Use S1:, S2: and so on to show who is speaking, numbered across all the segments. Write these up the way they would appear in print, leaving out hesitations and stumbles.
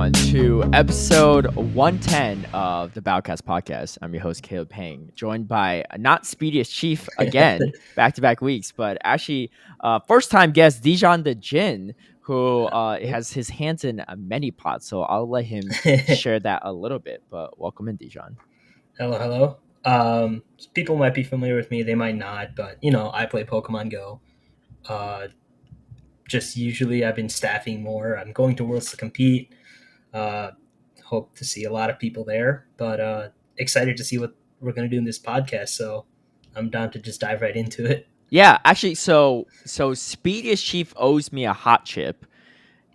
S1: everyone, to episode 110 of the Bowcast podcast. I'm your host, Caleb Peng, joined by not Speediest Chief again, back-to-back weeks, but actually first-time guest, DijonTheDjinn, who has his hands in many pots, so I'll let him share that a little bit, but welcome in, Dijon.
S2: Hello. People might be familiar with me, they might not, but, I play Pokemon Go. Just usually I've been staffing more. I'm going to Worlds to compete. Hope to see a lot of people there, but excited to see what we're going to do in this podcast, so I'm down to just dive right into it.
S1: Yeah, actually, so Speediest Chief owes me a hot chip,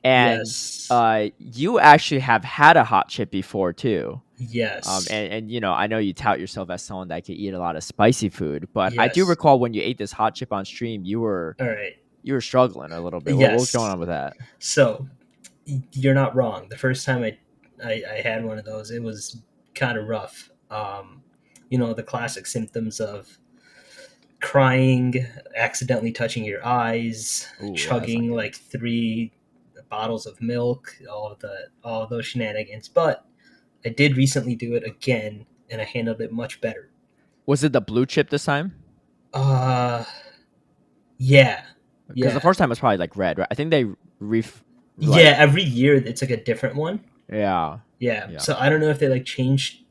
S1: and
S2: Yes.
S1: You actually have had a hot chip before too.
S2: Yes.
S1: And I know you tout yourself as someone that can eat a lot of spicy food, but I do
S2: Yes.
S1: recall when you ate this hot chip on stream, you were
S2: All right.
S1: struggling a little bit. What was
S2: Yes.
S1: going on with that?
S2: So you're not wrong. The first time I had one of those, it was kind of rough. The classic symptoms of crying, accidentally touching your eyes,
S1: Ooh, yeah, that's not
S2: chugging
S1: good.
S2: like 3 bottles of milk, all of those shenanigans. But I did recently do it again, and I handled it much better.
S1: Was it the blue chip this time?
S2: Yeah,
S1: Because the
S2: yeah,
S1: first time was probably like red, right? I think they
S2: yeah. Every year it's like a different one.
S1: yeah.
S2: Yeah. So I don't know if they like changed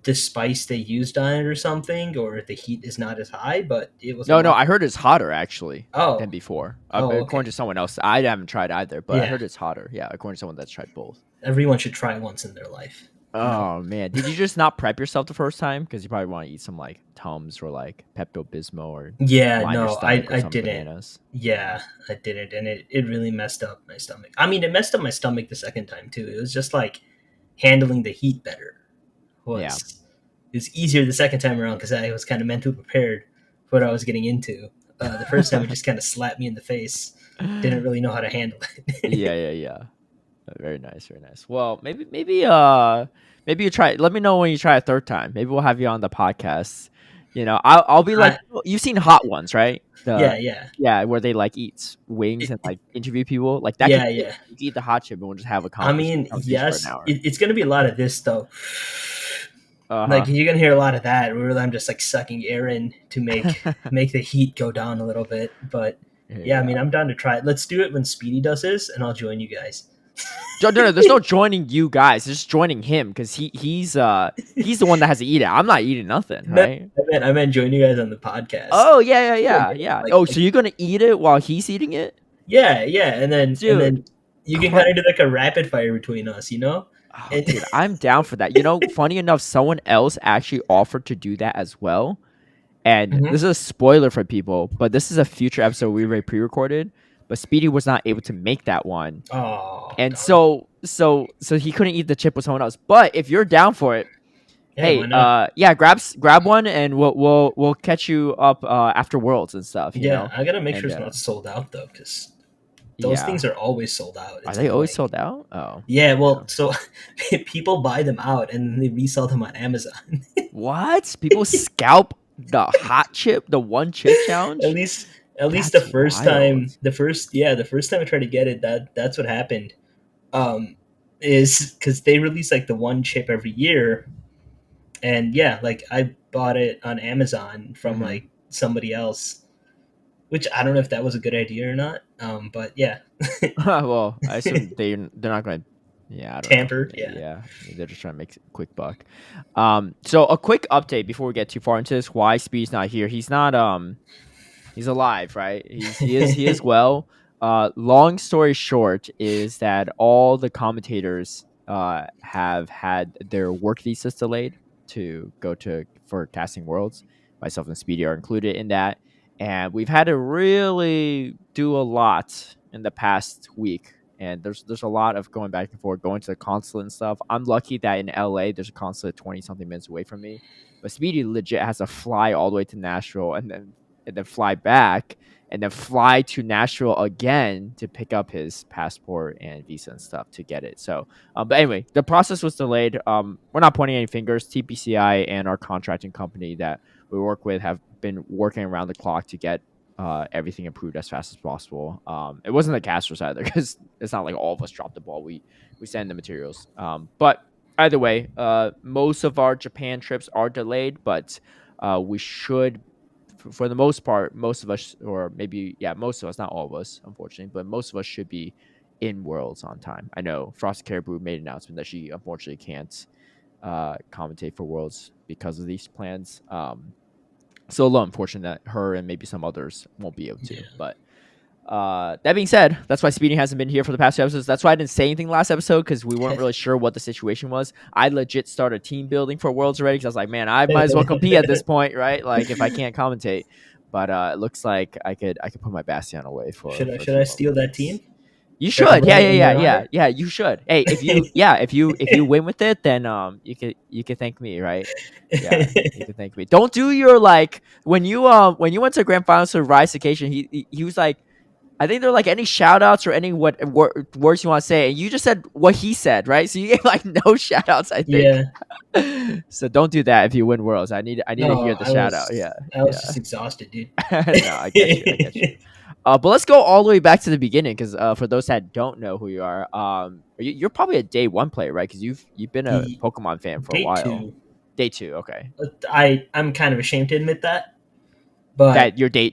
S2: the spice they used on it or something, or the heat is not as high, but it was a
S1: No,
S2: lot.
S1: I heard it's hotter actually than
S2: Oh,
S1: before.
S2: okay.
S1: According to someone else, I haven't tried either, but I
S2: Yeah.
S1: heard it's hotter. Yeah, according to someone that's tried both.
S2: Everyone should try it once in their life.
S1: Oh man, did you just not prep yourself the first time? Because you probably want to eat some like Tums or like Pepto Bismol or
S2: Yeah,
S1: line your
S2: no,
S1: stomach with
S2: I
S1: some
S2: didn't.
S1: bananas.
S2: Yeah, I didn't, and it really messed up my stomach. I mean, it messed up my stomach the second time too. It was just like handling the heat better
S1: Yeah.
S2: was it was easier the second time around because I was kind of mentally prepared for what I was getting into. The first time it just kind of slapped me in the face. Didn't really know how to handle it.
S1: Yeah. Very nice, very nice. Well, maybe you try. Let me know when you try a third time. Maybe we'll have you on the podcast. I'll be like,
S2: uh,
S1: you've seen Hot Ones, right?
S2: yeah, yeah,
S1: Yeah, where they like eat wings and like interview people. Like that could
S2: yeah,
S1: be it.
S2: yeah.
S1: You can eat the hot chip and we'll just have a
S2: I mean,
S1: conversation for an
S2: yes,
S1: hour.
S2: it's gonna be a lot of this though. Like
S1: Uh
S2: you're gonna hear a lot of that where I'm just like sucking air in to make
S1: huh.
S2: make the heat go down a little bit. But yeah, I
S1: Yeah.
S2: mean, I'm down to try it. Let's do it when Speedy does this, and I'll join you guys.
S1: No, there's no joining you guys. It's just joining him because he's the one that has to eat it. I'm not eating nothing,
S2: No,
S1: right?
S2: I meant join you guys on the podcast.
S1: Oh yeah.
S2: Like,
S1: Oh, so you're gonna eat it while he's eating it,
S2: yeah, and
S1: dude?
S2: then you can kind of do like a rapid fire between us,
S1: Oh,
S2: And
S1: dude, I'm down for that. Funny enough, someone else actually offered to do that as well. And
S2: Mhm.
S1: this is a spoiler for people, but this is a future episode we already pre-recorded. But Speedy was not able to make that one,
S2: Oh
S1: and
S2: darn.
S1: so he couldn't eat the chip with someone else. But if you're down for it,
S2: Yeah,
S1: hey,
S2: why not?
S1: yeah, grab one, and we'll catch you up after Worlds and stuff.
S2: Yeah, I gotta make sure
S1: And
S2: it's not sold out though, because those
S1: yeah,
S2: things are always sold out.
S1: are
S2: It's
S1: they always
S2: annoying.
S1: sold out? Oh,
S2: Yeah,
S1: yeah.
S2: well, so people buy them out and then they resell them on Amazon.
S1: What? People scalp the hot chip, the one chip
S2: at
S1: challenge?
S2: least at least
S1: That's wild.
S2: the first time I tried to get it, that's what happened. Is because they release like the one chip every year, and yeah, like I bought it on Amazon from
S1: Hmm.
S2: like somebody else, which I don't know if that was a good idea or not. But yeah,
S1: Well, I assume they're not going to. Yeah, I don't know.
S2: tampered.
S1: Maybe,
S2: Yeah.
S1: yeah, they're just trying to make a quick buck. So a quick update before we get too far into this. Why Speed's not here? He's not. He's alive, right? He is well. Long story short is that all the commentators have had their work visas delayed to go to for casting Worlds. Myself and Speedy are included in that, and we've had to really do a lot in the past week. And there's a lot of going back and forth, going to the consulate and stuff. I'm lucky that in LA there's a consulate 20 something minutes away from me, but Speedy legit has to fly all the way to Nashville and then fly back and then fly to Nashville again to pick up his passport and visa and stuff to get it. So, but anyway, the process was delayed. We're not pointing any fingers. TPCI and our contracting company that we work with have been working around the clock to get everything approved as fast as possible. It wasn't the casters either because it's not like all of us dropped the ball. We we send the materials. But either way, most of our Japan trips are delayed, but we should, for the most part, most of us, or maybe most of us, not all of us, unfortunately, but most of us should be in Worlds on time. I know Frosted Caribou made an announcement that she unfortunately can't commentate for Worlds because of these plans. So a little unfortunate that her and maybe some others won't be able to.
S2: Yeah.
S1: But that being said, that's why Speedy hasn't been here for the past 2 episodes. That's why I didn't say anything last episode, because we weren't really sure what the situation was. I legit started team building for Worlds already, because I was like, man, I might as well compete at this point, right? Like if I can't commentate. But it looks like I could put my Bastion away for a
S2: Should
S1: few
S2: I
S1: more
S2: steal that
S1: months.
S2: team?
S1: You
S2: Should I
S1: should,
S2: run it in your honor?
S1: yeah. You should. Hey, if you win with it, then you could thank me, right? Yeah, you can thank me. Don't do your like when you went to grand finals for Rise Occasion. He was like, I think they're like any shout outs or any words you want to say, and you just said what he said, right? So you gave like no shout outs, I think.
S2: Yeah.
S1: So don't do that if you win Worlds. I need to
S2: No,
S1: hear the shout out. Yeah,
S2: I was
S1: yeah.
S2: just exhausted, dude.
S1: No, I get you. I get you. But let's go all the way back to the beginning, because for those that don't know who you are, you're probably a day one player, right? Because you've been a
S2: The
S1: Pokemon fan for a
S2: Day
S1: while.
S2: two,
S1: Day two, okay.
S2: I'm kind of ashamed to admit that, but
S1: That your day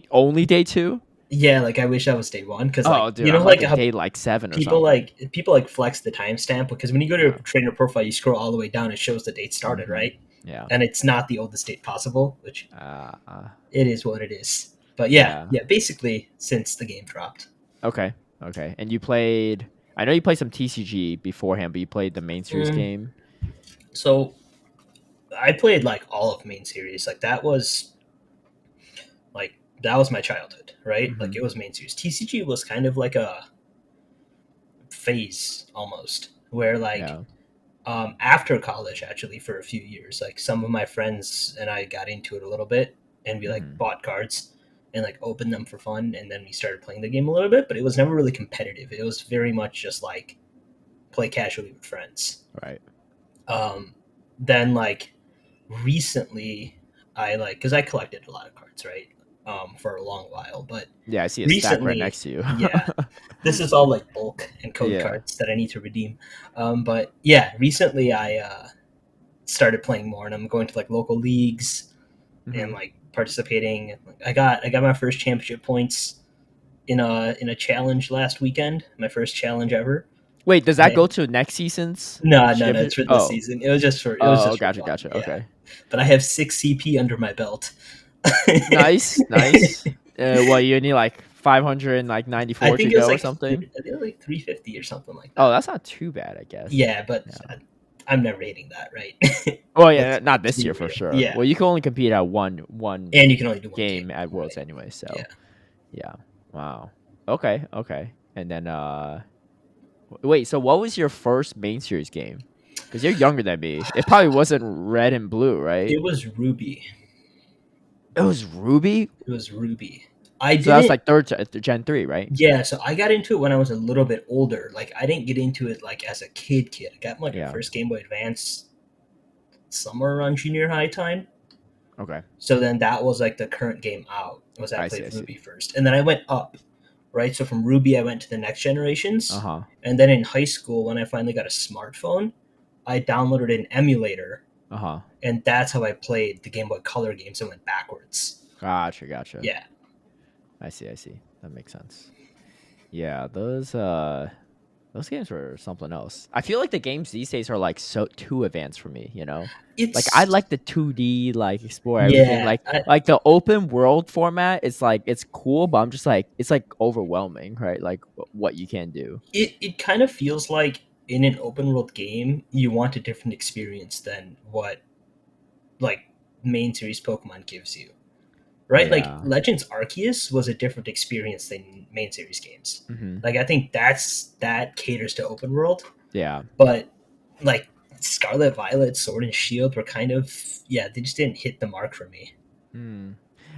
S1: two?
S2: yeah, like I wish I was day one because like
S1: Oh, dude, I'm like
S2: like
S1: a
S2: how
S1: day like 7 or something.
S2: people like flex the timestamp because when you go to a
S1: Yeah.
S2: trainer profile, you scroll all the way down, it shows the date started,
S1: Hmm.
S2: right?
S1: Yeah.
S2: And it's not the oldest date possible, which
S1: Uh, uh,
S2: it is what it is. But
S1: yeah.
S2: basically since the game dropped.
S1: Okay. Okay. And you played. I know you played some TCG beforehand, but you played the main series
S2: Mm,
S1: game.
S2: so I played like all of main series. That was my childhood, right?
S1: Hmm.
S2: Like it was main series. TCG was kind of like a phase almost where
S1: Yeah.
S2: after college actually for a few years like some of my friends and I got into it a little bit and we like
S1: Hmm.
S2: bought cards and like opened them for fun and then we started playing the game a little bit but it was never really competitive. It was very much just like play casually with friends.
S1: Right.
S2: um then like recently I like because I collected a lot of cards, right? For a long while, but
S1: Yeah, I see a stack right
S2: recently,
S1: next to you.
S2: yeah, this is all like bulk and code
S1: Yeah.
S2: cards that I need to redeem. But yeah, recently I started playing more, and I'm going to like local leagues and
S1: Hmm.
S2: like participating. I got my first championship points in a challenge last weekend. My first challenge ever.
S1: Wait, does that
S2: I,
S1: go to next season's
S2: no, it's
S1: championship?
S2: for this
S1: Oh.
S2: season. It was
S1: Oh,
S2: just for
S1: gotcha,
S2: fun.
S1: gotcha.
S2: Yeah,
S1: Okay.
S2: but I have 6 CP under my belt.
S1: Nice, nice. Well, you need like 594 to go or something.
S2: I think it was like 350 or something like
S1: Oh,
S2: that.
S1: that's not too bad, I guess.
S2: Yeah, but
S1: Yeah.
S2: I'm never hitting that, right?
S1: Oh yeah, not
S2: Let's
S1: this
S2: be
S1: year for
S2: real.
S1: sure.
S2: Yeah,
S1: Well, you can only compete at one
S2: and you can only do one game,
S1: game at Worlds
S2: right?
S1: anyway.
S2: Yeah.
S1: So yeah. Wow. Okay. Okay. And then wait. So what was your first main series game? Because you're younger than me. It probably wasn't Red and Blue, right?
S2: It was Ruby.
S1: It was Ruby.
S2: It was Ruby. I
S1: So that's
S2: didn't.
S1: like Gen 3, right?
S2: Yeah, so I got into it when I was a little bit older. Like I didn't get into it like as a kid. I got like my
S1: Yeah.
S2: first Game Boy Advance somewhere around junior high time.
S1: Okay.
S2: So then that was like the current game out. Was I
S1: I see.
S2: played
S1: I see.
S2: Ruby first, and then I went up. Right, so from Ruby I went to the next
S1: Uh
S2: generations,
S1: huh.
S2: and then in high school when I finally got a smartphone, I downloaded an emulator,
S1: Uh huh.
S2: and that's how I played the Game Boy Color games and went backwards.
S1: Gotcha. Gotcha.
S2: Yeah,
S1: I see. I see. That makes sense. Yeah. Those games were something else. I feel like the games these days are like so too advanced for me, you know? Like I
S2: it's
S1: like the 2D like explore everything.
S2: yeah,
S1: Like the open world format is like it's cool, but I'm just like it's like overwhelming, right? Like what you can do.
S2: it kind of feels like in an open world game you want a different experience than what like main series Pokemon gives you. Right? Like
S1: Yeah.
S2: Legends Arceus was a different experience than main series games.
S1: Hmm.
S2: Like I think that caters to open world,
S1: Yeah.
S2: but like Scarlet Violet, Sword and Shield were kind of they just didn't hit the mark for me.
S1: Mm.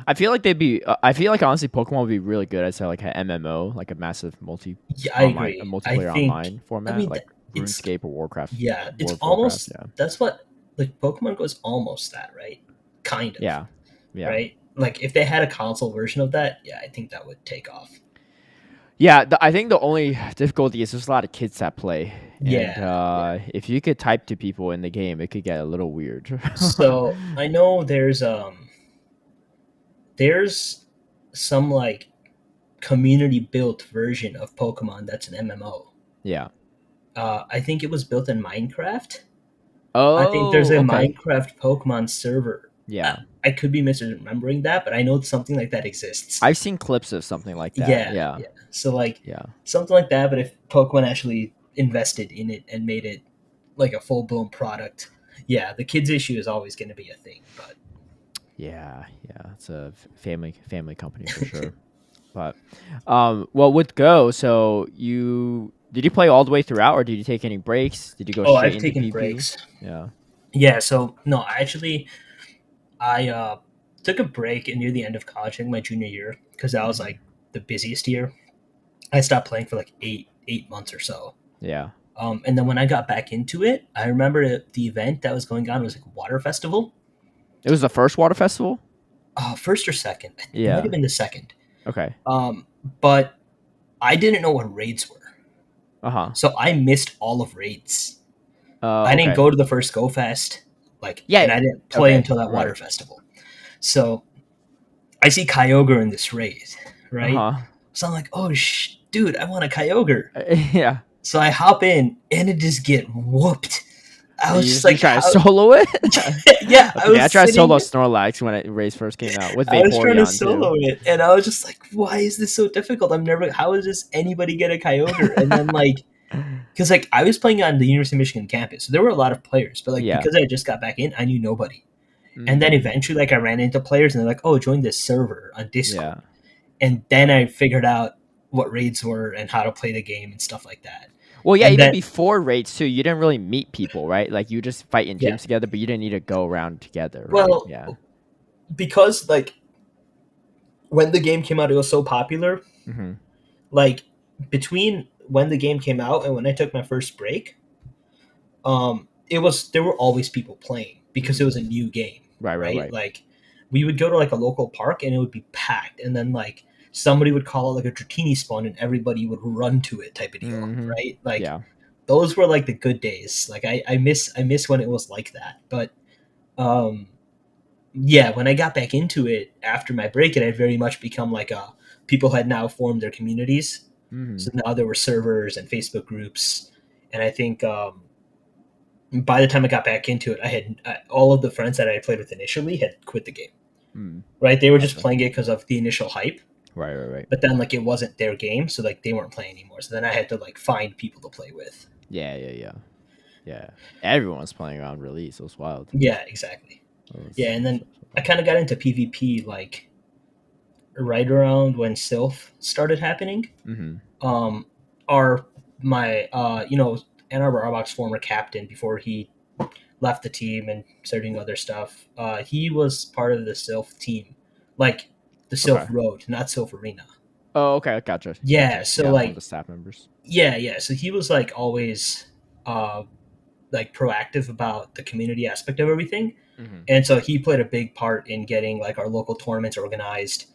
S1: I feel like they'd be. I feel like honestly, Pokemon would be really good as like an MMO, like a massive
S2: Yeah, I
S1: a
S2: agree. I
S1: multiplayer
S2: think
S1: online
S2: I
S1: format,
S2: mean
S1: like
S2: it's
S1: RuneScape or Warcraft,
S2: it's
S1: World of Warcraft.
S2: almost
S1: Yeah.
S2: that's what like Pokemon goes almost that, right? Kind of.
S1: Yeah. Yeah.
S2: Right? Like if they had a console version of that, yeah, I think that would take off.
S1: Yeah, I think the only difficulty is there's a lot of kids that play, and
S2: Yeah, yeah.
S1: if you could type to people in the game, it could get a little weird.
S2: So I know there's some like community built version of Pokemon that's an MMO.
S1: Yeah.
S2: I think it was built in Minecraft. I think there's
S1: Oh,
S2: a
S1: okay.
S2: Minecraft Pokemon server.
S1: Yeah.
S2: I could be misremembering that, but I know something like that exists.
S1: I've seen clips of something like that.
S2: Yeah,
S1: Yeah.
S2: yeah. So like
S1: Yeah.
S2: something like that, but if Pokemon actually invested in it and made it like a full blown product, yeah, the kids issue is always going to be a thing. But
S1: Yeah. Yeah. It's a family company for sure. But well, with Go, so you did you play all the way throughout, or did you take any breaks? Did you go
S2: oh,
S1: straight
S2: I've
S1: into
S2: taken
S1: PvP?
S2: breaks.
S1: Yeah.
S2: Yeah, so no, actually, I took a break near the end of college, I think my junior year, because that was
S1: Hmm.
S2: like the busiest year. I stopped playing for like 8 months or so.
S1: Yeah.
S2: And then when I got back into it, I remember the event that was going on was like a water festival.
S1: It was the first water festival.
S2: First or second, it might have
S1: Yeah.
S2: been the second.
S1: Okay.
S2: But I didn't know what raids were,
S1: Uh huh.
S2: so I missed all of raids. I didn't
S1: Okay.
S2: go to the first Go Fest, like,
S1: Yeah.
S2: and I didn't play
S1: Okay.
S2: until that water
S1: Right.
S2: festival. So I see Kyogre in this raid,
S1: Uh
S2: right?
S1: huh.
S2: So I'm like, oh, dude, I want a Kyogre.
S1: Yeah.
S2: So I hop in and it just get whooped. I was just
S1: You
S2: like,
S1: try to
S2: how?
S1: solo it?
S2: Yeah,
S1: That's
S2: I
S1: okay. I
S2: was
S1: tried
S2: sitting.
S1: solo Snorlax when it race first came out with
S2: I was trying to
S1: Vaporeon too.
S2: solo it, and I was just like, why is this so difficult? I'm never. How is this anybody get a Kyogre? And then like, because like I was playing on the University of Michigan campus, so there were a lot of players, but like
S1: Yeah.
S2: because I just got back in, I knew nobody. And then
S1: Mm,
S2: eventually, like I ran into players, and they're like, "Oh, join this server on Discord."
S1: yeah.
S2: And then I figured out what raids were and how to play the game and stuff like that.
S1: Well, yeah.
S2: And
S1: Even
S2: then
S1: before raids too, you didn't really meet people, right? Like you just fight in
S2: yeah,
S1: gyms together, but you didn't need to go around together, right?
S2: well,
S1: Yeah.
S2: because like when the game came out, it was so popular.
S1: Hmm.
S2: Like between when the game came out and when I took my first break, it was there were always people playing because it
S1: Hmm.
S2: was a new game,
S1: Right. Right.
S2: right?
S1: Right.
S2: Like we would go to like a local park and it would be packed, and then like somebody would call it like a Dratini spawn and everybody would run to it type of deal,
S1: Hmm.
S2: right? Like
S1: Yeah.
S2: those were like the good days. Like I miss when it was like that. But um yeah, when I got back into it after my break, it had very much become like a people had now formed their communities. So
S1: Hmm.
S2: now there were servers and Facebook groups, and I think by the time I got back into it, I had all of the friends that I played with initially had quit the game.
S1: Mm.
S2: Right, they were just
S1: Gotcha.
S2: playing it because of the initial hype,
S1: Right. Right. Right.
S2: but then like it wasn't their game, so like they weren't playing anymore. So then I had to like find people to play with.
S1: Yeah. Yeah. Yeah. Yeah. Everyone's playing around release. It was wild.
S2: Yeah, exactly.
S1: It was
S2: Yeah, and then
S1: so
S2: I
S1: fun.
S2: kind of got into PvP like right around when Sylph started happening.
S1: Hmm.
S2: Um, our my Ann Arbor Arbok's former captain before he left the team and started doing other stuff. He was part of the Sylph team, like the Sylph
S1: Okay.
S2: Road, not Sylph Arena.
S1: Oh, okay. Gotcha.
S2: Yeah,
S1: Gotcha.
S2: so
S1: Yeah, one of
S2: like
S1: the staff members.
S2: yeah. So he was like always uh like proactive about the community aspect of everything.
S1: Hmm.
S2: And so he played a big part in getting like our local tournaments organized,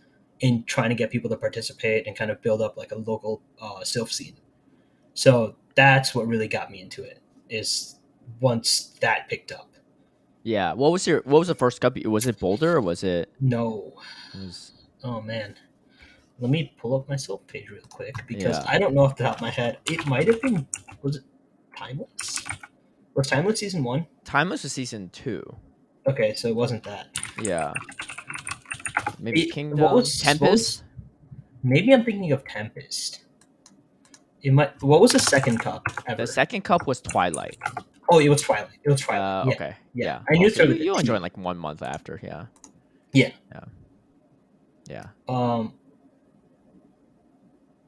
S2: in trying to get people to participate and kind of build up like a local Sylph scene. So that's what really got me into it. Is once that picked up.
S1: Yeah. What was the first cup? Was it Boulder or was it?
S2: No,
S1: It was.
S2: oh man, let me pull up my Sylph page real quick because
S1: Yeah.
S2: I don't know off the top of my head. It might have been, was it Timeless? Was Timeless season one?
S1: Timeless was season 2.
S2: Okay, so it wasn't that.
S1: Yeah. Maybe
S2: What
S1: Kingdom,
S2: was
S1: Tempest.
S2: maybe I'm thinking of Tempest. It might. What was the second cup
S1: The
S2: ever?
S1: second cup was Twilight.
S2: Oh, it was Twilight. It was Twilight. Yeah,
S1: Okay.
S2: yeah.
S1: Yeah.
S2: I knew
S1: Oh,
S2: it
S1: so
S2: started with a
S1: you only joined
S2: T.
S1: like 1 month after. Yeah.
S2: Yeah.
S1: Yeah. Yeah.
S2: Um.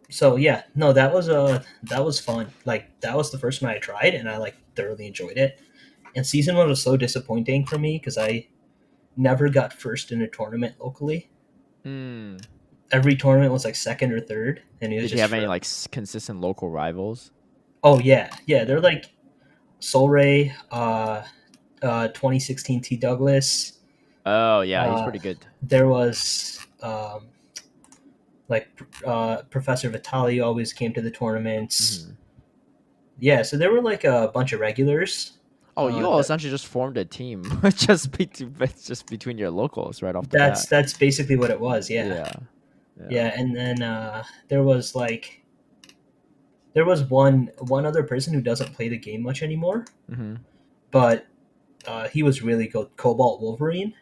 S2: So yeah, no, that was fun. Like that was the first one I tried, and I like thoroughly enjoyed it. And season one was so disappointing for me because I never got first in a tournament locally.
S1: Hmm.
S2: Every tournament was like second or third, and it was
S1: Did you
S2: just
S1: have any
S2: for.
S1: like consistent local rivals?
S2: Oh yeah, yeah. They're
S1: Yeah.
S2: like Soul Ray, 2016 T Douglas.
S1: Oh yeah, he's
S2: Uh,
S1: pretty good.
S2: there was Like Professor Vitali always came to the tournaments.
S1: Hmm.
S2: Yeah, so there were like a bunch of regulars.
S1: Oh, you all
S2: That
S1: essentially just formed a team just between your locals right off the bat.
S2: that's basically what it was. Yeah,
S1: Yeah. Yeah.
S2: yeah, and then there was like there was one other person who doesn't play the game much anymore,
S1: Hmm.
S2: but he was really good, Cobalt Wolverine.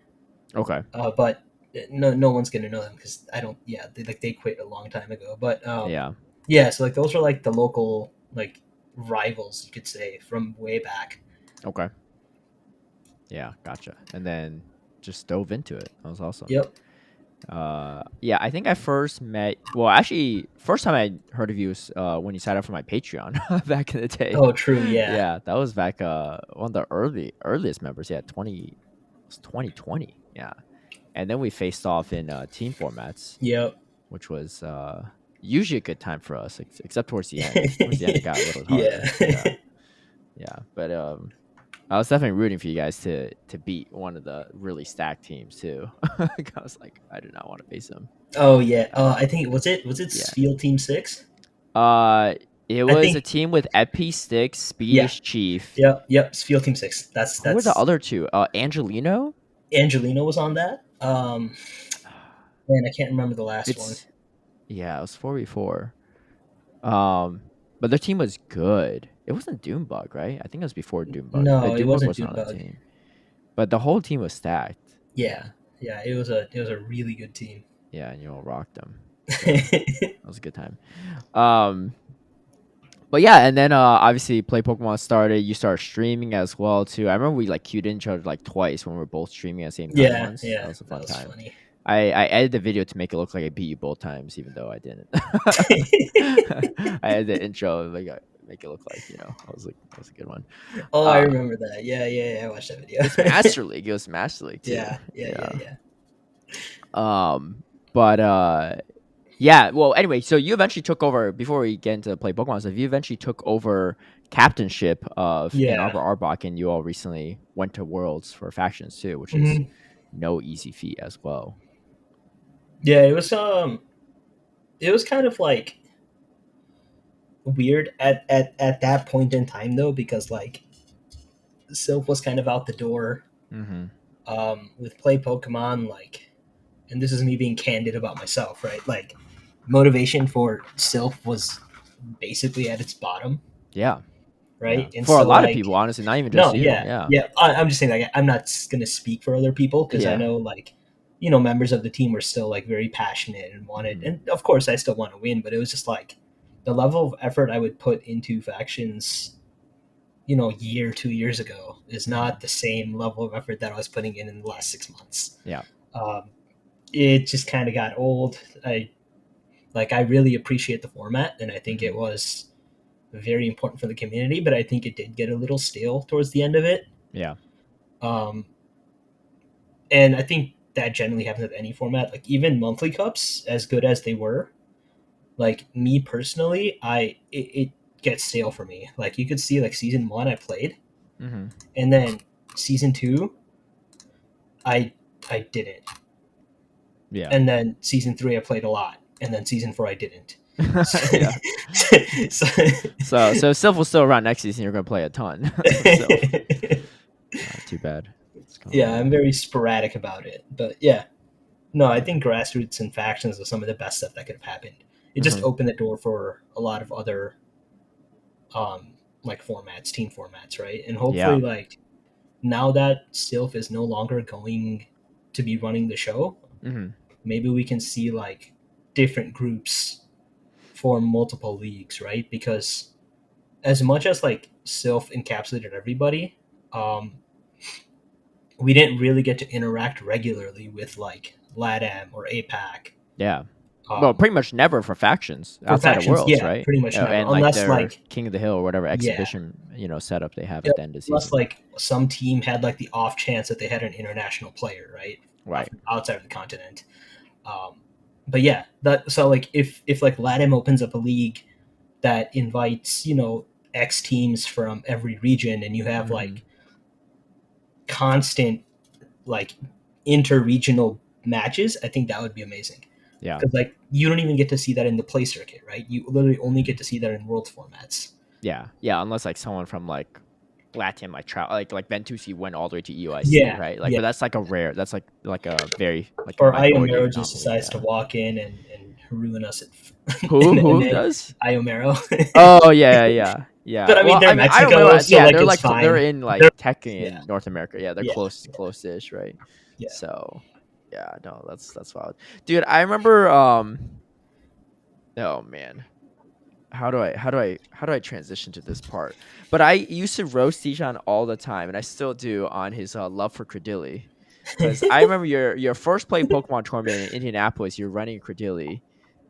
S1: Okay.
S2: But no one's gonna know them because I don't. Yeah, they quit a long time ago. But
S1: Yeah.
S2: yeah, so like those are like the local like rivals you could say from way back.
S1: Okay. Yeah. Gotcha. And then just dove into it. That was awesome.
S2: Yep.
S1: Yeah, I think I first met. Well, actually, first time I heard of you was when you signed up for my Patreon back in the day.
S2: Oh, true. Yeah.
S1: Yeah, that was back one of the earliest members. Yeah, 2020. Yeah, and then we faced off in team formats,
S2: Yep.
S1: which was usually a good time for us, except towards the end. Towards the end, it got a little
S2: Yeah.
S1: harder. Yeah, yeah, but I was definitely rooting for you guys to beat one of the really stacked teams too. I was like, I do not want to face them.
S2: Oh yeah.
S1: Uh,
S2: I think was it
S1: yeah.
S2: Field Team 6?
S1: Uh, it
S2: I
S1: was a
S2: think
S1: team with Epi Sticks,
S2: yeah.
S1: Speedish Chief.
S2: Yep. Field Team 6.
S1: Who were the
S2: That's
S1: other two? Angelino.
S2: Angelino was on that. Man, I can't remember the last one.
S1: It's yeah, it was 4v4. But their team was good. It wasn't Doombug, right? I think it was before Doombug.
S2: No, it
S1: Doombug
S2: wasn't
S1: wasn't on that
S2: Dune.
S1: team, but the whole team was stacked.
S2: Yeah, yeah, it was a really good team.
S1: Yeah, and you all rocked them. So that was a good time. Um, but yeah, and then obviously Play Pokemon started. You started streaming as well too. I remember we like queued in each other like twice when we were both streaming at the same time
S2: Yeah,
S1: once. That
S2: yeah,
S1: was a
S2: that
S1: fun
S2: was
S1: time.
S2: funny.
S1: I edited the video to make it look like I beat you both times, even though I didn't. I had the intro like make it look like I was like that was a good one.
S2: Oh, I
S1: Uh,
S2: remember that. Yeah, I watched that video.
S1: it's Master League. It was Master League too.
S2: Yeah.
S1: Yeah. But yeah. Well, anyway, so you eventually took over before we get into play Pokemon stuff. You eventually took over captainship of Ann
S2: Yeah.
S1: Arbor Arbok, and you all recently went to Worlds for factions too, which is
S2: Hmm.
S1: no easy feat as well.
S2: Yeah, it was kind of like weird at that point in time though because like Sylph was kind of out the door
S1: Mm-hmm.
S2: with play Pokemon like, and this is me being candid about myself, right? Like motivation for Sylph was basically at its bottom,
S1: Yeah. Yeah.
S2: right? And
S1: For a
S2: so
S1: lot of
S2: like
S1: people, honestly, not even just
S2: no,
S1: you.
S2: yeah,
S1: Yeah.
S2: yeah. I'm just saying, like, I'm not gonna speak for other people because I
S1: Yeah.
S2: know, like, members of the team were still like very passionate and wanted,
S1: Mm-hmm.
S2: and of course, I still want to win. But it was just like the level of effort I would put into factions, year, 2 years ago, is
S1: Mm-hmm.
S2: not the same level of effort that I was putting in the last 6 months.
S1: Yeah.
S2: Um, it just kind of got old. I really appreciate the format, and I think
S1: Mm-hmm.
S2: it was very important for the community. But I think it did get a little stale towards the end of it.
S1: Yeah.
S2: Um, and I think that generally happens with any format. Like even monthly cups, as good as they were, like me personally, it gets stale for me. Like you could see, like season one, I played,
S1: Mm-hmm.
S2: and then season two, I I didn't,
S1: Yeah.
S2: and then season three, I played a lot, and then season four, I didn't. So,
S1: Yeah.
S2: so
S1: So Sylph will still around next season. You're gonna play a ton of Sylph. Too bad. It's
S2: yeah,
S1: gone.
S2: I'm very sporadic about it, but yeah, no, I think grassroots and factions are some of the best stuff that could have happened. It just
S1: Mm-hmm.
S2: opened the door for a lot of other like formats, team formats, right? And
S1: Yeah.
S2: hopefully, like now that Sylph is no longer going to be running the show,
S1: Mm-hmm.
S2: maybe we can see like different groups form multiple leagues, right? Because as much as like Sylph encapsulated everybody, um, we didn't really get to interact regularly with like LATAM or APAC.
S1: Yeah. Well,
S2: Um,
S1: pretty much never for factions
S2: for
S1: outside of
S2: factions,
S1: Worlds,
S2: yeah,
S1: right?
S2: pretty much never,
S1: And like
S2: unless
S1: their
S2: like
S1: King of the Hill or whatever
S2: yeah,
S1: exhibition, setup they have
S2: yeah,
S1: at the end of the
S2: unless
S1: season.
S2: like some team had like the off chance that they had an international player, right,
S1: Right.
S2: outside of the continent. Um, but yeah, that so like if like LATAM opens up a league that invites X teams from every region, and you have
S1: Mm-hmm.
S2: like constant like interregional matches, I think that would be amazing.
S1: Yeah.
S2: because like you don't even get to see that in the play circuit, right? You literally only get to see that in Worlds formats.
S1: Yeah. Yeah. Unless like someone from like Latin like like Ventusi went all the way to EOIC,
S2: Yeah,
S1: right? Like,
S2: yeah.
S1: but that's like a rare. That's like a very like a
S2: Or
S1: minority
S2: Iomero just
S1: anomaly.
S2: decides to
S1: Yeah.
S2: walk in and ruin us
S1: Who
S2: and
S1: does?
S2: Iomero.
S1: Oh yeah, yeah, yeah.
S2: But I mean,
S1: Well,
S2: they're
S1: I mean, I don't
S2: Mexico,
S1: remember.
S2: so
S1: Yeah,
S2: like
S1: they're
S2: it's
S1: like they're
S2: fine.
S1: in like
S2: They're
S1: tech
S2: yeah,
S1: in North America. Yeah, they're
S2: yeah,
S1: close-ish, right?
S2: yeah.
S1: So, yeah, no, that's wild, dude. I remember. Oh man, how do I transition to this part? But I used to roast Dijon all the time, and I still do on his love for Credilli. Because I remember your first play Pokemon tournament in Indianapolis, you're running Credilli,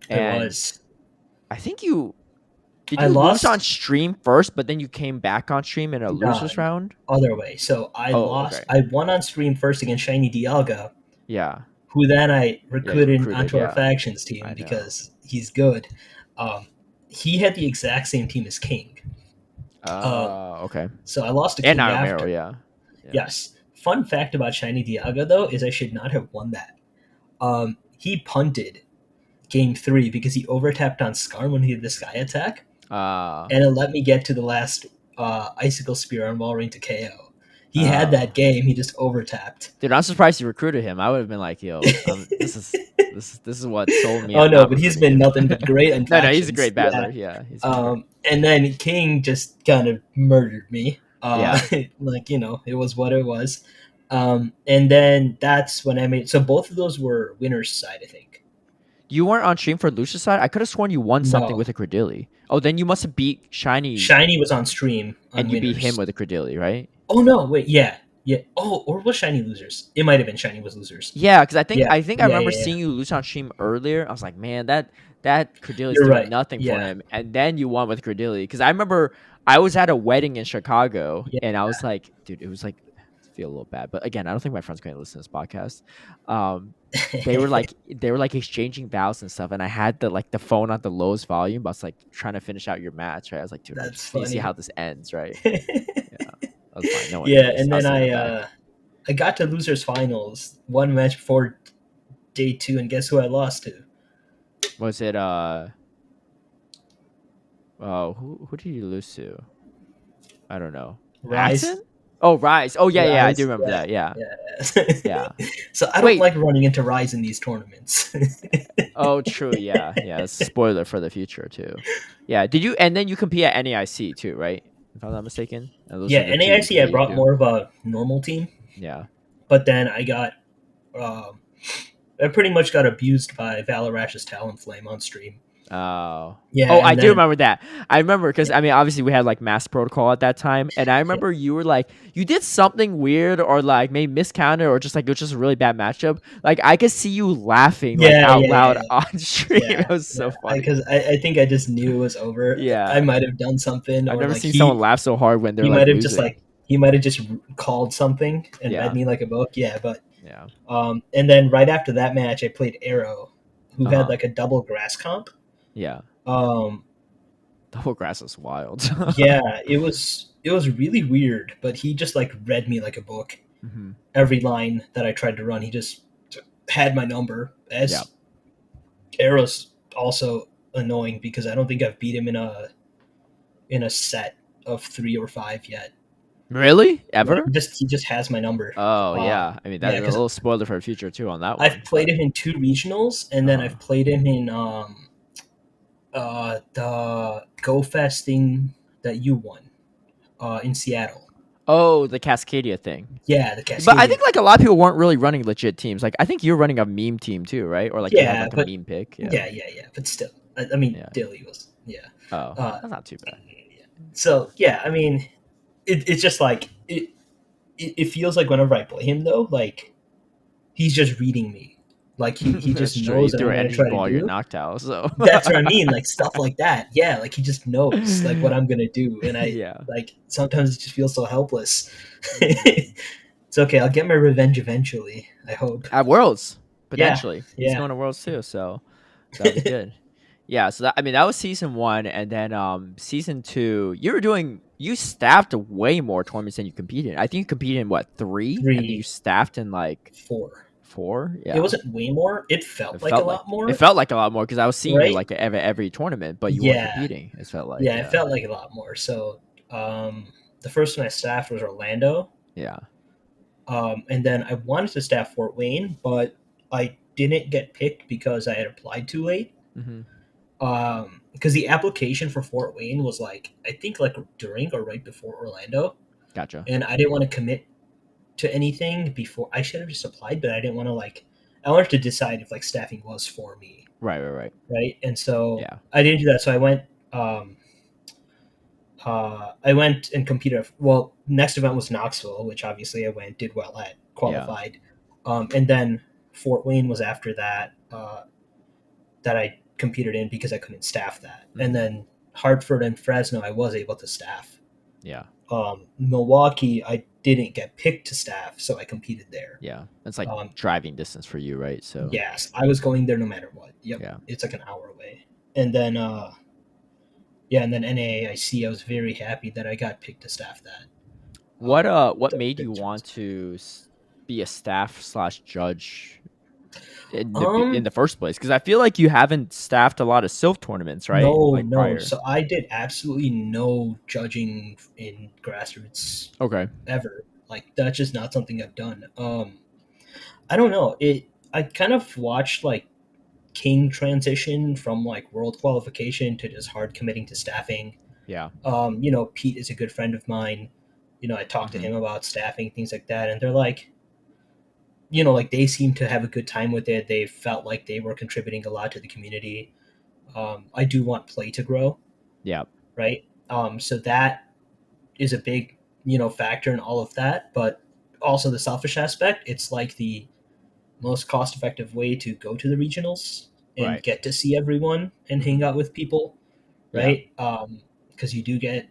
S2: It
S1: and
S2: was.
S1: I think you did
S2: I
S1: you lose on
S2: lost.
S1: stream first, but then you came back on stream in a
S2: No,
S1: losers round.
S2: other way. So I
S1: Oh,
S2: lost.
S1: okay.
S2: I won on stream first against Shiny Dialga,
S1: Yeah.
S2: who then I
S1: Yeah, you
S2: recruited
S1: recruited.
S2: onto our
S1: Yeah.
S2: factions team
S1: I know.
S2: because he's good. Um, he had the exact same team as King.
S1: Okay.
S2: So I lost to
S1: And
S2: King
S1: Nagamero,
S2: after.
S1: yeah. Yeah.
S2: Yes. Fun fact about Shiny Dialga though is I should not have won that. He punted game 3 because he overtapped on Skarm when he did the Sky Attack,
S1: Uh
S2: and it let me get to the last Icicle Spear on Walrein to KO. He had
S1: uh
S2: that game. He just overtapped.
S1: dude, I'm surprised you recruited him. I would have been like, yo, this is what sold me
S2: Oh
S1: on
S2: no,
S1: not
S2: but he's
S1: recruiting
S2: been
S1: him.
S2: nothing but great in
S1: No, he's a
S2: factions.
S1: great
S2: Yeah.
S1: battler. Yeah, he's been great.
S2: And then King just kind of murdered me.
S1: Yeah.
S2: Like it was what it was. And then that's when I made. So both of those were winners' side, I think.
S1: You weren't on stream for Lucia's side? I could have sworn you won something
S2: No,
S1: with a Credilli. Oh, then you must have beat Shiny
S2: Shiny was on stream on
S1: and you beat him
S2: winners.
S1: with a Credilli, right?
S2: Oh no, wait, yeah, yeah. Oh, or was Shiny losers? It might have been Shiny was losers.
S1: Yeah, because I think
S2: Yeah,
S1: I think I
S2: yeah,
S1: remember
S2: yeah, yeah.
S1: seeing you lose on stream earlier. I was like, man, that Credilli is
S2: You're
S1: doing
S2: right.
S1: nothing for
S2: Yeah,
S1: him. And then you won with Credilli. Because I remember I was at a wedding in Chicago
S2: yeah.
S1: and I was like, dude, it was like I feel a little bad. But again, I don't think my friends going to listen to this podcast. Um they were like exchanging vows and stuff, and I had the phone on the lowest volume, but I was like trying to finish out your match, right? I was like, dude, I
S2: That's
S1: just need to see how
S2: funny.
S1: this ends, right? Yeah. That was fine. No one
S2: Yeah,
S1: noticed.
S2: and
S1: I was
S2: then
S1: sitting in
S2: I
S1: the back.
S2: I got to losers finals one match before day 2, and guess who I lost to?
S1: Was it oh, who did you lose to? I don't know.
S2: Rise.
S1: Axon? Oh, Rise. Oh, yeah, yeah. I do
S2: Rise.
S1: remember
S2: Yeah,
S1: that. Yeah,
S2: yeah.
S1: yeah.
S2: So I don't
S1: Wait.
S2: like running into Rise in these tournaments.
S1: Oh, true. Yeah, yeah. It's a spoiler for the future too. Yeah. Did you? And then you compete at NAIC too, right? If I'm not mistaken. And those
S2: Yeah,
S1: are the two you
S2: NAIC I
S1: competed
S2: brought
S1: to.
S2: more of a normal team,
S1: Yeah.
S2: but then um, I pretty much got abused by Valorash's Talonflame on stream.
S1: Oh.
S2: Yeah,
S1: Oh, I
S2: and
S1: do
S2: then
S1: remember that. I remember because
S2: yeah,
S1: I mean, obviously we had like mass protocol at that time, and I
S2: yeah,
S1: remember you were like, you did something weird or like maybe miscounted or just like it was just a really bad matchup. Like I could see you laughing like
S2: yeah,
S1: out
S2: yeah,
S1: loud
S2: yeah,
S1: on stream.
S2: yeah,
S1: It was
S2: yeah.
S1: so funny.
S2: Because I think I just knew it was over. I
S1: Yeah,
S2: might have done something,
S1: I've
S2: or
S1: never
S2: like
S1: seen someone laugh so hard when they're
S2: he
S1: like
S2: might have just
S1: losing.
S2: called something and read
S1: Yeah,
S2: me like a book. Yeah, but
S1: yeah.
S2: and then right after that match, I played Arrow, who
S1: Uh
S2: had
S1: huh.
S2: like a double grass comp.
S1: Yeah.
S2: Um,
S1: Double grass is wild.
S2: yeah, it was really weird, but he just like read me like a book.
S1: Hmm.
S2: Every line that I tried to run, he just had my number.
S1: Yeah.
S2: As Arrow's also annoying because I don't think I've beat him in a set of 3 or 5 yet.
S1: Really?
S2: Yeah,
S1: Ever?
S2: he just has my number.
S1: Oh yeah. I mean that's
S2: Yeah,
S1: a
S2: because
S1: little spoiler for the future too on that
S2: I've
S1: one.
S2: played
S1: But
S2: him in 2 regionals, and then
S1: uh
S2: I've played him in the Go Fest thing that you won in Seattle.
S1: oh, the Cascadia thing.
S2: Yeah, the
S1: But I
S2: Cascadia.
S1: think like a lot of people weren't really running legit teams. Like I think you're running a meme team too, right? Or like you have
S2: Yeah,
S1: like a
S2: but
S1: meme pick. Yeah.
S2: yeah. But still, I mean,
S1: Yeah.
S2: Dilly was yeah.
S1: Oh,
S2: Uh,
S1: that's not too bad.
S2: so yeah, I mean, it's just like it feels like whenever I play him though, like he's just reading me. Like he
S1: That's
S2: just
S1: true. You
S2: knows what
S1: threw
S2: I'm
S1: an
S2: gonna
S1: energy
S2: try to
S1: ball, you're
S2: do.
S1: knocked out. So
S2: That's what I mean, like stuff like that. Yeah, like he just knows like what I'm gonna do, and I
S1: yeah.
S2: like sometimes it just feels so helpless. It's okay. I'll get my revenge eventually. I hope.
S1: At Worlds,
S2: Yeah,
S1: potentially. He's
S2: yeah.
S1: going to Worlds too, so that'll be good. Yeah, so that I mean that was season one, and then season two, you staffed way more tournaments than you competed in. I think you competed in what, three? And then you
S2: Three,
S1: staffed in like
S2: 4.
S1: 4?
S2: It
S1: Yeah.
S2: wasn't way more. It
S1: It
S2: felt like a
S1: felt like
S2: lot
S1: it
S2: more,
S1: felt like a lot more because I was seeing you
S2: right?
S1: like every tournament, but you weren't
S2: Yeah,
S1: competing. It felt like,
S2: yeah, it felt like a lot more. So the first one I staffed was Orlando,
S1: yeah.
S2: and then I wanted to staff Fort Wayne, but I didn't get picked because I had applied too late.
S1: Mm-hmm.
S2: Because the application for Fort Wayne was like I think like during or right before Orlando,
S1: Gotcha.
S2: and I didn't want to commit to anything before. I should have just applied, but I didn't want to like. I wanted to decide if like staffing was for me,
S1: Right, right, right.
S2: right? And so
S1: Yeah.
S2: I didn't do that. So I went. I went and competed. Well, next event was Knoxville, which obviously I went, did well at,
S1: Yeah.
S2: qualified, and then Fort Wayne was after that that I competed in because I couldn't staff that, and
S1: Mm-hmm.
S2: then Hartford and Fresno I was able to staff.
S1: Yeah.
S2: Milwaukee I didn't get picked to staff, so I competed there.
S1: Yeah. It's like
S2: Um,
S1: driving distance for you, right? So,
S2: yes, I was going there no matter what. Yep,
S1: yeah.
S2: it's like an hour away, and then yeah, and then NAIC I was very happy that I got picked to staff that.
S1: What
S2: That was
S1: made
S2: big
S1: you
S2: choice.
S1: want to be a staff slash judge in
S2: Um,
S1: the first place? Because I feel like you haven't staffed a lot of Silph tournaments, right?
S2: no,
S1: Like
S2: no.
S1: prior.
S2: So I did absolutely no judging in grassroots
S1: Okay.
S2: ever. Like that's just not something I've done. I don't know. I kind of watched like King transition from like world qualification to just hard committing to staffing.
S1: Yeah.
S2: Pete is a good friend of mine. I talked to
S1: Mm-hmm.
S2: him about staffing, things like that, and they're like, like they seem to have a good time with it. They felt like they were contributing a lot to the community. I do want play to grow,
S1: Yeah.
S2: right? So that is a big, factor in all of that. But also the selfish aspect, it's like the most cost effective way to go to the regionals and
S1: Right.
S2: get to see everyone and hang
S1: Mm-hmm.
S2: out with people,
S1: Yeah.
S2: right? Because you do get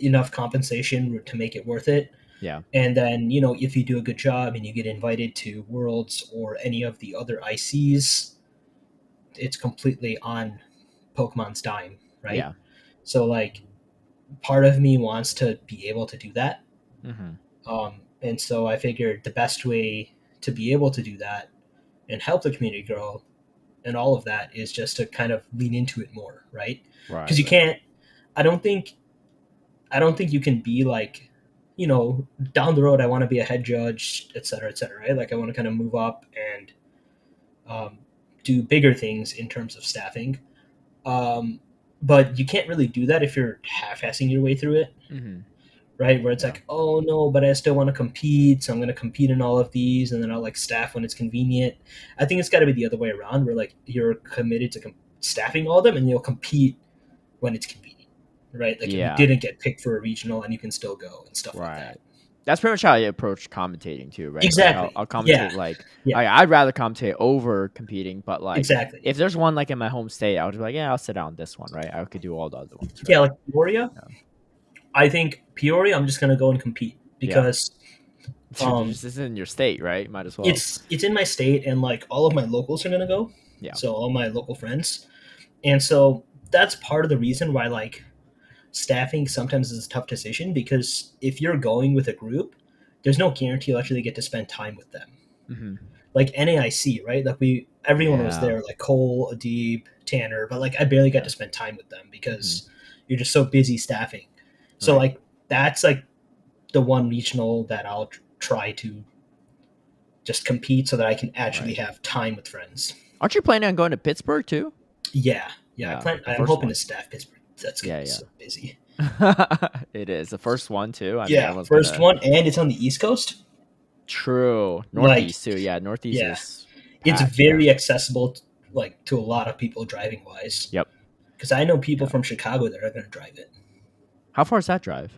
S2: enough compensation to make it worth it.
S1: Yeah.
S2: And then, if you do a good job and you get invited to Worlds or any of the other ICs, it's completely on Pokemon's dime, right?
S1: Yeah.
S2: So, like, part of me wants to be able to do that.
S1: Mm-hmm.
S2: And so I figured the best way to be able to do that and help the community grow and all of that is just to kind of lean into it more, right?
S1: Right.
S2: Because you
S1: Right.
S2: can't. I don't think. I don't think you can be like, down the road. I want to be a head judge, et cetera, et cetera. Right? Like I want to kind of move up and um, do bigger things in terms of staffing. Um, but you can't really do that if you're half-assing your way through it,
S1: Mm-hmm.
S2: right? Where it's
S1: Yeah.
S2: like, oh no, but I still want to compete, so I'm going to compete in all of these, and then I'll like staff when it's convenient. I think it's got to be the other way around, where like you're committed to staffing all of them, and you'll compete when it's convenient, right? Like if you
S1: Yeah.
S2: didn't get picked for a regional and you can still go and stuff like
S1: Right.
S2: that.
S1: That's pretty much how I approach commentating too, right? Like
S2: Exactly.
S1: I'll
S2: Yeah.
S1: commentate like
S2: Yeah.
S1: I'd rather commentate over competing, but like
S2: Exactly.
S1: if there's one like in my home state, I would be like, yeah, I'll sit down on this one, right? I could do all the other ones,
S2: Yeah,
S1: right?
S2: like Peoria.
S1: Yeah.
S2: I think Peoria. I'm just gonna go and compete
S1: Yeah.
S2: because
S1: This is in your state, right? Might as well.
S2: it's in my state, and like all of my locals are gonna go.
S1: Yeah.
S2: So all my local friends, and so that's part of the reason why like staffing sometimes is a tough decision because if you're going with a group, there's no guarantee you'll actually get to spend time with them.
S1: Mm-hmm.
S2: Like NAIC, right? Like everyone was
S1: Yeah.
S2: there, like Cole, Adib, Tanner, but like I barely got
S1: Yeah.
S2: to spend time with them
S1: Mm-hmm.
S2: because you're just so busy staffing. So
S1: Right.
S2: like that's like the one regional that I'll try to just compete so that I can actually
S1: Right.
S2: have time with friends.
S1: Aren't you planning on going to Pittsburgh too?
S2: Yeah, yeah.
S1: Yeah. The
S2: I'm
S1: first
S2: hoping to
S1: one.
S2: staff Pittsburgh. That's gonna
S1: Yeah.
S2: be
S1: Yeah.
S2: so busy.
S1: It is the first one too. I mean,
S2: Yeah,
S1: everyone's
S2: first
S1: gonna.
S2: one, and it's on the East Coast.
S1: True.
S2: Like,
S1: Northeast too. Yeah. Northeast
S2: yeah,
S1: is
S2: it's
S1: packed. Yeah.
S2: very accessible, like to a lot of people driving wise.
S1: Yep.
S2: Because I know people
S1: Yeah.
S2: from Chicago that are going to drive it
S1: How far is that drive?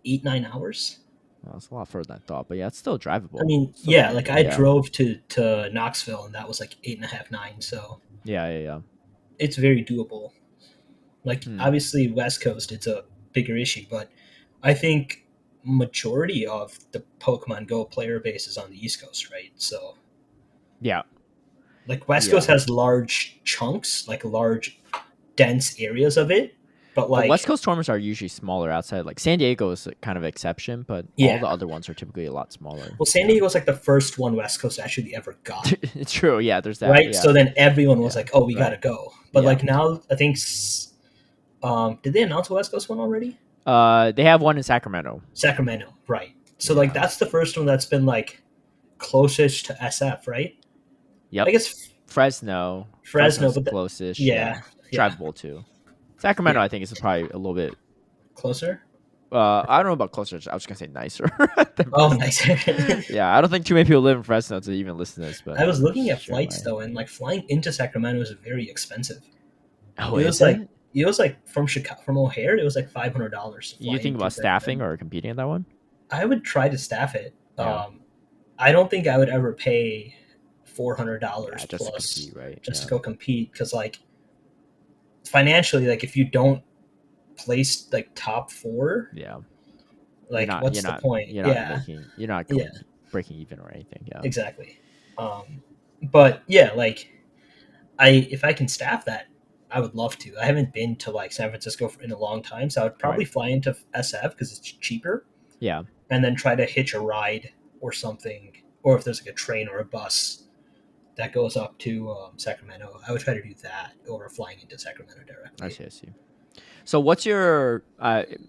S2: 8-9 hours.
S1: Well, it's a lot further than I thought, but yeah, it's still
S2: I
S1: drivable.
S2: mean,
S1: Still
S2: yeah, like
S1: drivable.
S2: I
S1: Yeah.
S2: drove to Knoxville and that was like 8.5, 9. So
S1: Yeah. Yeah. Yeah.
S2: it's very doable. Like
S1: Hmm.
S2: obviously West Coast, it's a bigger issue, but I think majority of the Pokemon Go player base is on the East Coast, right? So
S1: Yeah.
S2: like West Coast
S1: Yeah.
S2: has large chunks, like large dense areas of it. But
S1: West
S2: like,
S1: Coast tournaments are usually smaller outside. Like San Diego is a kind of exception, but all
S2: yeah.
S1: the other ones are typically a lot smaller.
S2: Well, San
S1: Yeah,
S2: Diego was like the first one West Coast actually ever got,
S1: it's true. Yeah, there's that.
S2: right?
S1: Yeah,
S2: So then everyone was
S1: yeah,
S2: like, "Oh, we gotta
S1: right.
S2: go." But
S1: Yeah.
S2: like now, I think, did they announce a West Coast one already?
S1: They have one in Sacramento.
S2: Sacramento, right? So like
S1: Yeah.
S2: that's the first one that's been like closest to SF, right? I
S1: Yep.
S2: guess
S1: Fresno.
S2: Fresno,
S1: Fresno's
S2: but
S1: closest.
S2: yeah,
S1: Yeah.
S2: yeah,
S1: Drivable too. Sacramento,
S2: yeah,
S1: I think, is probably a little bit.
S2: closer.
S1: I don't know about closer. I was gonna say nicer than
S2: Oh,
S1: Fresno.
S2: nice.
S1: Yeah, I don't think too many people live in Fresno to even listen to this, but
S2: I was looking at
S1: sure
S2: flights
S1: might.
S2: though, and like flying into Sacramento is very expensive.
S1: Oh,
S2: It
S1: is
S2: was like
S1: it?
S2: it was like from Chicago, from O'Hare, it was like $500 to fly
S1: You think
S2: into
S1: about staffing
S2: Sacramento.
S1: or competing in that one?
S2: I would try to staff it.
S1: Yeah.
S2: I don't think I would ever pay
S1: Yeah,
S2: $400
S1: just to
S2: plus
S1: compete, right?
S2: just to
S1: Yeah.
S2: go compete because like financially, like if you don't place like top four,
S1: Yeah. You're
S2: like
S1: not. You're
S2: what's the
S1: not.
S2: point?
S1: You're not
S2: Yeah,
S1: making. You're not
S2: yeah,
S1: going breaking even or anything. Yeah.
S2: exactly. But yeah, like I if I can staff that, I would love to. I haven't been to like San Francisco in a long time, so I would
S1: Right.
S2: probably fly into SF because it's cheaper,
S1: Yeah.
S2: and then try to hitch a ride or something, or if there's like a train or a bus that goes up to Sacramento, I would try to do that over flying into Sacramento
S1: I
S2: directly.
S1: see. I see. So what's your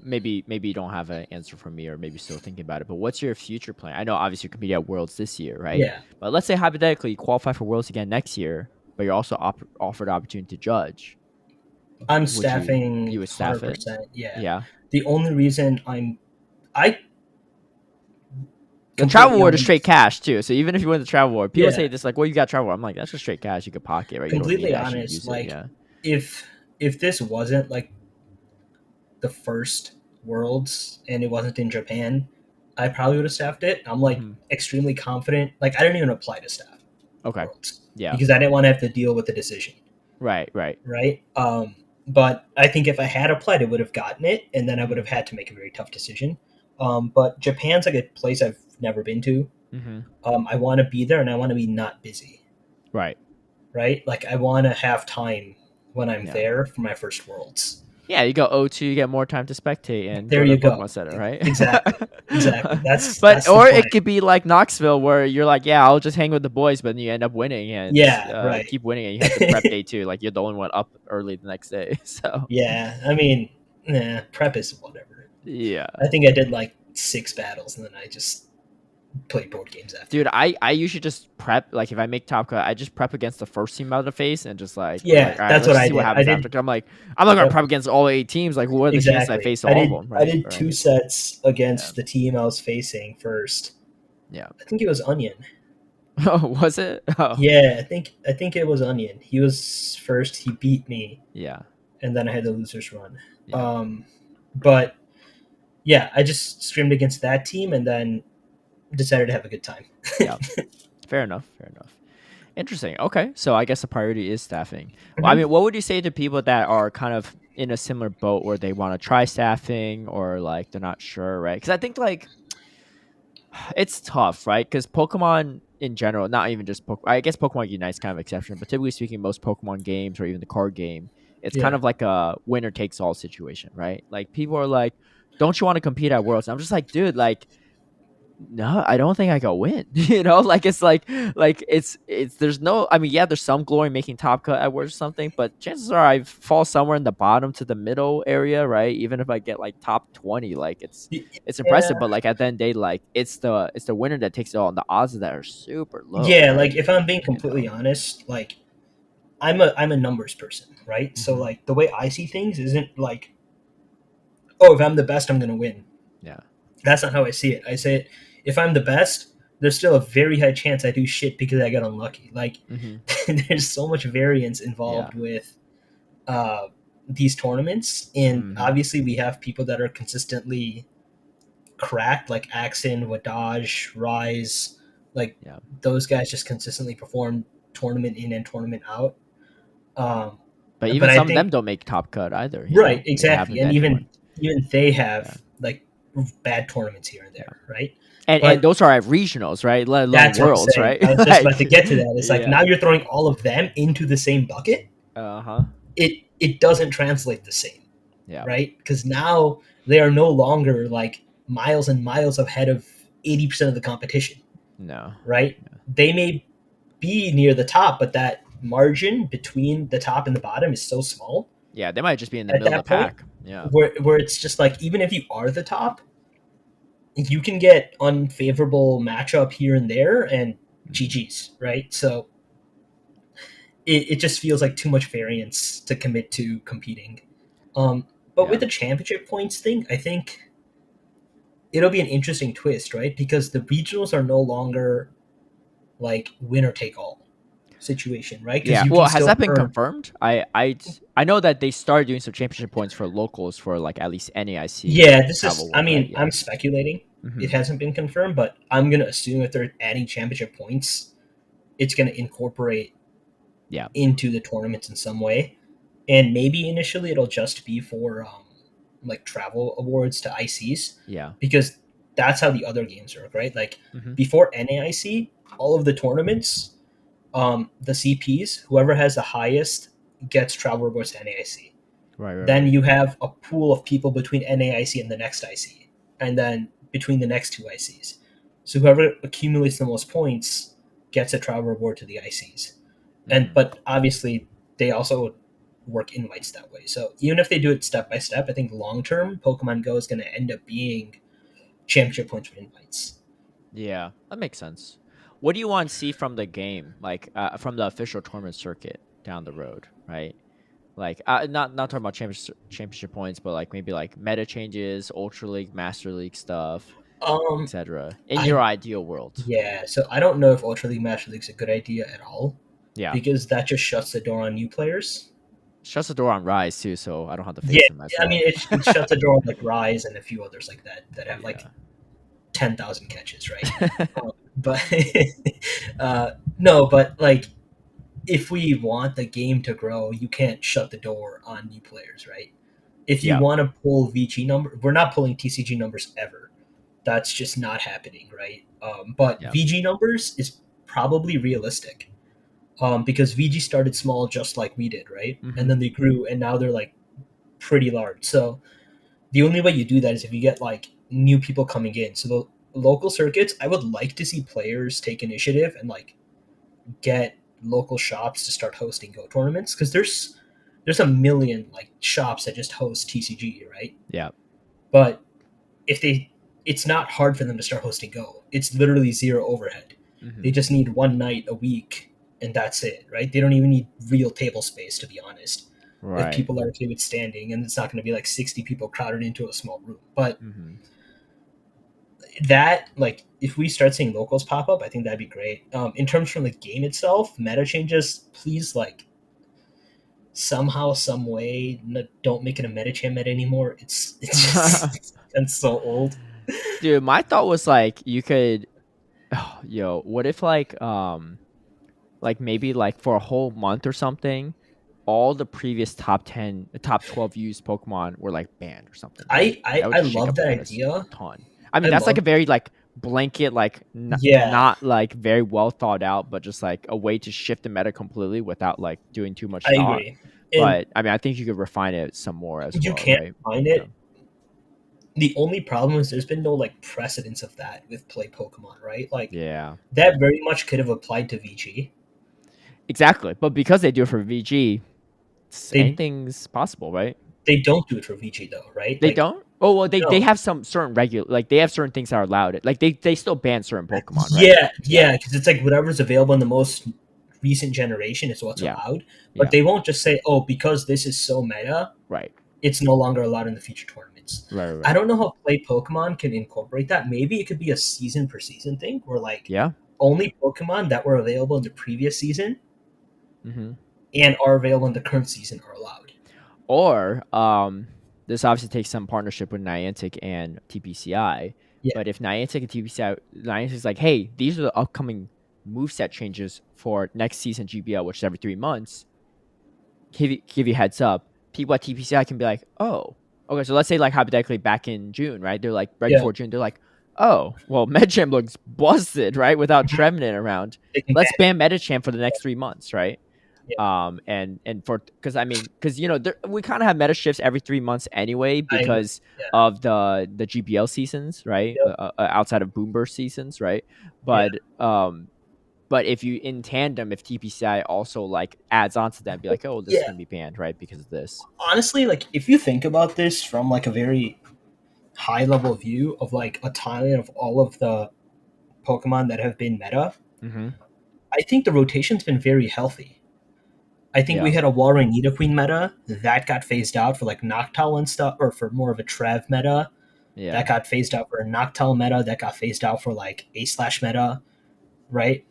S1: maybe you don't have an answer for me or maybe still thinking about it, but what's your future plan? I know obviously you're competing at Worlds this year, right?
S2: Yeah,
S1: But let's say hypothetically you qualify for Worlds again next year, but you're also offered the opportunity to judge.
S2: I'm
S1: Would
S2: staffing
S1: you would staff it?
S2: 100%. Yeah,
S1: Yeah.
S2: the only reason I
S1: The travel
S2: completely
S1: award is straight
S2: honest.
S1: cash too. So even if you win the travel award, people say
S2: Yeah,
S1: this like, well, you got travel award. I'm like, that's just straight cash you could pocket, right? You don't need
S2: completely
S1: to actually
S2: honest.
S1: use it.
S2: Like
S1: Yeah.
S2: if this wasn't like the first Worlds and it wasn't in Japan, I probably would have staffed it. I'm like
S1: Hmm.
S2: extremely confident. Like I didn't even apply to staff
S1: Okay.
S2: Worlds
S1: Yeah.
S2: because I didn't want to have to deal with the decision.
S1: Right. Right.
S2: Right. But I think if I had applied, I would have gotten it, and then I would
S1: Hmm.
S2: have had to make a very tough decision. But Japan's like a place I've never been to.
S1: Hmm.
S2: I want to be there, and I want to be not busy.
S1: Right.
S2: Right. Like I want to have time when I'm
S1: Yeah.
S2: there for my first Worlds.
S1: Yeah, you go O2, you get more time to spectate and
S2: There
S1: go to
S2: you
S1: a Pokemon
S2: go.
S1: Center, right?
S2: Exactly. Exactly.
S1: But
S2: That's the
S1: or
S2: plan.
S1: it could be like Knoxville, where you're like, yeah, I'll just hang with the boys, but then you end up winning and
S2: Yeah. Right.
S1: keep winning, and you have to prep day two, like you're the only one up early the next day. So
S2: Yeah. I mean, prep is whatever.
S1: yeah,
S2: I think I did like 6 battles, and then I just played board games after.
S1: dude, I usually just prep. Like if I make top cut, I just prep against the first team out of the face and just like we're like,
S2: Yeah,
S1: all right,
S2: that's
S1: let's
S2: what
S1: just
S2: I
S1: see what
S2: did. I
S1: happens after.
S2: did.
S1: 'Cause I'm not gonna
S2: Yep.
S1: prep against all 8 teams. Like what are the chances I
S2: Exactly.
S1: face all of them,
S2: I
S1: right?
S2: did two
S1: Right?
S2: sets
S1: Yeah,
S2: against the team I was facing first.
S1: yeah.
S2: I think it was Onion.
S1: Oh, was it? Oh,
S2: Yeah, I think it was Onion. He was first. He beat me,
S1: yeah,
S2: and then I had the losers run.
S1: yeah,
S2: Um, but yeah, I just streamed against that team, and then decided to have a good time.
S1: yeah. Fair enough. Fair enough. Interesting. Okay. So I guess the priority is staffing. Well, I
S2: Mhm.
S1: mean, what would you say to people that are kind of in a similar boat where they want to try staffing or like they're not sure, right? Because I think like it's tough, right? Because Pokemon in general, not even just Pokemon, I guess Pokemon Unite's kind of exception, but typically speaking, most Pokemon games or even the card game, it's kind
S2: Yeah.
S1: of like a winner takes all situation, right? Like people are like, don't you want to compete at Worlds? And I'm just like, dude, like no, I don't think I could win. Like it's there's no. I mean, yeah, there's some glory in making top cut at worst or something, but chances are I fall somewhere in the bottom to the middle area, right? Even if I get like top 20, like it's impressive.
S2: Yeah.
S1: But like at the end of the day, like it's the winner that takes it all, and the odds of that are super low,
S2: Yeah. Like
S1: right?
S2: if I'm being
S1: You
S2: completely
S1: know.
S2: honest, like I'm a numbers person, right? So
S1: Hmm.
S2: like the way I see things isn't like, oh, if I'm the best, I'm gonna win.
S1: Yeah.
S2: That's not how I see it. I say it, if I'm the best, there's still a very high chance I do shit because I got unlucky. Like
S1: Hmm.
S2: there's so much variance
S1: Yeah.
S2: involved with uh, these tournaments, and
S1: Hmm.
S2: obviously we have people that are consistently cracked, like Axon, Wadaj, Rise, like
S1: Yeah.
S2: those guys just consistently perform tournament in and tournament out. Um,
S1: But
S2: but
S1: even
S2: I
S1: some of them
S2: think
S1: don't make top cut either.
S2: right,
S1: They
S2: exactly,
S1: haven't
S2: and
S1: anyone.
S2: even they
S1: Yeah.
S2: have like bad tournaments here and
S1: Yeah.
S2: there, right?
S1: And
S2: But
S1: those are at regionals, right? Let alone
S2: that's what I'm
S1: worlds,
S2: saying.
S1: right?
S2: I was just about
S1: Like,
S2: to get to that. It's like now
S1: yeah.
S2: you're throwing all of them into the same bucket.
S1: Uh huh.
S2: It doesn't translate the same.
S1: Yeah.
S2: right? Because now they are no longer like miles and miles ahead of 80% of the competition,
S1: No.
S2: right? They may be near the top, but that margin between the top and the bottom is so small
S1: Yeah, they might just be in the
S2: at
S1: middle of the
S2: that point
S1: pack. Yeah.
S2: where it's just like even if you are the top, you can get unfavorable matchup here and there and
S1: Mhm.
S2: GG's, right? So it just feels like too much variance to commit to competing. But with
S1: Yeah.
S2: the championship points thing, I think it'll be an interesting twist, right? Because the regionals are no longer like winner take all situation, right? Because
S1: Yeah.
S2: you
S1: Well,
S2: can
S1: has
S2: still
S1: that been
S2: earn.
S1: confirmed? I know that they started doing some championship points for locals for like at least NAIC
S2: Yeah, this
S1: travel
S2: is. I
S1: world, right?
S2: mean,
S1: Yeah.
S2: I'm speculating. It
S1: Hmm.
S2: hasn't been confirmed, but I'm gonna assume if they're adding championship points, it's gonna incorporate
S1: Yeah.
S2: into the tournaments in some way. And maybe initially it'll just be for like travel awards to ICs
S1: Yeah.
S2: because that's how the other games work, right? Like
S1: Hmm.
S2: before NAIC, all of the tournaments, the CPs, whoever has the highest gets travel awards to NAIC.
S1: Right. Right.
S2: Then
S1: Right.
S2: you have a pool of people between NAIC and the next IC, and then between the next two ICs. So whoever accumulates the most points gets a travel reward to the ICs. And
S1: Hmm.
S2: but obviously they also work invites that way. So even if they do it step by step, I think long term Pokemon Go is going to end up being championship points for invites.
S1: Yeah, that makes sense. What do you want to see from the game, like from the official tournament circuit down the road, right? Like, not talking about championship points, but like maybe like meta changes, Ultra League, Master League stuff,
S2: Um,
S1: etc. In your
S2: I
S1: ideal world,
S2: Yeah, so I don't know if Ultra League Master League is a good idea at all
S1: yeah,
S2: because that just shuts the door on new players.
S1: shuts the door on Rise too, so I don't have to
S2: Yeah,
S1: face him as
S2: I mean
S1: well.
S2: it shuts the door on like Rise and a few others like that that have like
S1: Yeah.
S2: 10,000 catches, right? But no, but like if we want the game to grow, you can't shut the door on new players, right? If you
S1: Yeah.
S2: want to pull VG number, we're not pulling TCG numbers ever. That's just not happening, right? But
S1: Yeah.
S2: VG numbers is probably realistic because VG started small just like we did, right? And
S1: Hmm.
S2: then they grew, and now they're like pretty large. So the only way you do that is if you get like new people coming in. So the local circuits, I would like to see players take initiative and like get local shops to start hosting Go tournaments because there's a million like shops that just host TCG, right?
S1: Yeah.
S2: But if they, it's not hard for them to start hosting Go. It's literally zero overhead. They
S1: Hmm.
S2: just need one night a week, and that's it, right? They don't even need real table space, to be honest. If
S1: Right.
S2: people are okay with standing, and it's not going to be like 60 people crowded into a small room. But
S1: Hmm.
S2: that, like, if we start seeing locals pop up, I think that'd be great. In terms from the game itself, meta changes, please, like, somehow, some way, don't make it a Metachan meta anymore. It's just it's so old.
S1: Dude, my thought was like you could, yo, what if like maybe like for a whole month or something, all the previous top 10, top 12 used Pokemon were like banned or something, right? That would
S2: I
S1: just shake
S2: love
S1: up the
S2: that
S1: meta
S2: idea.
S1: a ton. I mean,
S2: I
S1: that's like a
S2: love
S1: very like blanket, like
S2: yeah,
S1: not like very well thought out, but just like a way to shift the meta completely without like doing too much
S2: I
S1: thought.
S2: agree. And
S1: But I mean, I think you could refine it some more as
S2: you
S1: well,
S2: can't
S1: right?
S2: find
S1: Yeah.
S2: it. The only problem is there's been no like precedence of that with play Pokemon, right? Like
S1: Yeah.
S2: that very much could have applied to VG.
S1: Exactly. But because they do it for VG,
S2: They
S1: anything's possible, right?
S2: they don't do it for VG though, right?
S1: They
S2: Like
S1: don't? Oh well, they
S2: no.
S1: have some certain regular, like they have certain things that are allowed. Like they still ban certain Pokemon, right?
S2: Yeah,
S1: Yeah,
S2: yeah, because it's like whatever's available in the most recent generation is what's
S1: yeah,
S2: allowed. But
S1: yeah.
S2: they won't just say, "Oh, because this is so meta,
S1: Right,
S2: it's no longer allowed in the future tournaments."
S1: right,
S2: I
S1: right.
S2: don't know how Play Pokemon can incorporate that. Maybe it could be a season per season thing, where like
S1: Yeah.
S2: only Pokemon that were available in the previous season
S1: Hmm.
S2: and are available in the current season are allowed.
S1: Or this obviously takes some partnership with Niantic and TPCI.
S2: Yeah,
S1: But if Niantic and TPCI, Niantic's like, hey, these are the upcoming moveset changes for next season GBL, which is every 3 months. Give you heads up. People at TPCI can be like, oh, okay. So let's say like hypothetically back in June, right? They're like right
S2: yeah,
S1: before June. They're like, oh, well, Medicham looks busted, right? Without
S2: mhm.
S1: Trevenant around.
S2: They can
S1: Let's
S2: ban it.
S1: ban Medicham for the next 3 months, right? And for because I mean because we kind of have meta shifts every 3 months anyway
S2: I agree.
S1: because
S2: Yeah.
S1: of the GBL seasons, right?
S2: Yep.
S1: Outside of Boom Burst seasons, right?
S2: Yeah.
S1: But if you in tandem, if TPCI also like adds on to that, be like, oh, this is
S2: Yeah.
S1: gonna be banned, right? Because of this.
S2: Honestly, like if you think about this from like a very high level view of like a timeline of all of the Pokemon that have been meta,
S1: Mm-hmm.
S2: I think the rotation's been very healthy. I think we
S1: Yeah.
S2: had a Walrein Nidoqueen meta that got phased out for like Noctowl and stuff, or for more of a Trev meta
S1: Yeah.
S2: that got phased out for a Noctowl meta that got phased out for like A slash meta, right?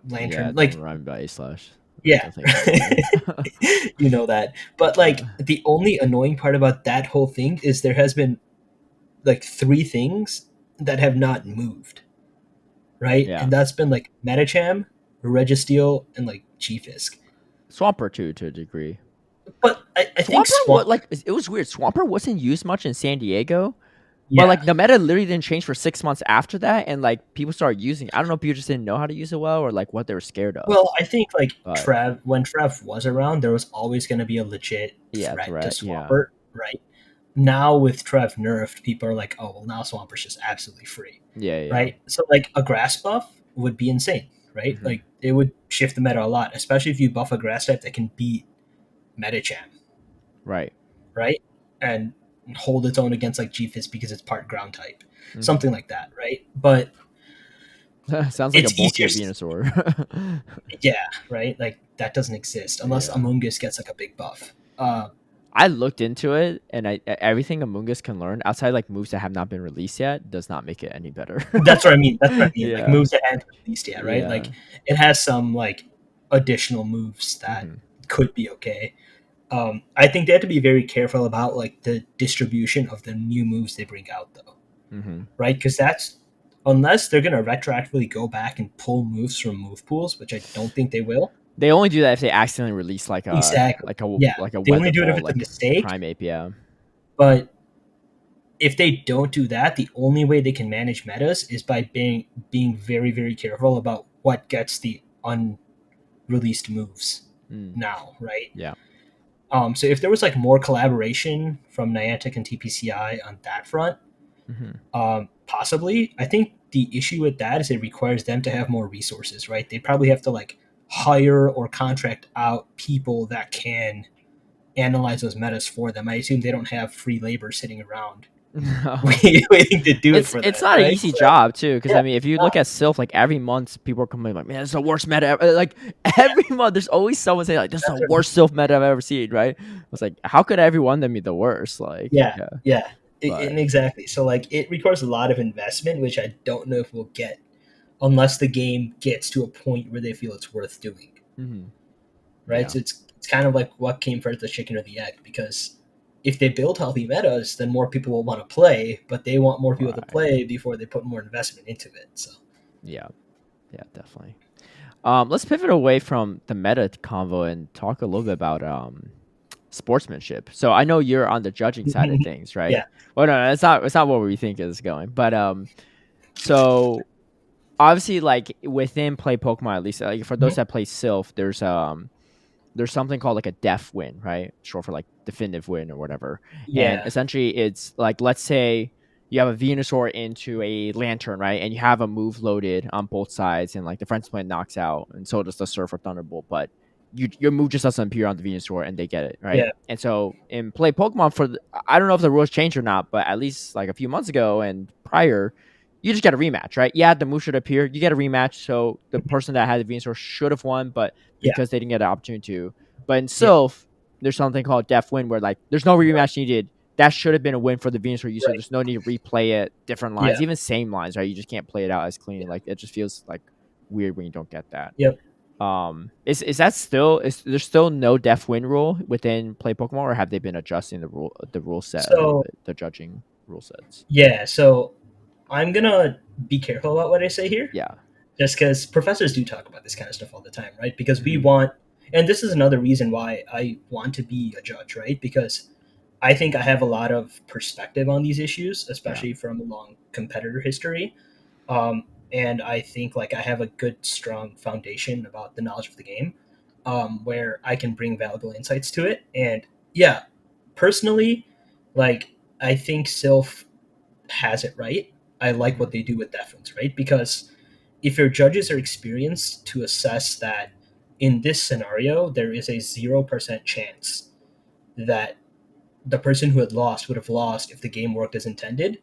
S1: Yeah.
S2: Lantern,
S1: Don't
S2: like,
S1: remind me about A slash. I
S2: yeah,
S1: don't think about that one.
S2: you know that. But
S1: Yeah.
S2: like the only annoying part about that whole thing is there has been like three things that have not moved, right?
S1: Yeah.
S2: And that's been like Metacham, Registeel, and like G-Fisk.
S1: Swampert too, to a degree.
S2: But I think
S1: Swampert, what
S2: Swamp,
S1: like it was weird. Swampert wasn't used much in San Diego, but
S2: yeah.
S1: like the meta literally didn't change for 6 months after that, and like people started using it. I don't know if people just didn't know how to use it well or like what they were scared of.
S2: Well, I think like
S1: But
S2: Trev, when Trev was around, there was always going to be a legit
S1: yeah,
S2: threat to
S1: threat. Yeah.
S2: Swampert, right? Now with Trev nerfed, people are like, oh, well, now Swampert's just absolutely free,
S1: Yeah. Yeah.
S2: right? So like a grass buff would be insane, right?
S1: Hmm.
S2: Like it would shift the meta a lot, especially if you buff a grass type that can beat Metacham,
S1: Right.
S2: right? And hold its own against like G-Fist because it's part ground type,
S1: Hmm.
S2: something like that, right? But
S1: Sounds like a
S2: it's easier.
S1: bulkier Venusaur.
S2: Yeah, right. Like that doesn't exist unless
S1: Yeah.
S2: Amoonguss gets like a big buff.
S1: I looked into it, and everything Amoonguss can learn outside like moves that have not been released yet does not make it any better.
S2: That's what I mean. That's what I mean. Like
S1: Yeah.
S2: moves that haven't been released yet, right? Like
S1: Yeah.
S2: it has some like additional moves that
S1: Hmm.
S2: could be okay. I think they have to be very careful about like the distribution of the new moves they bring out, though,
S1: Hmm.
S2: right? Because that's unless they're gonna retroactively go back and pull moves from move pools, which I don't think they will.
S1: They only do that if they accidentally release
S2: Exactly. Yeah,
S1: like a
S2: they only
S1: weather
S2: do it if
S1: ball
S2: it's a
S1: like
S2: mistake.
S1: primate. Yeah.
S2: But if they don't do that, the only way they can manage metas is by being very very careful about what gets the unreleased moves
S1: Mm,
S2: now, right?
S1: yeah.
S2: So if there was like more collaboration from Niantic and TPCI on that front,
S1: Hmm.
S2: possibly. I think the issue with that is it requires them to have more resources, right? They probably have to like hire or contract out people that can analyze those metas for them. I assume they don't have free labor sitting around
S1: No.
S2: waiting to do it for
S1: It's
S2: them,
S1: not an
S2: right?
S1: easy
S2: So,
S1: job too, because
S2: yeah,
S1: I mean, if you look at Sylph, like every month, people are complaining like, "Man, it's the worst meta ever." Like
S2: yeah,
S1: every month, there's always someone saying like, "This is the
S2: that's what I mean.
S1: worst Sylph meta I've ever seen." Right? I was like, how could every one of them be the worst? Like,
S2: Yeah,
S1: yeah,
S2: yeah,
S1: but
S2: and exactly. So like it requires a lot of investment, which I don't know if we'll get unless the game gets to a point where they feel it's worth doing,
S1: mhm,
S2: right?
S1: yeah,
S2: So it's kind of like what came first, the chicken or the egg, because if they build healthy metas, then more people will want to play, but they want more people to
S1: right,
S2: play before they put more investment into it. So
S1: yeah, yeah, definitely. Let's pivot away from the meta convo and talk a little bit about sportsmanship. So I know you're on the judging side of things, right?
S2: yeah.
S1: Well, no, it's not. It's not what we think is going. But so obviously, like within play Pokemon, at least like for those
S2: Mhm.
S1: that play Sylph, there's something called like a def win, right? Short for like definitive win or whatever. And
S2: Yeah,
S1: essentially, it's like let's say you have a Venusaur into a Lantern, right? And you have a move loaded on both sides, and like the Friends Plan knocks out, and so does the Surf or Thunderbolt, but your move just doesn't appear on the Venusaur, and they get it, right?
S2: yeah,
S1: And so in play Pokemon, I don't know if the rules changed or not, but at least like a few months ago and prior, you just get a rematch, right? Yeah, the move should appear. You get a rematch, so the person that had the Venusaur should have won, but
S2: yeah,
S1: because they didn't get an opportunity to. But in
S2: yeah.
S1: Sylph, there's something called Def Win where like there's no
S2: Right,
S1: rematch needed. That should have been a win for the Venusaur user.
S2: right.
S1: There's no need to replay it, different
S2: Yeah,
S1: lines, even same lines, right? You just can't play it out as clean.
S2: yeah,
S1: Like it just feels like weird when you don't get that.
S2: yep.
S1: Is that still is there still no Def Win rule within play Pokemon, or have they been adjusting the rule set a little
S2: So
S1: bit, the judging rule sets?
S2: yeah, so I'm gonna be careful about what I say here,
S1: Yeah.
S2: just because professors do talk about this kind of stuff all the time, right? Because we
S1: Hmm.
S2: want, and this is another reason why I want to be a judge, right? Because I think I have a lot of perspective on these issues,
S1: Yeah.
S2: especially from a long competitor history. And I think like I have a good, strong foundation about the knowledge of the game. where I can bring valuable insights to it. And yeah, personally, like I think Sylph has it right. I like
S1: Mm-hmm.
S2: what they do with deference, right? Because if your judges are experienced to assess that in this scenario there is a 0% chance that the person who had lost would have lost if the game worked as intended,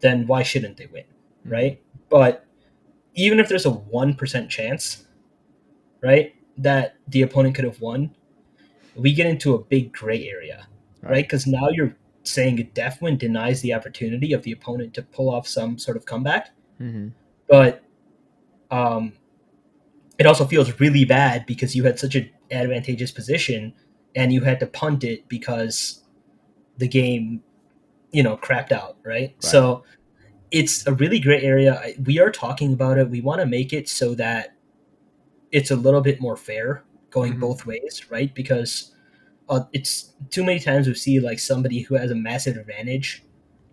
S2: then why shouldn't they win,
S1: Mm-hmm.
S2: right? But even if there's a 1% chance, right, that the opponent could have won, we get into a big gray area, right?
S1: Right.
S2: Because now you're saying a def win denies the opportunity of the opponent to pull off some sort of comeback,
S1: Mm-hmm.
S2: but um, it also feels really bad because you had such an advantageous position and you had to punt it because the game, crapped out, right?
S1: Right.
S2: So it's a really great area. We are talking about it. We want to make it so that it's a little bit more fair going
S1: Mm-hmm.
S2: both ways, right? Because it's too many times we see like somebody who has a massive advantage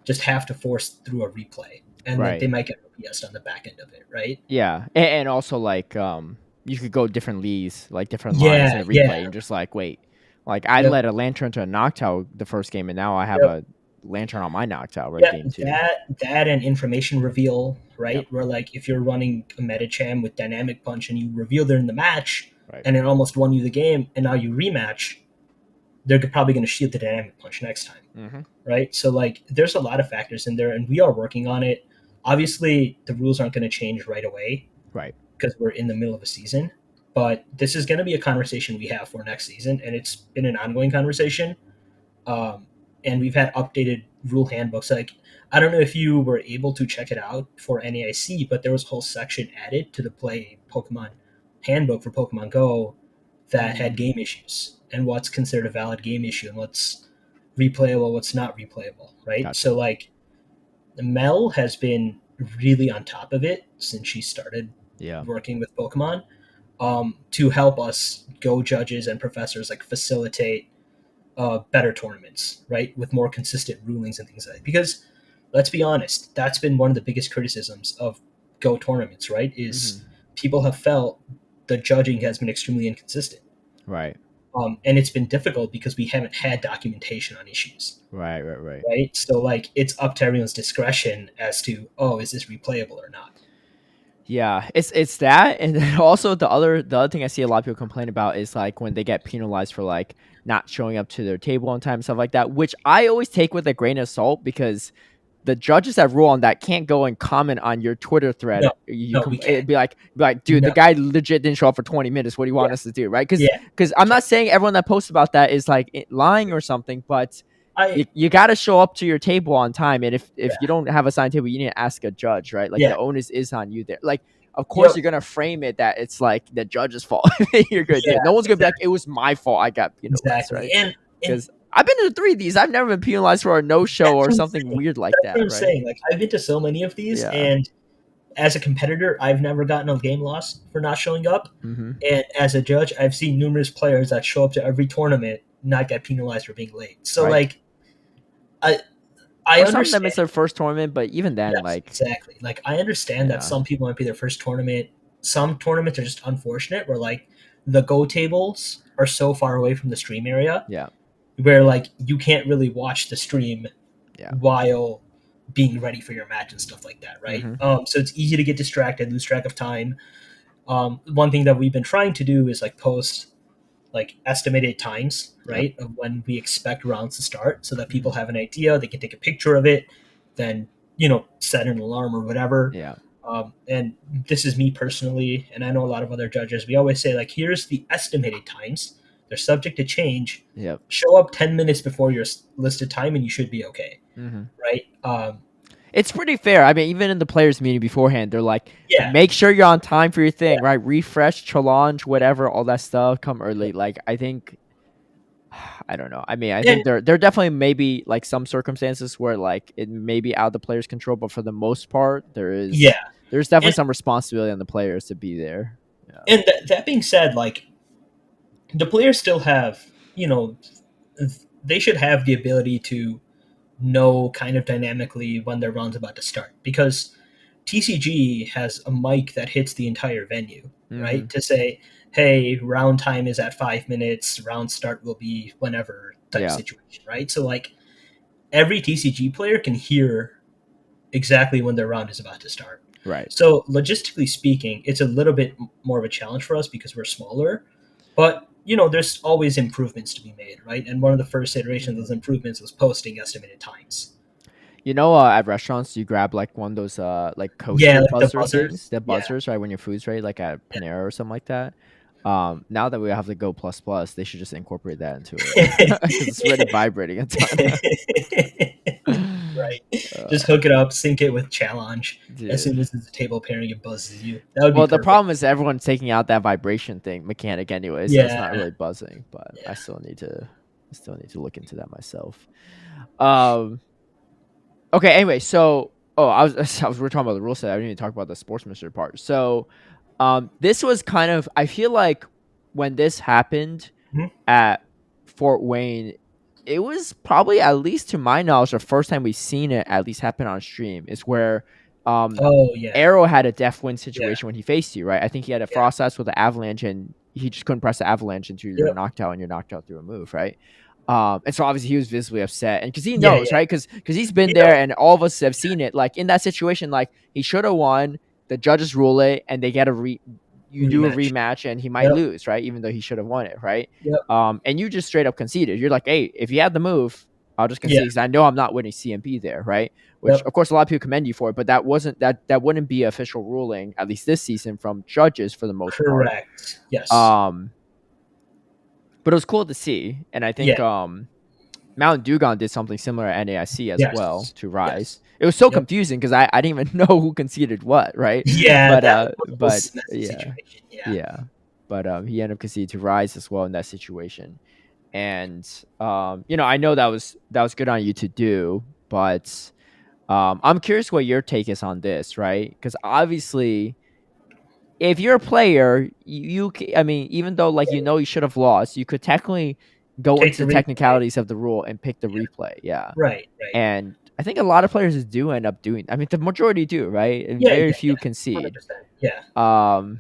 S2: just have to force through a replay and like they
S1: Right.
S2: might get OPS on the back end of it, right?
S1: Yeah, and also like you could go different leads, like different lines in
S2: Yeah,
S1: a
S2: yeah.
S1: replay, and just like wait, like I
S2: Yep.
S1: let a lantern to a Noctowl the first game, and now I have
S2: Yep.
S1: a lantern on my Noctowl right
S2: Yeah,
S1: game two.
S2: that and information reveal,
S1: Yep.
S2: right? Where like if you're running a Metacham with dynamic punch and you reveal they're in the match
S1: Right.
S2: and it almost won you the game, and now you rematch, they're probably going to shield the dynamic punch next time,
S1: Mm-hmm.
S2: right? So like there's a lot of factors in there, and we are working on it. Obviously, the rules aren't going to change right away
S1: Right.
S2: because we're in the middle of a season, but this is going to be a conversation we have for next season, and it's been an ongoing conversation. um, and we've had updated rule handbooks. Like I don't know if you were able to check it out for NAIC, but there was a whole section added to the Play Pokemon handbook for Pokemon Go that had
S1: Mm,
S2: game issues and what's considered a valid game issue and what's replayable, what's not replayable, right?
S1: gotcha.
S2: So like Mel has been really on top of it since she started
S1: Yeah.
S2: working with Pokemon, to help us Go judges and professors like facilitate better tournaments, right, with more consistent rulings and things like that. Because let's be honest, that's been one of the biggest criticisms of Go tournaments, right?
S1: Mm-hmm.
S2: Is people have felt the judging has been extremely inconsistent,
S1: Right.
S2: and it's been difficult because we haven't had documentation on issues,
S1: Right. Right. Right.
S2: right? So like it's up to everyone's discretion as to is this replayable or not?
S1: Yeah, it's that, and then also the other thing I see a lot of people complain about is like when they get penalized for like not showing up to their table on time, stuff like that, which I always take with a grain of salt because the judges that rule on that can't go and comment on your Twitter
S2: No,
S1: thread.
S2: no, we
S1: It'd
S2: can't.
S1: be like, dude, the
S2: No,
S1: guy legit didn't show up for 20 minutes. What do you
S2: yeah,
S1: want us to do, right? Because
S2: yeah,
S1: because I'm not
S2: can't.
S1: saying everyone that posts about that is like lying or something, but
S2: I
S1: you got to show up to your table on time, and if you
S2: Yeah,
S1: don't have a signed table, you need to ask a judge, right? Like
S2: yeah,
S1: the onus is on you there. Like, of course
S2: yep,
S1: you're gonna frame it that it's like the judge's fault. You're gonna do
S2: yeah,
S1: it. No one's gonna be like,
S2: exactly,
S1: it was my fault. I got penalized,
S2: exactly,
S1: right?
S2: and
S1: Because I've been to three of these. I've never been penalized for a no show
S2: that's
S1: or
S2: what I'm
S1: something
S2: saying.
S1: weird like
S2: That's what
S1: that,
S2: I'm
S1: right?
S2: saying. Like I've been to so many of these,
S1: Yeah.
S2: and as a competitor, I've never gotten a game loss for not showing up.
S1: Mm-hmm.
S2: And as a judge, I've seen numerous players that show up to every tournament not get penalized for being late. So
S1: Right.
S2: like I I
S1: For some of them,
S2: understand.
S1: it's their first tournament, but even then,
S2: Yes,
S1: like,
S2: exactly. Like I understand that
S1: yeah,
S2: some people might be their first tournament. Some tournaments are just unfortunate where like the go tables are so far away from the stream area
S1: yeah,
S2: where like you can't really watch the stream
S1: yeah.
S2: while being ready for your match and stuff like that, right?
S1: Mm-hmm.
S2: So it's easy to get distracted, lose track of time. One thing that we've been trying to do is like post like estimated times,
S1: Yep.
S2: right, of when we expect rounds to start, so that
S1: Mm-hmm.
S2: people have an idea. They can take a picture of it, then set an alarm or whatever.
S1: Yeah.
S2: And this is me personally, and I know a lot of other judges. We always say like, here's the estimated times. They're subject to change.
S1: Yep.
S2: Show up 10 minutes before your listed time, and you should be okay,
S1: Mm-hmm.
S2: right?
S1: It's pretty fair. I mean, even in the players' meeting beforehand, they're like,
S2: Yeah,
S1: make sure you're on time for your
S2: yeah,
S1: thing, right? Refresh, challenge, whatever, all that stuff. Come early. Like, I think, I don't know. I mean, I
S2: and
S1: think there definitely maybe like some circumstances where like it may be out of the player's control, but for the most part,
S2: yeah,
S1: there's definitely
S2: and
S1: some responsibility on the players to be there. Yeah.
S2: that being said, like the players still have, they should have the ability to know kind of dynamically when their round's about to start, because TCG has a mic that hits the entire venue,
S1: Mm-hmm.
S2: right? To say, hey, round time is at 5 minutes, round start will be whenever type
S1: Yeah.
S2: situation, right? So like every TCG player can hear exactly when their round is about to start.
S1: Right.
S2: So logistically speaking, it's a little bit more of a challenge for us because we're smaller, but there's always improvements to be made, right? And one of the first iterations of
S1: Mm-hmm.
S2: those improvements was posting estimated times.
S1: At restaurants you grab like one of those like
S2: Yeah,
S1: coaster
S2: like the
S1: buzzer things,
S2: buzzers.
S1: the
S2: Yeah,
S1: buzzers, right, when your food's ready, like at
S2: yeah.
S1: Panera or something like that. Now that we have the Go Plus Plus, they should just incorporate that into it because it's already vibrating a ton.
S2: Right. Just
S1: uh,
S2: hook it up, sync it with challenge. As soon
S1: dude.
S2: as it's a table pairing, it buzzes you. That would be
S1: Well, the
S2: perfect.
S1: problem is everyone's taking out that vibration thing mechanic anyway, so it's
S2: Yeah,
S1: not really buzzing. But
S2: yeah.
S1: I still need to look into that myself. Um, Okay. Anyway, so we're talking about the rule set. I didn't even talk about the sportsmanship part. So, this was kind of, I feel like when this happened
S2: Mhm.
S1: at Fort Wayne, it was probably, at least to my knowledge, the first time we've seen it at least happen on stream. Is where um
S2: Oh yeah,
S1: Arrow had a death win
S2: yeah,
S1: situation when he faced you, right? I think he had a
S2: yeah.
S1: frost ice with the avalanche, and he just couldn't press the avalanche into your
S2: Yep.
S1: knocked out, and you're knocked out through a move, right? And so obviously he was visibly upset, and because he
S2: Yeah,
S1: knows,
S2: yeah.
S1: right? Because he's been
S2: You
S1: there,
S2: know,
S1: and all of us have seen it. Like in that situation, like he should have won. The judges rule it, and they get you do a
S2: rematch.
S1: rematch, and he might
S2: Yep.
S1: lose, right? Even though he should have won it, right?
S2: Yep.
S1: And you just straight up conceded. You're like, hey, if you had the move, I'll just
S2: Yeah.
S1: concede because I know I'm not winning CMP there, right? Which
S2: Yep.
S1: of course a lot of people commend you for it, but that wouldn't be official ruling at least this season from judges for the most part.
S2: Correct. Yes.
S1: Um, but it was cool to see, and I think
S2: Yeah.
S1: Mount Dugon did something similar at NAIC as well
S2: Yes.
S1: to Rise.
S2: Yes.
S1: It was so
S2: Yep.
S1: confusing because I didn't even know who conceded what, right?
S2: Yeah,
S1: But
S2: that
S1: but
S2: was a messy
S1: yeah,
S2: situation. Yeah.
S1: yeah. But he ended up conceding to Rise as well in that situation. And I know that was good on you to do, but I'm curious what your take is on this, right? Because obviously, if you're a player, I mean, even though like you should have lost, you could technically go
S2: Take
S1: into
S2: the
S1: the
S2: replay.
S1: technicalities of the rule and pick the
S2: Yeah.
S1: replay. Yeah,
S2: Right. Right.
S1: and I think a lot of players do end up doing. I mean, the majority do, right? And
S2: Yeah.
S1: very
S2: Yeah.
S1: few
S2: Yeah. 100%.
S1: concede.
S2: Yeah.
S1: Um,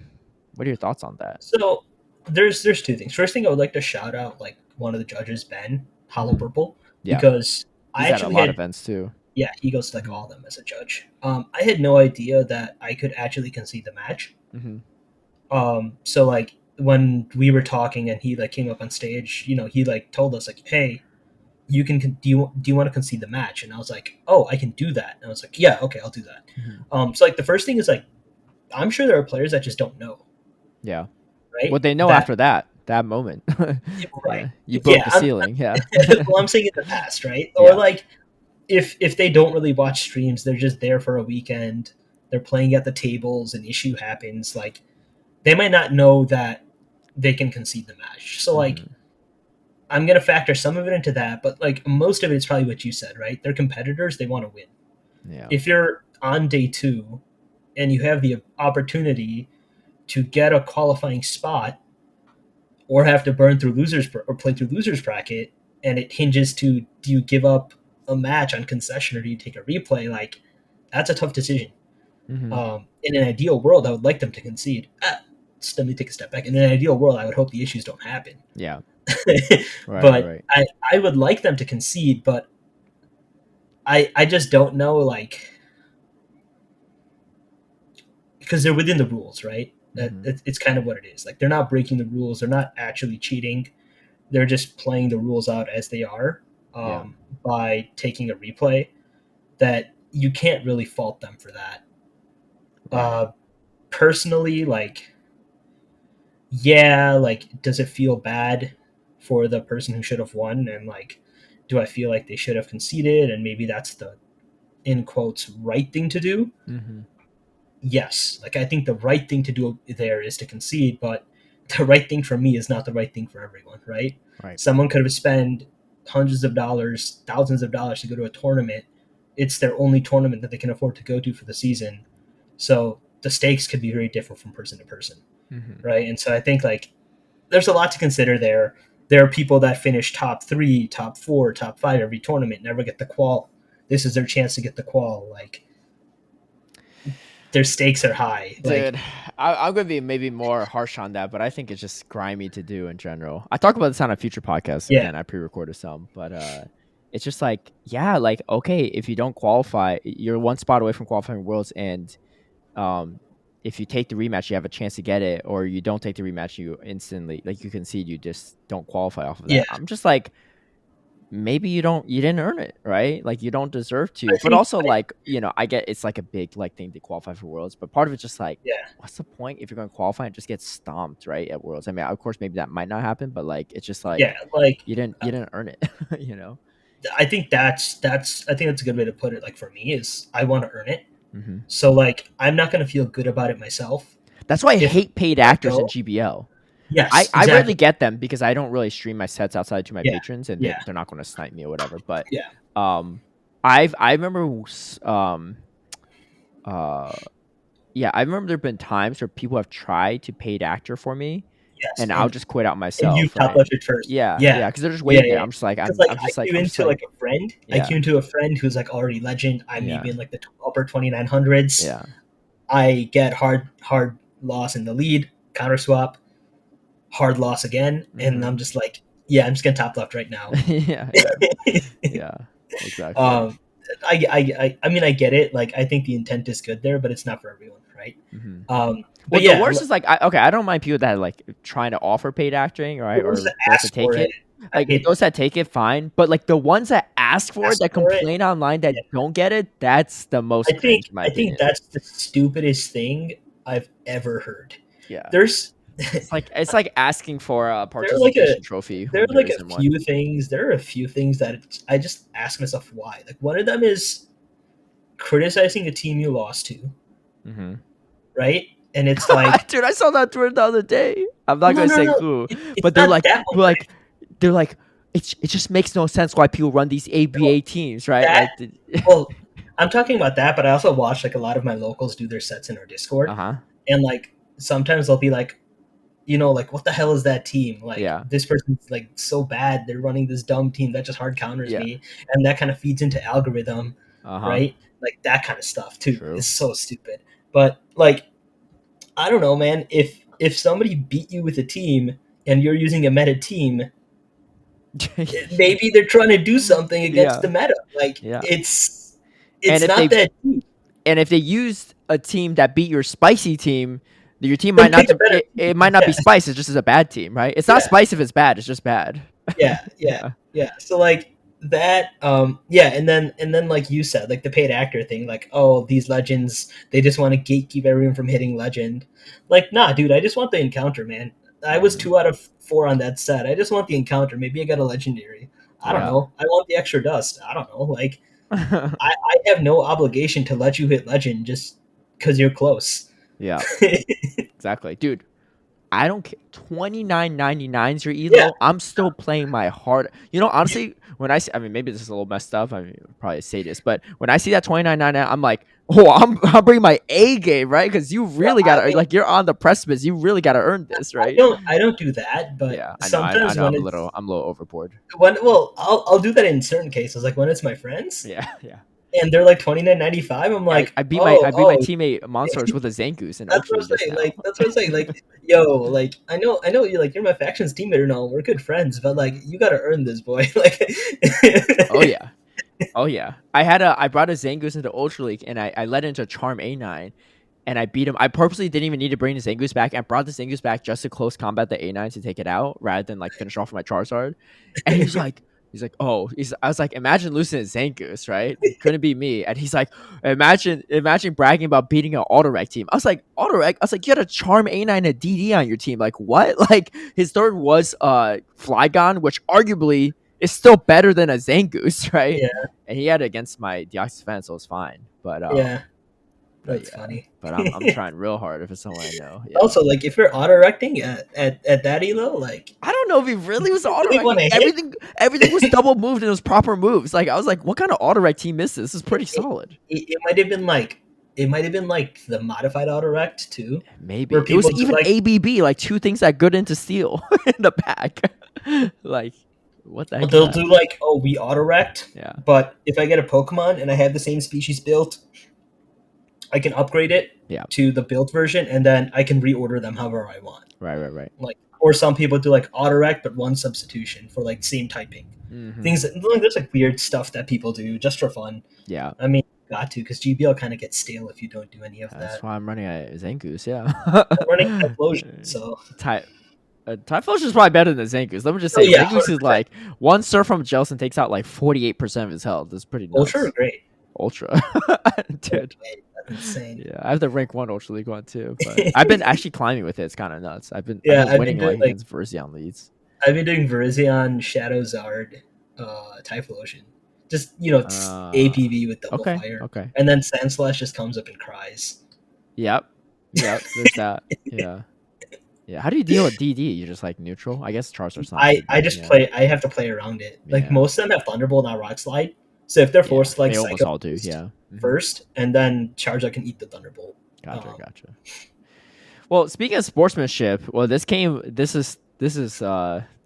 S1: what are your thoughts on that?
S2: So there's two things. First thing, I would like to shout out like one of the judges, Ben Hollow
S1: Hmm.
S2: Purple,
S1: Yeah,
S2: because I
S1: he's at a
S2: actually
S1: lot of
S2: had
S1: events too.
S2: yeah, he goes to like
S1: Hmm.
S2: all of them as a judge. I had no idea that I could actually concede the match.
S1: Hmm.
S2: So like when we were talking and he like came up on stage, he like told us like, hey, you can do you want to concede the match? And I was like, oh, I can do that. And I was like, yeah, okay, I'll do that.
S1: Hmm.
S2: So like the first thing is like I'm sure there are players that just don't know,
S1: Yeah.
S2: right?
S1: What they know
S2: That
S1: after that moment.
S2: right.
S1: Yeah, you broke
S2: Yeah,
S1: the ceiling. Yeah.
S2: well, I'm saying in the past, right? Or
S1: Yeah.
S2: like if they don't really watch streams, they're just there for a weekend. They're playing at the tables, an issue happens. Like they might not know that they can concede the match. So like
S1: Hmm.
S2: I'm gonna factor some of it into that, but like most of it's probably what you said, right? They're competitors; they want to win.
S1: Yeah.
S2: If you're on day two and you have the opportunity to get a qualifying spot, or have to burn through or play through losers bracket, and it hinges to do you give up a match on concession or do you take a replay? Like that's a tough decision.
S1: Hmm.
S2: In an ideal world, I would like them to concede. Just let me take a step back. In an ideal world, I would hope the issues don't happen.
S1: Yeah. Right. Right.
S2: But
S1: Right.
S2: I would like them to concede, but I just don't know, like, because they're within the rules, right?
S1: Hmm.
S2: It's kind of what it is. Like they're not breaking the rules. They're not actually cheating. They're just playing the rules out as they are,
S1: Yeah.
S2: by taking a replay. That you can't really fault them for that.
S1: Right.
S2: Uh, Personally, like, yeah, like, does it feel bad for the person who should have won? And like, do I feel like they should have conceded? And maybe that's the in quotes right thing to do.
S1: Hmm.
S2: Yes, like I think the right thing to do there is to concede, but the right thing for me is not the right thing for everyone, right?
S1: Right.
S2: Someone could have spent hundreds of dollars, thousands of dollars to go to a tournament. It's their only tournament that they can afford to go to for the season. So the stakes could be very different from person to person,
S1: Hmm.
S2: right? And so I think like there's a lot to consider there. There are people that finish top three, top four, top five every tournament, never get the qual. This is their chance to get the qual. Like their stakes are high. Like,
S1: Dude, I'm gonna be maybe more harsh on that, but I think it's just grimy to do in general. I talk about this on a future podcast
S2: yeah,
S1: again. I pre-recorded some, but it's just like, yeah, like okay, if you don't qualify, you're one spot away from qualifying Worlds, and um, if you take the rematch, you have a chance to get it, or you don't take the rematch, you instantly like you concede, you just don't qualify off of
S2: yeah.
S1: that. I'm just like, maybe you didn't earn it, right? Like you don't deserve to.
S2: I
S1: But
S2: think,
S1: also like, I get it's like a big like thing to qualify for Worlds, but part of it's just like,
S2: yeah,
S1: what's the point if you're going to qualify and just get stomped, right, at Worlds? I mean, of course maybe that might not happen, but like it's just like
S2: yeah. Like,
S1: you didn't earn it, you know?
S2: I think I think that's a good way to put it. Like for me, is I want to earn it.
S1: Hmm.
S2: So like, I'm not gonna feel good about it myself
S1: That's why I
S2: if
S1: hate paid
S2: I
S1: actors in
S2: go.
S1: GBL. I,
S2: Yes,
S1: I rarely
S2: exactly.
S1: get them because I don't really stream my sets outside to my
S2: Yeah,
S1: patrons, and
S2: yeah,
S1: they're not going to snipe me or whatever. But
S2: yeah.
S1: um, I remember uh yeah, I remember there've been times where people have tried to paid actor for me,
S2: Yes,
S1: and I'll just quit out
S2: and you
S1: myself,
S2: top
S1: right?
S2: left it first.
S1: Yeah,
S2: Yeah,
S1: yeah, because they're just
S2: yeah,
S1: waiting there.
S2: yeah. Because like,
S1: I'm just like
S2: I queue into like a friend. I
S1: yeah,
S2: queue into a friend who's like already legend. I'm
S1: yeah,
S2: maybe in like the upper 2900s.
S1: yeah,
S2: I get hard loss in the lead, counter swap, hard loss again, and
S1: hmm
S2: I'm just like, yeah, I'm just gonna top left right now.
S1: yeah, yeah, yeah, exactly.
S2: um, I mean, I get it. Like, I think the intent is good there, but it's not for everyone, right?
S1: Hmm.
S2: But
S1: Well, the
S2: yeah,
S1: worst is like, okay, I don't mind people that like trying to offer paid acting, right,
S2: those
S1: or
S2: that
S1: those that
S2: ask for
S1: take
S2: it,
S1: it.
S2: I
S1: Like
S2: hate
S1: those
S2: that.
S1: that take it, fine. But like the ones that ask for it,
S2: Ask
S1: that
S2: for it.
S1: complain online, that
S2: Yeah.
S1: don't get it, that's the most cringe, in my
S2: I think
S1: opinion.
S2: that's the stupidest thing I've ever heard.
S1: Yeah,
S2: There's
S1: it's like asking for a
S2: there are like a
S1: participation trophy
S2: there
S1: when
S2: are
S1: there
S2: like a
S1: isn't one.
S2: few things. There are a few things that I just ask myself why. Like, one of them is criticizing a team you lost to,
S1: Hmm.
S2: right? And it's like,
S1: Dude, I saw that Twitter the other day. I'm
S2: well,
S1: not
S2: no,
S1: gonna
S2: no,
S1: say
S2: no.
S1: who,
S2: It's
S1: but they're
S2: not
S1: like,
S2: that one,
S1: they're
S2: but
S1: like, they're like, it just makes no sense why people run these
S2: no,
S1: ABA teams, right?
S2: that.
S1: Like,
S2: Well, I'm talking about that, but I also watch like a lot of my locals do their sets in our Discord,
S1: uh-huh,
S2: and like sometimes they'll be like, like, what the hell is that team? Like,
S1: yeah,
S2: this person's like so bad. They're running this dumb team that just hard counters
S1: yeah,
S2: me, and that kind of feeds into algorithm,
S1: uh-huh,
S2: right? Like, that kind of stuff too
S1: true.
S2: is so stupid. But like, I don't know, man. If somebody beat you with a team and you're using a meta team, maybe they're trying to do something against
S1: Yeah,
S2: the meta. Like,
S1: yeah.
S2: it's
S1: And if
S2: not
S1: they
S2: that deep.
S1: and if they used a team that beat your spicy team, your team
S2: Then
S1: might
S2: pick
S1: not
S2: a better
S1: it
S2: team.
S1: might not be
S2: Yeah,
S1: spice. It's just as a bad team, right? It's not
S2: yeah.
S1: spice if it's bad. It's just bad.
S2: Yeah, yeah,
S1: Yeah,
S2: yeah. So like that, yeah, and then like you said, like the paid actor thing, like, oh, these legends, they just want to gatekeep everyone from hitting legend. Like, nah, dude, I just want the encounter, man. I was
S1: hmm
S2: 2 out of 4 on that set. I just want the encounter. Maybe I got a legendary. I don't
S1: yeah,
S2: know. I want the extra dust. I don't know. Like, I have no obligation to let you hit legend just because you're close.
S1: yeah. Exactly, dude. I don't care. 29.99 is your
S2: Yeah,
S1: elo. I'm still playing my heart. Honestly, when I mean, maybe this is a little messed up. I mean, probably say this, but when I see that 29.99, I'm like, oh, I'm bringing my A game, right? Because you
S2: no,
S1: really
S2: I
S1: gotta,
S2: mean,
S1: like, you're on the precipice. You really gotta earn this,
S2: I
S1: right?
S2: don't, I don't do that, but
S1: Yeah, I know. I
S2: sometimes
S1: know.
S2: when it's
S1: I'm a little overboard.
S2: well, I'll do that in certain cases, like when it's my friends
S1: Yeah, yeah.
S2: and they're like 29.95. I'm
S1: Yeah,
S2: like, oh,
S1: I beat my
S2: oh,
S1: teammate Monsters with a Zangoose in
S2: that's what
S1: Ocho
S2: I'm
S1: just
S2: saying.
S1: now.
S2: Like, that's what I'm saying. Like, yo, like, I know, you're my faction's teammate and all. We're good friends, but like,
S1: Mhm.
S2: you got to earn this, boy. Like,
S1: Oh yeah. Oh yeah, I brought a Zangoose into Ultra League, and I led into Charm A9, and I beat him. I purposely didn't even need to bring the Zangoose back. I brought the Zangoose back just to close combat the A9 to take it out, rather than like finish off my Charizard. And he's like, oh, I was like, imagine losing a Zangoose, right? Couldn't be me. And he's like, imagine bragging about beating an Autorec team. I was like, Autorec? I was like, you had a Charm A9 and a DD on your team. Like what? Like his third was Flygon, which arguably is still better than a Zangoose, right?
S2: yeah,
S1: And he had it against my Deoxys fan, so it's fine.
S2: yeah,
S1: But
S2: that's
S1: yeah,
S2: funny.
S1: but I'm trying real hard if it's someone I know. Yeah,
S2: Also, like, if you're auto-recting at that elo, like,
S1: I don't know if he
S2: do
S1: really was
S2: you really want
S1: auto-wrecking.
S2: to hit?
S1: Everything was double moved and it was proper moves. Like I was like, what kind of auto-rec team is this? This is pretty
S2: It,
S1: solid.
S2: it might have been like, the modified auto-rect too, where
S1: Maybe it was
S2: people just
S1: even
S2: like,
S1: ABB, like two things that good into steel in the back. Like, what the heck is
S2: they'll
S1: that?
S2: do like, oh, we auto-rect,
S1: Yeah.
S2: but if I get a Pokemon and I have the same species built, I can upgrade it
S1: Yeah.
S2: to the built version, and then I can reorder them however I want.
S1: Right. Right. Right.
S2: Like, or some people do like auto rec, but one substitution for like same typing.
S1: Mm-hmm.
S2: Things like there's like weird stuff that people do just for fun.
S1: Yeah.
S2: I mean, got to because GBL kind of gets stale if you don't do any of
S1: That's
S2: that.
S1: why I'm running a Zangoose.
S2: I'm running Typhlosion,
S1: Yeah.
S2: so
S1: Typhlosion is probably better than Zangoose. Let me just
S2: oh
S1: say,
S2: yeah,
S1: Zangoose is
S2: 100%.
S1: like one surf from Jelson takes out like 48% of his health. That's pretty
S2: Ultra are
S1: nuts.
S2: great.
S1: Ultra,
S2: No
S1: dude.
S2: way, that's insane.
S1: Yeah, I have the rank 1 Ultra League one too, but I've been actually climbing with it. It's kind of nuts. I've
S2: Yeah,
S1: been winning like
S2: like
S1: against Verzion leads.
S2: I've been doing Virizion, Shadow Zard, Typhlosion. Just it's APV with double
S1: Okay,
S2: fire,
S1: okay.
S2: and then Sandslash just comes up and cries.
S1: Yep, yep. There's that. Yeah, yeah. How do you deal with DD? You're just like neutral. I guess Charizard's not too
S2: I
S1: bad.
S2: just
S1: Yeah,
S2: play. I have to play around it. Like
S1: yeah,
S2: most of them have Thunderbolt, not Rock Slide. So if they're
S1: yeah.
S2: forced to like
S1: They almost
S2: Psycho
S1: all do.
S2: Boost
S1: Yeah. Hmm.
S2: first, and then Charizard can eat the Thunderbolt.
S1: Gotcha,
S2: Um,
S1: gotcha. Well, speaking of sportsmanship, well, this is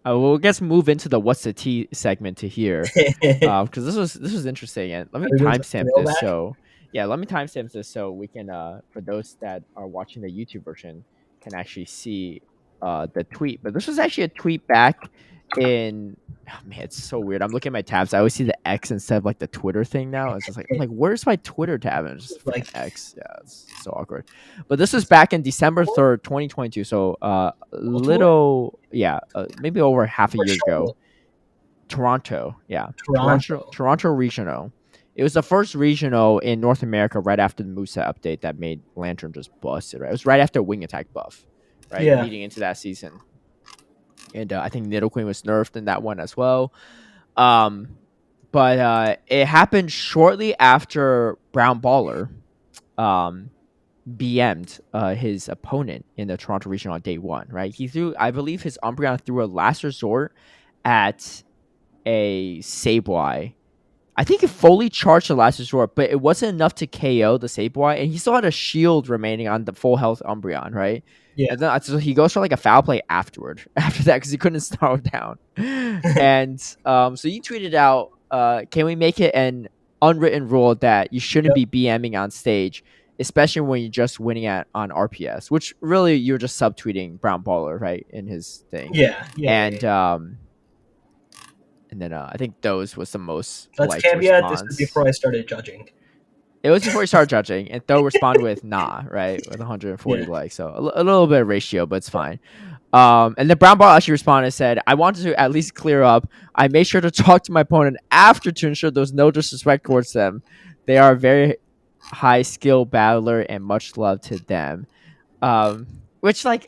S1: we'll guess move into the what's the tea segment to here, because this was interesting, and let
S2: are
S1: me
S2: we doing some
S1: timestamp this.
S2: throwback?
S1: So yeah, let me timestamp this so we can for those that are watching the YouTube version can actually see the tweet. But this was actually a tweet back in. Oh man, it's so weird. I'm looking at my tabs. I always see the X instead of like the Twitter thing now. It's just like I'm like, where's my Twitter tab? And it's just freaking
S2: Like
S1: X. Yeah, it's so awkward. But this was back in December 3rd, 2022. So
S2: Baltimore,
S1: little yeah, maybe over half a
S2: or
S1: year ago.
S2: Charlotte,
S1: Toronto, yeah,
S2: Toronto.
S1: Toronto regional. It was the first regional in North America right after the Musa update that made Lantern just busted. Right, it was right after Wing Attack buff, right,
S2: Yeah,
S1: leading into that season. And I think Nidoqueen was nerfed in that one as well. Um, but it happened shortly after Brown Baller um, BM'd his opponent in the Toronto regional on day one, right? He threw, I believe his Umbreon threw a last resort at a Sableye. I think he fully charged the last resort, but it wasn't enough to KO the Sableye, and he still had a shield remaining on the full health Umbreon, right?
S2: yeah.
S1: And then so he goes for like a foul play afterward, after that, because he couldn't slow down. And so you tweeted out, can we make it an unwritten rule that you shouldn't
S2: Yep.
S1: be BMing on stage, especially when you're just winning at on RPS, which really you're just subtweeting Brown Baller, right, in his thing.
S2: Yeah, yeah, yeah,
S1: And
S2: yeah.
S1: then I think those was the most
S2: Let's
S1: liked
S2: caveat this is
S1: response.
S2: before I started judging.
S1: It was before he started judging, and Tho responded with "nah," right, with 140
S2: Yeah,
S1: likes, so a little bit of ratio, but it's fine. And then Brown Ball actually responded and said, "I wanted to at least clear up. I made sure to talk to my opponent after to ensure there was no disrespect towards them. They are a very high skill battler, and much love to them." Which like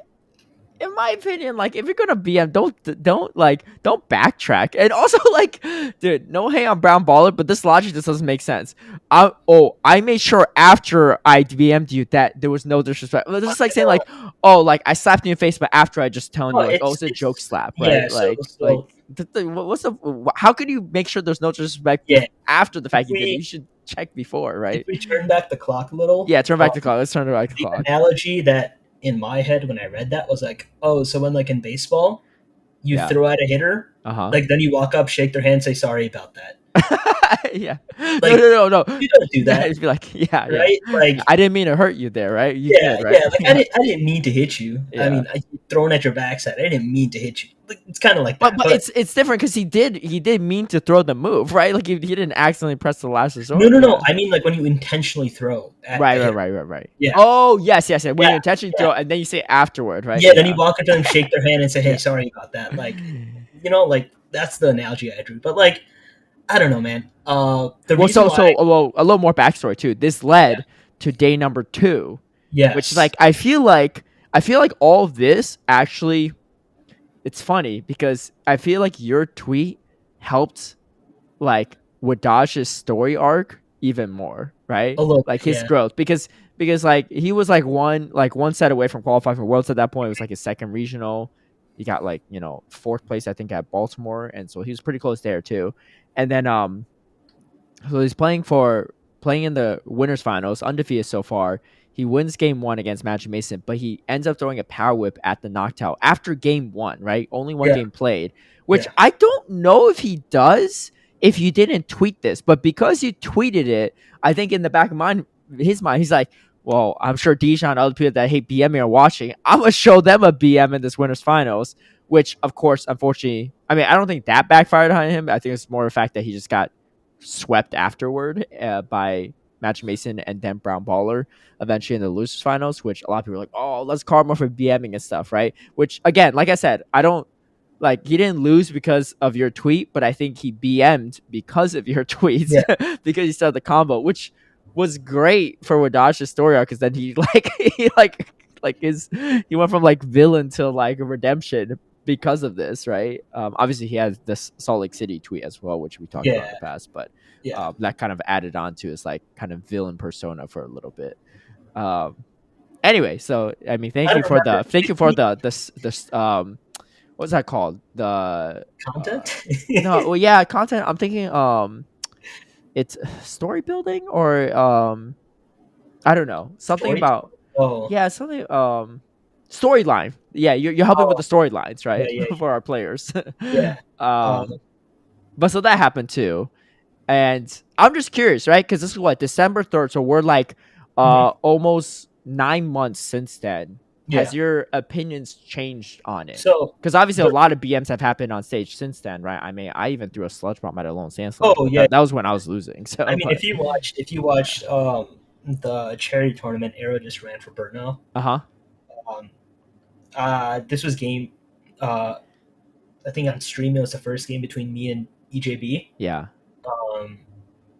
S1: in my opinion, like if you're gonna BM, don't backtrack. And also like, dude, no hate on Brown Baller, but this logic just doesn't make sense. I made sure after I BM'd you that there was no disrespect. This is like saying like, oh, like I slapped you in the face, but after I just telling
S2: oh,
S1: you like, oh, it's a joke
S2: it's
S1: slap,
S2: yeah.
S1: right?
S2: So
S1: Like
S2: so
S1: what's the how could you make sure there's no disrespect
S2: yeah.
S1: after the
S2: If
S1: fact you did it?
S2: we
S1: You should check before,
S2: if
S1: right?
S2: we turn back the clock a little,
S1: Yeah, turn back the clock. Let's turn back the
S2: the
S1: clock.
S2: analogy that in my head when I read that was like, oh, so when like in baseball, you
S1: Yeah.
S2: throw out a hitter,
S1: Uh huh.
S2: like then you walk up, shake their hand, say sorry about that.
S1: Yeah. No,
S2: Like
S1: no, no, no.
S2: you don't do
S1: Yeah,
S2: that,
S1: just be like, yeah, yeah.
S2: right? Like
S1: I didn't mean to hurt you there, right? You
S2: yeah,
S1: did, right?
S2: yeah. Like
S1: Yeah,
S2: I didn't mean to hit you. I
S1: yeah.
S2: mean, I thrown at your backside. I didn't mean to hit you. Like, it's kind of like that.
S1: But
S2: But
S1: it's different because he did mean to throw the move, right? Like he didn't accidentally press the last
S2: no,
S1: resort.
S2: no, no.
S1: Yeah.
S2: I mean, like when you intentionally throw at
S1: Right,
S2: the
S1: right,
S2: hitter.
S1: right, right, right.
S2: Yeah,
S1: Oh, yes, yes, yes. When
S2: yeah,
S1: you intentionally
S2: yeah.
S1: throw and then you say afterward, right?
S2: Yeah, then you
S1: Yeah.
S2: walk up to them, shake their hand, and say, "Hey,
S1: Yeah.
S2: sorry about that." Like, like that's the analogy I drew. But like, I don't know, man. The
S1: Well,
S2: reason why,
S1: well, a little more backstory too. This
S2: yeah,
S1: led to day number 2, which
S2: yes,
S1: like I feel like all of this actually it's funny because I feel like your tweet helped like Wadaj's story arc even more, right?
S2: a little
S1: Like
S2: bit,
S1: his
S2: yeah,
S1: growth because like he was like one set away from qualifying for Worlds at that point. It was like his second regional. He got like, fourth place I think at Baltimore, and so he was pretty close there too. And then so he's playing in the winners finals, undefeated so far. He wins game 1 against Magic Mason, but he ends up throwing a power whip at the knocked-out after game 1, right? Only one
S2: yeah,
S1: game played, which
S2: yeah,
S1: I don't know if he does if you didn't tweet this, but because you tweeted it, I think in the back of his mind, he's like, well, I'm sure Dijon and other people that hate BMing are watching. I'm gonna show them a BM in this winners finals, which of course, unfortunately, I mean, I don't think that backfired on him. I think it's more the fact that he just got swept afterward by Magic Mason and then Brown Baller eventually in the losers finals, which a lot of people are like, oh, let's call him for BMing and stuff, right? Which again, like I said, I don't like he didn't lose because of your tweet, but I think he BM'd because of your tweets
S2: Yeah,
S1: because he started the combo, which was great for Wadash's story arc because then he like like his he went from like villain to like a redemption because of this, right? Obviously he has this Salt Lake City tweet as well, which we talked about in
S2: yeah,
S1: the past, but
S2: yeah.
S1: that kind of added on to his like kind of villain persona for a little bit. Um, anyway, so I mean,
S2: I don't remember
S1: thank you for this what's that called? The
S2: content.
S1: no, well, yeah, content. I'm thinking it's story building or I don't know something
S2: Storytelling.
S1: about
S2: Oh,
S1: yeah something storyline. Yeah, you're helping with
S2: oh,
S1: the storylines,
S2: yeah,
S1: right,
S2: yeah,
S1: for our players.
S2: yeah. Um,
S1: But so that happened too. And I'm just curious, right? Because this is what December 3rd, so we're like
S2: mhm,
S1: almost 9 months since then. Has
S2: yeah.
S1: your opinions changed on it?
S2: So
S1: Because obviously a
S2: the
S1: lot of BMs have happened on stage since then, right? I mean, I even threw a sludge bomb at a lone sand slash,
S2: oh
S1: but
S2: yeah.
S1: that was when I was losing.
S2: I
S1: So,
S2: mean,
S1: but
S2: if you watched the charity tournament, Arrow just ran for Burno.
S1: uh huh,
S2: Um, this was game. Uh, I think on stream it was the first game between me and EJB.
S1: yeah,
S2: Um,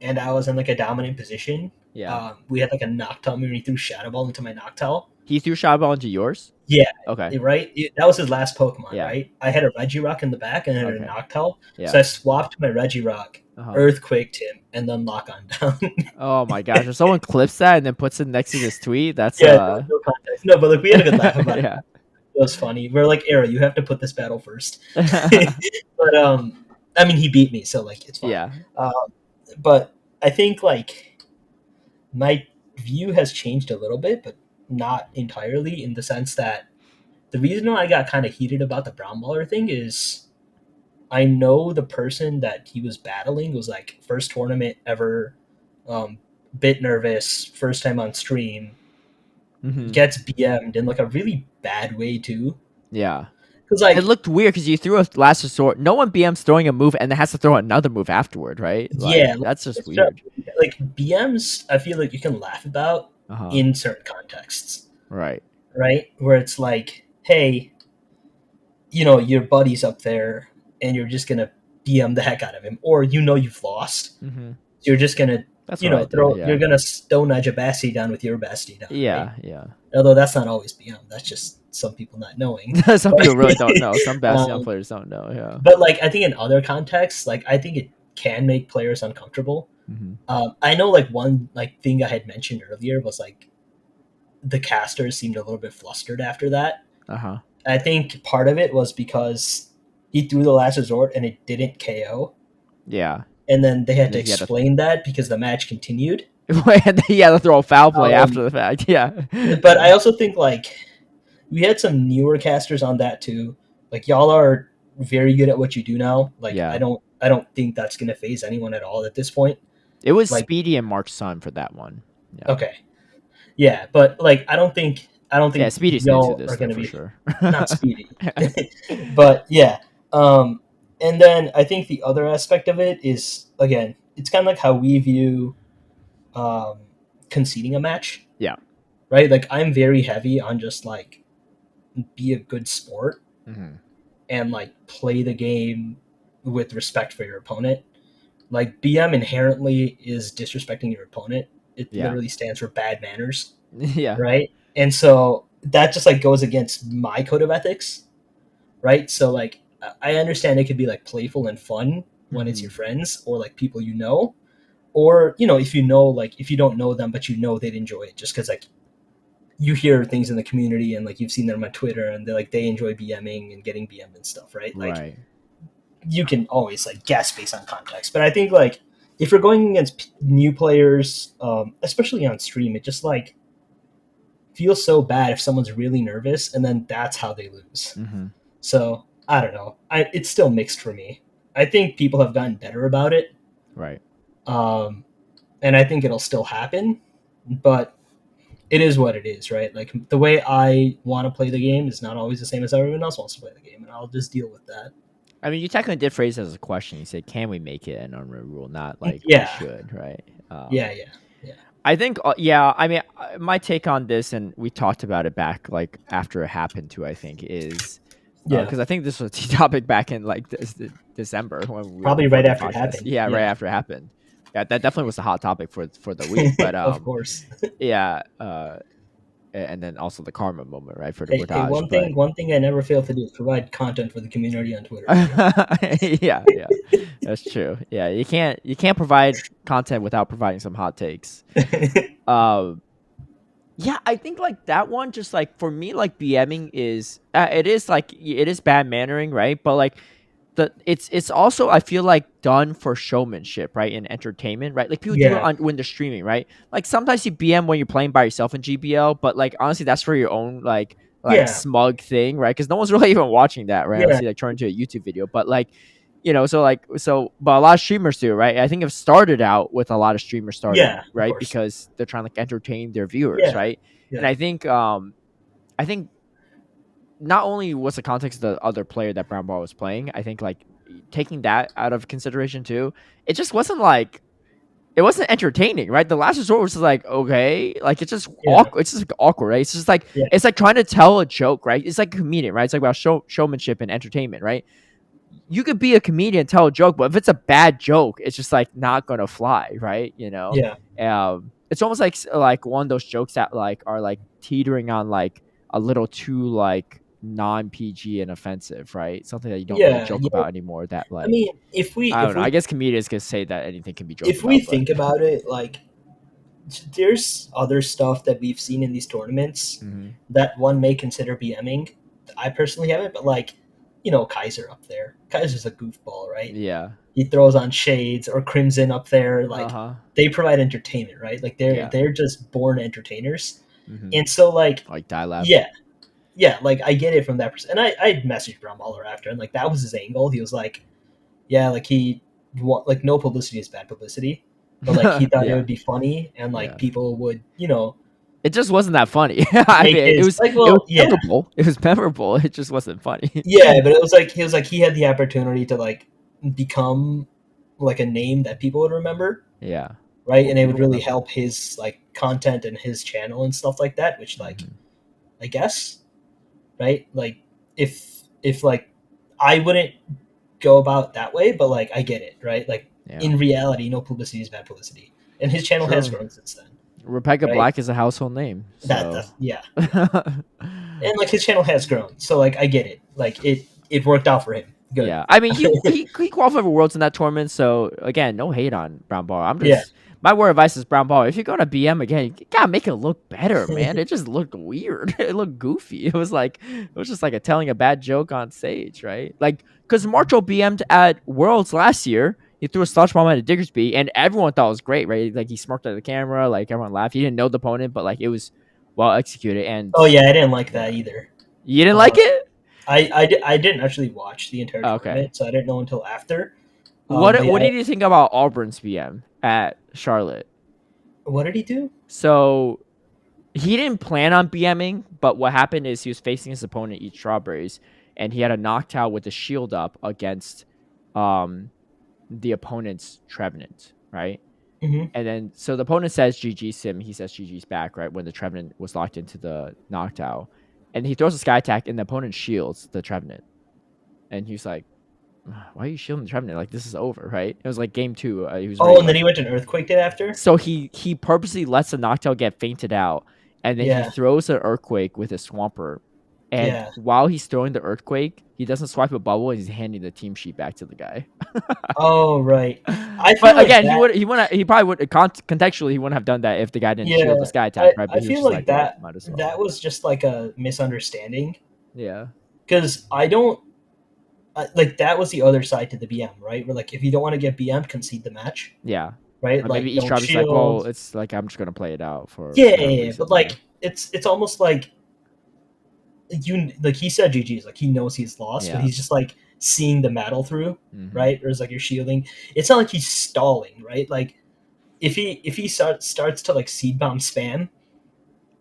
S2: and I was in like a dominant position.
S1: yeah.
S2: We had like a Noctowl, and he threw Shadow Ball into my Noctowl.
S1: He threw shot ball into yours.
S2: Yeah,
S1: Okay,
S2: right. That was his last Pokemon,
S1: yeah,
S2: right? I had a Regirock in the back and I had a
S1: okay,
S2: Noctowl, so
S1: yeah,
S2: I swapped my Regirock,
S1: uh huh.
S2: Earthquaked him, and then Lock on down.
S1: Oh my gosh! If someone clips that and then puts it next to this tweet, that's
S2: Yeah, no, no context. No, but like we had a good laugh about it.
S1: yeah.
S2: It was funny. We're like, Arrow, you have to put this battle first. But I mean, he beat me, so like it's fine.
S1: Yeah.
S2: Um, but I think like my view has changed a little bit, but not entirely in the sense that the reason why I got kind of heated about the brown baller thing is I know the person that he was battling was like first tournament ever, um, bit nervous, first time on stream,
S1: Hmm.
S2: gets BM'd in like a really bad way too.
S1: Yeah.
S2: Because
S1: It
S2: like
S1: looked weird because you threw a last resort. No one BM's throwing a move and then has to throw another move afterward, right? Like
S2: yeah,
S1: that's just
S2: it's just-
S1: weird.
S2: like BMs, I feel like you can laugh about
S1: Uh huh.
S2: in certain contexts,
S1: Right.
S2: right? Where it's like, hey, you know, your buddy's up there, and you're just gonna BM the heck out of him, or you know you've lost,
S1: Hmm.
S2: so you're just gonna,
S1: That's
S2: you
S1: what I
S2: know,
S1: did.
S2: you're
S1: Yeah.
S2: gonna stone edge a Basti down with your Basti down, right?
S1: Yeah. Yeah.
S2: Although that's not always BM, that's just some people not knowing.
S1: Some
S2: But
S1: people really don't know. Some Bastion
S2: um,
S1: players don't know. Yeah.
S2: but like I think in other contexts, like I think it can make players uncomfortable.
S1: Hmm.
S2: I know like one like thing I had mentioned earlier was like the casters seemed a little bit flustered after that.
S1: Uh huh.
S2: I think part of it was because he threw the last resort and it didn't KO,
S1: Yeah.
S2: and then they had
S1: And
S2: to
S1: then he had to.
S2: explain that because the match continued.
S1: He had to throw a foul play
S2: Um,
S1: after the fact. Yeah.
S2: but I also think like we had some newer casters on that too. Like y'all are very good at what you do now. Like
S1: Yeah.
S2: I don't think that's gonna phase anyone at all at this point.
S1: It was
S2: Like
S1: Speedy and Mark's son for that one. Yeah.
S2: okay, yeah, but like I don't
S1: Yeah.
S2: think
S1: Speedy's new to
S2: y'all
S1: this
S2: are
S1: stuff
S2: gonna
S1: for
S2: be
S1: sure.
S2: not speedy. But yeah, and then I think the other aspect of it is again, it's kind of like how we view um, conceding a match,
S1: Yeah.
S2: right? Like I'm very heavy on just like be a good sport
S1: Hmm.
S2: and like play the game with respect for your opponent. Like BM inherently is disrespecting your opponent. It
S1: Yeah.
S2: literally stands for bad manners,
S1: Yeah.
S2: right? And so that just like goes against my code of ethics, right? So like I understand it could be like playful and fun when it's
S1: Hmm.
S2: your friends or like people you know, or you know if you know like if you don't know them but you know they'd enjoy it just because like you hear things in the community and like you've seen them on Twitter and they enjoy BMing and getting BM and stuff, right? Like
S1: Right.
S2: you can always like guess based on context, but I think like if you're going against new players, especially on stream, it just like feels so bad if someone's really nervous and then that's how they lose.
S1: Hmm.
S2: So I don't know. It's still mixed for me. I think people have gotten better about it,
S1: Right.
S2: um, and I think it'll still happen. But it is what it is, right? Like the way I want to play the game is not always the same as everyone else wants to play the game, and I'll just deal with that.
S1: I mean, you technically did phrase it as a question. You said, "Can we make it an unwritten rule?" Not like we
S2: Yeah,
S1: should, right?
S2: yeah, yeah, yeah,
S1: I think, yeah. I mean, my take on this, and we talked about it back like after it happened too. I think is
S2: yeah.
S1: because I think this was a topic back in like December when we were
S2: Probably right
S1: recording the
S2: after it
S1: podcast.
S2: happened.
S1: Yeah, right
S2: Yeah,
S1: after it happened. Yeah, that definitely was a hot topic for the week. But
S2: of course.
S1: yeah. And then also the karma moment, right, for the
S2: Hey,
S1: portage. But
S2: one thing I never fail to do is provide content for the community on Twitter. Okay.
S1: yeah, yeah, that's true. Yeah, you can't provide content without providing some hot takes. Um, yeah, I think like that one, just like for me, like BMing is it is like it is bad mannering, right? But like it's also I feel like done for showmanship, right? And entertainment, right? Like people do it
S2: Yeah,
S1: on when they're streaming, right? Like sometimes you BM when you're playing by yourself in GBL, but like honestly, that's for your own like
S2: yeah,
S1: smug thing, right? Because no one's really even watching that, right? Unless
S2: yeah,
S1: you like turn into a YouTube video, but like. But a lot of streamers do, right? I think it started out with a lot of streamers starting,
S2: yeah. Of
S1: right?
S2: course.
S1: Because they're trying to like entertain their viewers,
S2: Yeah,
S1: right? And
S2: yeah,
S1: I think not only was the context of the other player that Brown Ball was playing, I think like taking that out of consideration too, it just wasn't like it wasn't entertaining, right? The last resort was just like okay, like it's just
S2: yeah,
S1: awkward. It's just like, awkward, right? It's just like
S2: yeah,
S1: it's like trying to tell a joke, right? It's like a comedian, right? It's like about showmanship and entertainment, right? You could be a comedian, tell a joke, but if it's a bad joke, it's just like not gonna fly, right?
S2: yeah,
S1: It's almost like one of those jokes that like are like teetering on like a little too like non PG and offensive, right? Something that you don't really
S2: yeah,
S1: joke
S2: yeah.
S1: about anymore. That
S2: I
S1: like
S2: mean,
S1: I don't know. I guess comedians can say that anything can be joked
S2: if we
S1: about, but
S2: think about it, like there's other stuff that we've seen in these tournaments
S1: hmm
S2: that one may consider BMing. I personally haven't, but like, Kaiser up there. Kaiser's a goofball, right?
S1: yeah,
S2: He throws on shades or Crimson up there.
S1: uh
S2: Like
S1: huh,
S2: they provide entertainment, right? Like they're
S1: yeah,
S2: they're just born entertainers.
S1: hmm
S2: And so like
S1: like Die Lab,
S2: yeah, yeah, like I get it from that person. And I messaged Bram Muller after, and like that was his angle. He was like, yeah, like like no publicity is bad publicity, but like he thought it
S1: yeah,
S2: would be funny and like
S1: yeah.
S2: people would
S1: It just wasn't that funny. I
S2: make
S1: mean,
S2: his like,
S1: it was
S2: well, yeah,
S1: memorable. It was memorable. It just wasn't funny.
S2: yeah, but it was like he had the opportunity to like become like a name that people would remember,
S1: Yeah.
S2: right?
S1: Well,
S2: And it would
S1: people
S2: really
S1: remember.
S2: help his like content and his channel and stuff like that. Which like
S1: Mhm.
S2: I guess, right? Like if like I wouldn't go about that way, but like I get it, right? Like
S1: Yeah.
S2: in reality, no publicity is bad publicity, and his channel has
S1: True.
S2: grown since then,
S1: Rebecca
S2: right?
S1: Black is a household name, so
S2: That's yeah, and like his channel has grown, so like I get it, like it worked out for him, good.
S1: yeah. I mean, he qualified for Worlds in that tournament, so again, no hate on Brown Ball. I'm
S2: Yeah,
S1: just my word of advice is Brown Ball. If you're going to BM again, you gotta make it look better, man. It just looked weird. It looked goofy. It was just like a telling a bad joke on stage, right? Like because Marcho BM'd at Worlds last year. He threw a sludge bomb at a Diggersby, and everyone thought it was great, right? Like he smirked at the camera, like everyone laughed. He didn't know the opponent, but like it was well executed. And
S2: oh yeah, I didn't like
S1: yeah,
S2: that either.
S1: you didn't like
S2: uh,
S1: it?
S2: I didn't actually watch the entire
S1: Oh, okay.
S2: tournament, so I didn't know until after.
S1: What
S2: But yeah,
S1: what did you think about Auburn's BM at Charlotte?
S2: what did he do?
S1: So he didn't plan on BMing, but what happened is he was facing his opponent eat strawberries, and he had a knocked with the shield up against um the opponent's Trevenant, right?
S2: Hmm.
S1: And then so the opponent says GG Sim, he says GG's back, right? When the Trevenant was locked into the knocked. And he throws a sky attack and the opponent shields the Trevenant. And he's like, why are you shielding the Trevenant? Like this is over, right? It was like game two. He was
S2: Oh,
S1: already
S2: and then
S1: like
S2: he went to an earthquake it after.
S1: so he purposely lets the Noctowl get fainted out, and then he
S2: Yeah,
S1: throws an Earthquake with his Swampert. And
S2: yeah.
S1: while he's throwing the Earthquake, he doesn't swipe a bubble, and he's handing the team sheet back to the guy.
S2: Oh, right. I feel
S1: But
S2: like
S1: again,
S2: that.
S1: he probably would contextually he wouldn't have done that if the guy didn't shield the
S2: Yeah,
S1: sky attack, right?
S2: I
S1: But he was
S2: feel
S1: just
S2: like
S1: like, well,
S2: that
S1: might as well.
S2: that was just like a misunderstanding
S1: Yeah,
S2: because I don't like that was the other side to the BM, right? Where like if you don't want to get BM'd, concede the match,
S1: yeah.
S2: right?
S1: Or maybe
S2: Like
S1: each
S2: don't
S1: driver's like, well,
S2: shield.
S1: it's like I'm just gonna play it out for
S2: Yeah, yeah,
S1: whatever
S2: yeah, but
S1: reason. Yeah.
S2: like it's almost like you like he said GG's, like he knows he's lost, but
S1: Yeah.
S2: he's just like seeing the battle through,
S1: hmm
S2: right? Or it's like you're shielding. It's not like he's stalling, right? Like if he starts to like seed bomb spam,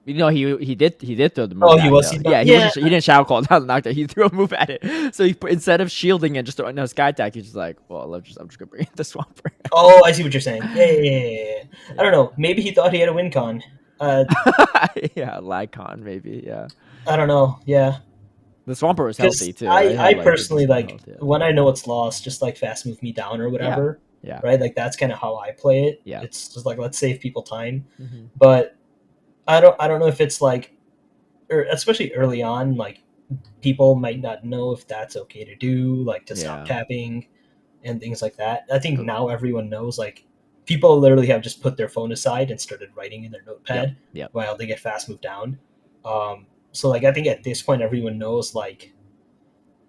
S1: he did throw the move
S2: Oh, he
S1: back
S2: was.
S1: though.
S2: He
S1: Yeah, he
S2: yeah.
S1: wasn't. He didn't shadow call down the knockdown. He threw a move at it. So instead of shielding and just throwing a sky attack, he's just like, well, I'm just gonna bring in the Swamper.
S2: Oh, I see what you're saying. Yeah, yeah, yeah, yeah, yeah. I don't
S1: Yeah.
S2: know. Maybe he thought he had a win con. Uh,
S1: Yeah, Lycon maybe. Yeah,
S2: I don't know. Yeah,
S1: the Swamper was healthy
S2: because
S1: too.
S2: I
S1: Right, had
S2: I
S1: like a
S2: personally
S1: decent amount of
S2: like
S1: health. Yeah.
S2: when I know it's lost, just like fast move me down or
S1: Yeah.
S2: whatever.
S1: Yeah.
S2: Right, like that's kind of how I play it.
S1: Yeah.
S2: It's just like let's save people time.
S1: Hmm.
S2: But I don't know if it's like, or especially early on, like people might not know if that's okay to do, like to stop
S1: Yeah.
S2: tapping and things like that. I think now everyone knows, like people literally have just put their phone aside and started writing in their
S1: Yep.
S2: notepad
S1: Yep.
S2: while they get fast moved down. So like I think at this point everyone knows like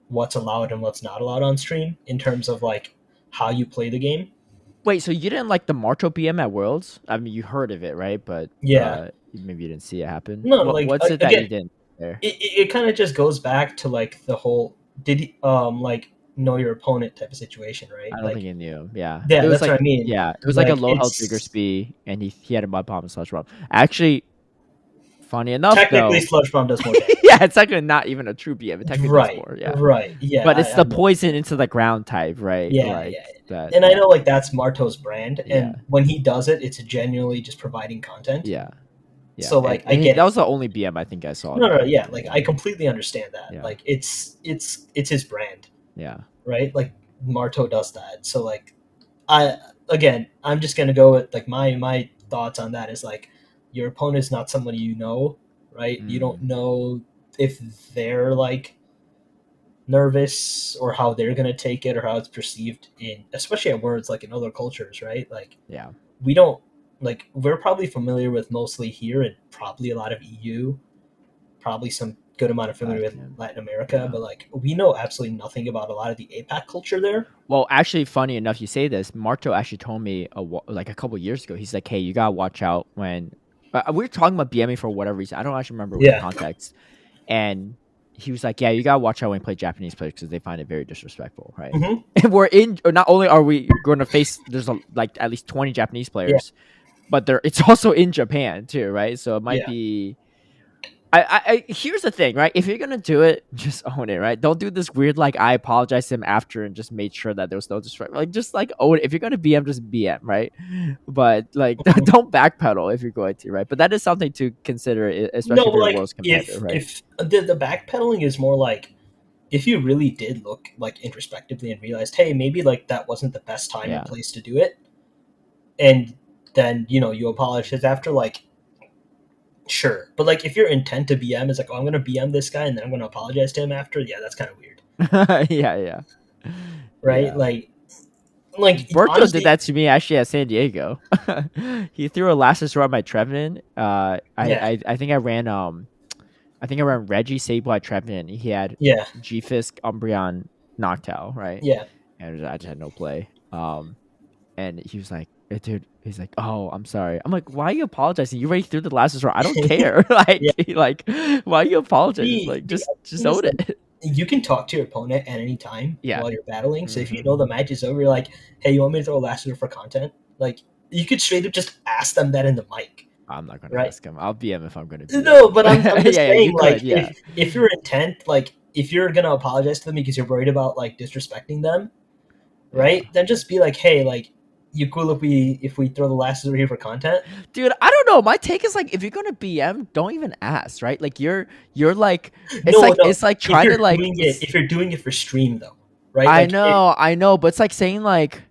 S2: what's allowed and what's not allowed on stream in terms of like how you play the game.
S1: Wait, so you didn't like the Marto BM at Worlds? I mean, you heard of it, right? But
S2: Yeah.
S1: maybe you didn't see it happen.
S2: No, like
S1: What's it that
S2: again,
S1: you didn't there?
S2: it kind of just goes back to like the whole like know your opponent type of situation, right?
S1: I don't think
S2: Like
S1: he knew. Yeah,
S2: yeah,
S1: it was
S2: that's
S1: like
S2: what I mean.
S1: a
S2: Like
S1: low health trigger
S2: it's
S1: speed, and he had a mud bomb and slash bomb. Actually, funny enough
S2: technically
S1: though,
S2: sludge bomb does more damage.
S1: yeah, it's actually not even a true BM. It technically does
S2: Right,
S1: more. Yeah,
S2: right. Yeah,
S1: but it's
S2: I
S1: the
S2: know.
S1: poison into the ground type, right?
S2: Yeah,
S1: Like
S2: yeah.
S1: that.
S2: And I
S1: Yeah,
S2: know like that's Marto's brand,
S1: yeah,
S2: and when he does it, it's genuinely just providing content.
S1: yeah, yeah.
S2: So
S1: And
S2: like I get
S1: that
S2: it.
S1: was the only BM I think I saw
S2: No, no,
S1: that
S2: yeah,
S1: did
S2: like
S1: it.
S2: I completely understand that.
S1: Yeah,
S2: Like it's his brand,
S1: yeah,
S2: right? Like Marto does that. So like I again, I'm just gonna go with like my thoughts on that is like your opponent is not someone you know, right? You don't
S1: mm,
S2: know if they're like nervous or how they're gonna take it or how it's perceived in, especially at words like in other cultures, right? Like
S1: yeah.
S2: we don't like we're probably familiar with mostly here and probably a lot of EU, probably some good amount of familiar with
S1: Latin,
S2: Latin America,
S1: yeah.
S2: but like we know absolutely nothing about a lot of the APAC culture there.
S1: Well, actually, funny enough, you say this. Marto actually told me like a couple years ago. He's like, "Hey, you gotta watch out when we were talking about BMing for whatever reason. I don't actually remember the
S2: Yeah.
S1: context." And he was like, "Yeah, you gotta watch out when you play Japanese players because they find it very disrespectful, right?"
S2: Hmm.
S1: And we're in. Or not only are we going to face, there's like at least 20 Japanese
S2: Yeah.
S1: players, but it's also in Japan too, right? So it might
S2: Yeah.
S1: be here's the thing, right? If you're gonna do it, just own it, right? Don't do this weird like I apologized to him after and just made sure that there was no disrespect. Like just like own it. If you're gonna BM, just BM, right? But like
S2: Mhm.
S1: don't backpedal if you're going to, right? But that is something to consider,
S2: No,
S1: especially if you're a
S2: like
S1: world's competitor, right?
S2: if the backpedaling is more like if you really did look like introspectively and realized, hey, maybe like that wasn't the best time and
S1: Yeah.
S2: place to do it, and then you apologize after, like sure, but like if your intent to BM is like, oh, I'm gonna BM this guy and then I'm gonna apologize to him after, yeah, that's kind of weird,
S1: Yeah, yeah.
S2: right?
S1: Yeah.
S2: Like
S1: Berto did
S2: honestly,
S1: that to me actually at San Diego. He threw a last throw at my Trevin.
S2: yeah,
S1: I think I ran Reggie Sable at Trevin. He had
S2: yeah,
S1: G Fisk Umbreon Noctowl, right?
S2: yeah.
S1: And I just had no play. And he was like, dude, he's like, oh, I'm sorry. I'm like, why are you apologizing? You already threw the last throw. I don't care.
S2: Yeah.
S1: like, why are you apologizing?
S2: The
S1: Like,
S2: the
S1: just
S2: other
S1: just
S2: thing is
S1: own
S2: like
S1: it.
S2: you can talk to your opponent at any time
S1: Yeah.
S2: while you're battling. So if you
S1: Hmm.
S2: know the match is over, you're like, hey, you want me to throw a last for content? Like you could straight up just ask them that in the mic,
S1: I'm not gonna
S2: right?
S1: ask him. I'll BM if I'm gonna
S2: No,
S1: BM.
S2: but I'm
S1: Yeah,
S2: just
S1: yeah,
S2: saying,
S1: you
S2: like
S1: could. Yeah,
S2: if your intent, like if you're gonna apologize to them because you're worried about like disrespecting them,
S1: yeah.
S2: right? Then just be like, hey, like you cool if we throw the last over here for content?
S1: Dude, I don't know. My take is like, if you're gonna BM, don't even ask, right? Like you're like,
S2: No, no.
S1: it's like
S2: If
S1: trying to
S2: you're
S1: like,
S2: doing it,
S1: it's.
S2: if you're doing it for stream though, right? Like
S1: I know, but it's like saying like,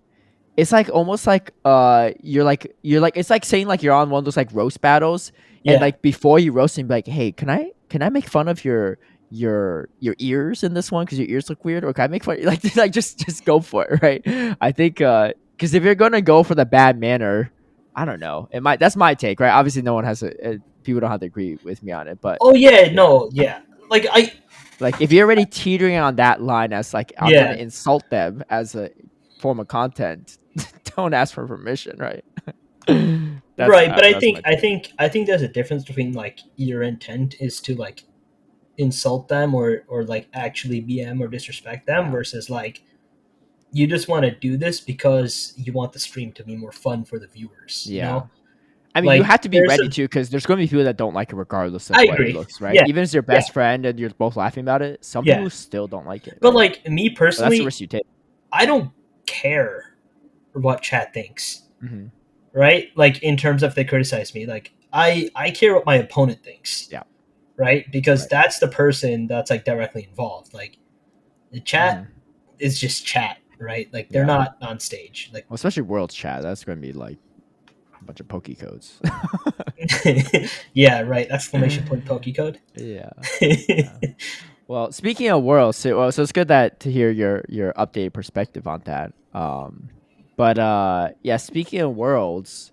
S1: it's like almost like you're like it's like saying like you're on one of those like roast battles, and
S2: yeah.
S1: like before you roast him, be like, hey, can I make fun of your ears in this one because your ears look weird, or can I make fun like just go for it, right? I think because if you're gonna go for the bad manner, I don't know, that's my take, right? Obviously no one has people don't have to agree with me on it, but
S2: Oh yeah,
S1: yeah,
S2: no, yeah. Like I
S1: like if you're already teetering on that line as like I'm gonna
S2: yeah,
S1: insult them as a form of content, don't ask for permission, right? that's
S2: right, but I
S1: that's
S2: think
S1: my
S2: I
S1: take.
S2: think I think there's a difference between like your intent is to like insult them or like actually BM or disrespect them
S1: Yeah,
S2: versus like you just want to do this because you want the stream to be more fun for the viewers, you
S1: yeah.
S2: know?
S1: I mean, you
S2: Like
S1: have to be
S2: there's
S1: ready
S2: a
S1: to, because there's going to be people that don't like it regardless of
S2: I
S1: what it
S2: agree.
S1: looks, right?
S2: Yeah,
S1: Even if it's your
S2: yeah,
S1: best friend and you're both laughing about it, some
S2: yeah.
S1: people still don't like it,
S2: But
S1: right?
S2: like me
S1: But that's the
S2: personally,
S1: risk you take.
S2: I don't care what chat thinks,
S1: Hmm.
S2: right? Like in terms of if they criticize me, like I care what my opponent thinks,
S1: Yeah.
S2: right? Because
S1: Right.
S2: that's the person that's like directly involved. Like the chat
S1: Hmm.
S2: is just chat, right? Like they're
S1: Yeah.
S2: not on stage. Like
S1: Well, especially Worlds chat. That's going to be like a bunch of pokey codes.
S2: yeah, right. Exclamation point pokey code.
S1: Yeah. Yeah. Well, speaking of Worlds, so it's good that to hear your updated perspective on that. But yeah, speaking of Worlds,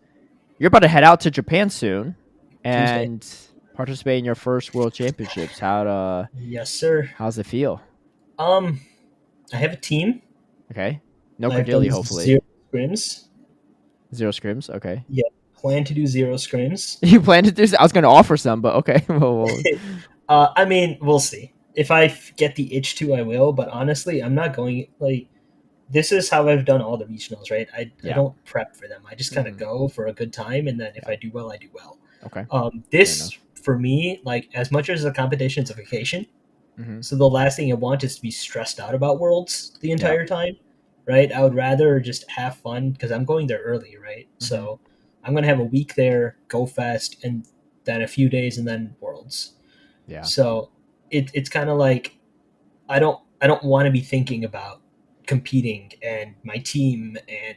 S1: you're about to head out to Japan soon
S2: Tuesday.
S1: and participate in your first World Championships.
S2: Yes, sir.
S1: How's it feel?
S2: Um, I have a team.
S1: Okay. No
S2: I've
S1: Cordelia,
S2: done
S1: hopefully.
S2: zero scrims.
S1: Zero scrims. Okay.
S2: Yeah, plan to do zero scrims.
S1: You plan to do? I was going to offer some, but okay. Well,
S2: I mean, we'll see. If I get the itch to, I will. But honestly, I'm not going like this is how I've done all the regionals, right? I
S1: yeah.
S2: don't prep for them. I just kind of
S1: Hmm.
S2: go for a good time, and then if
S1: Yeah.
S2: I do well, I do well.
S1: Okay. Fair
S2: This
S1: enough.
S2: for me, like as much as the competition is a vacation,
S1: Hmm.
S2: so the last thing I want is to be stressed out about worlds the
S1: Yeah.
S2: entire time, right? I would rather just have fun because I'm going there early, right?
S1: Hmm.
S2: So I'm gonna have a week there, go fast, and then a few days, and then worlds.
S1: Yeah.
S2: So it's kind of like I don't want to be thinking about competing and my team and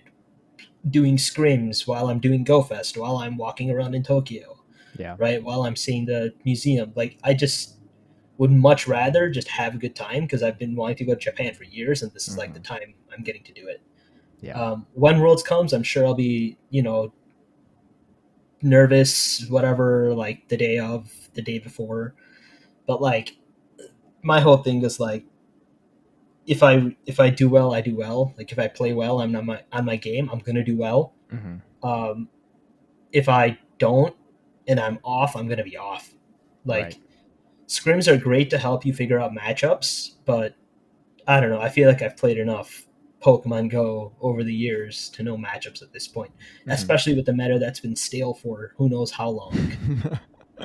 S2: doing scrims while I'm doing GoFest, while I'm walking around in Tokyo,
S1: Yeah.
S2: right? While I'm seeing the museum. Like I just would much rather just have a good time because I've been wanting to go to Japan for years, and this is like the
S1: Hmm.
S2: time I'm getting to do it.
S1: Yeah.
S2: When Worlds comes, I'm sure I'll be nervous, whatever, like the day of, the day before. But like my whole thing is like if I do well, I do well. Like if I play well, I'm on my game. I'm gonna do well.
S1: Hmm.
S2: Um, if I don't and I'm off, I'm gonna be off.
S1: Right.
S2: Like scrims are great to help you figure out matchups, but I don't know. I feel like I've played enough Pokemon Go over the years to know matchups at this point,
S1: Hmm.
S2: especially with the meta that's been stale for who knows how long.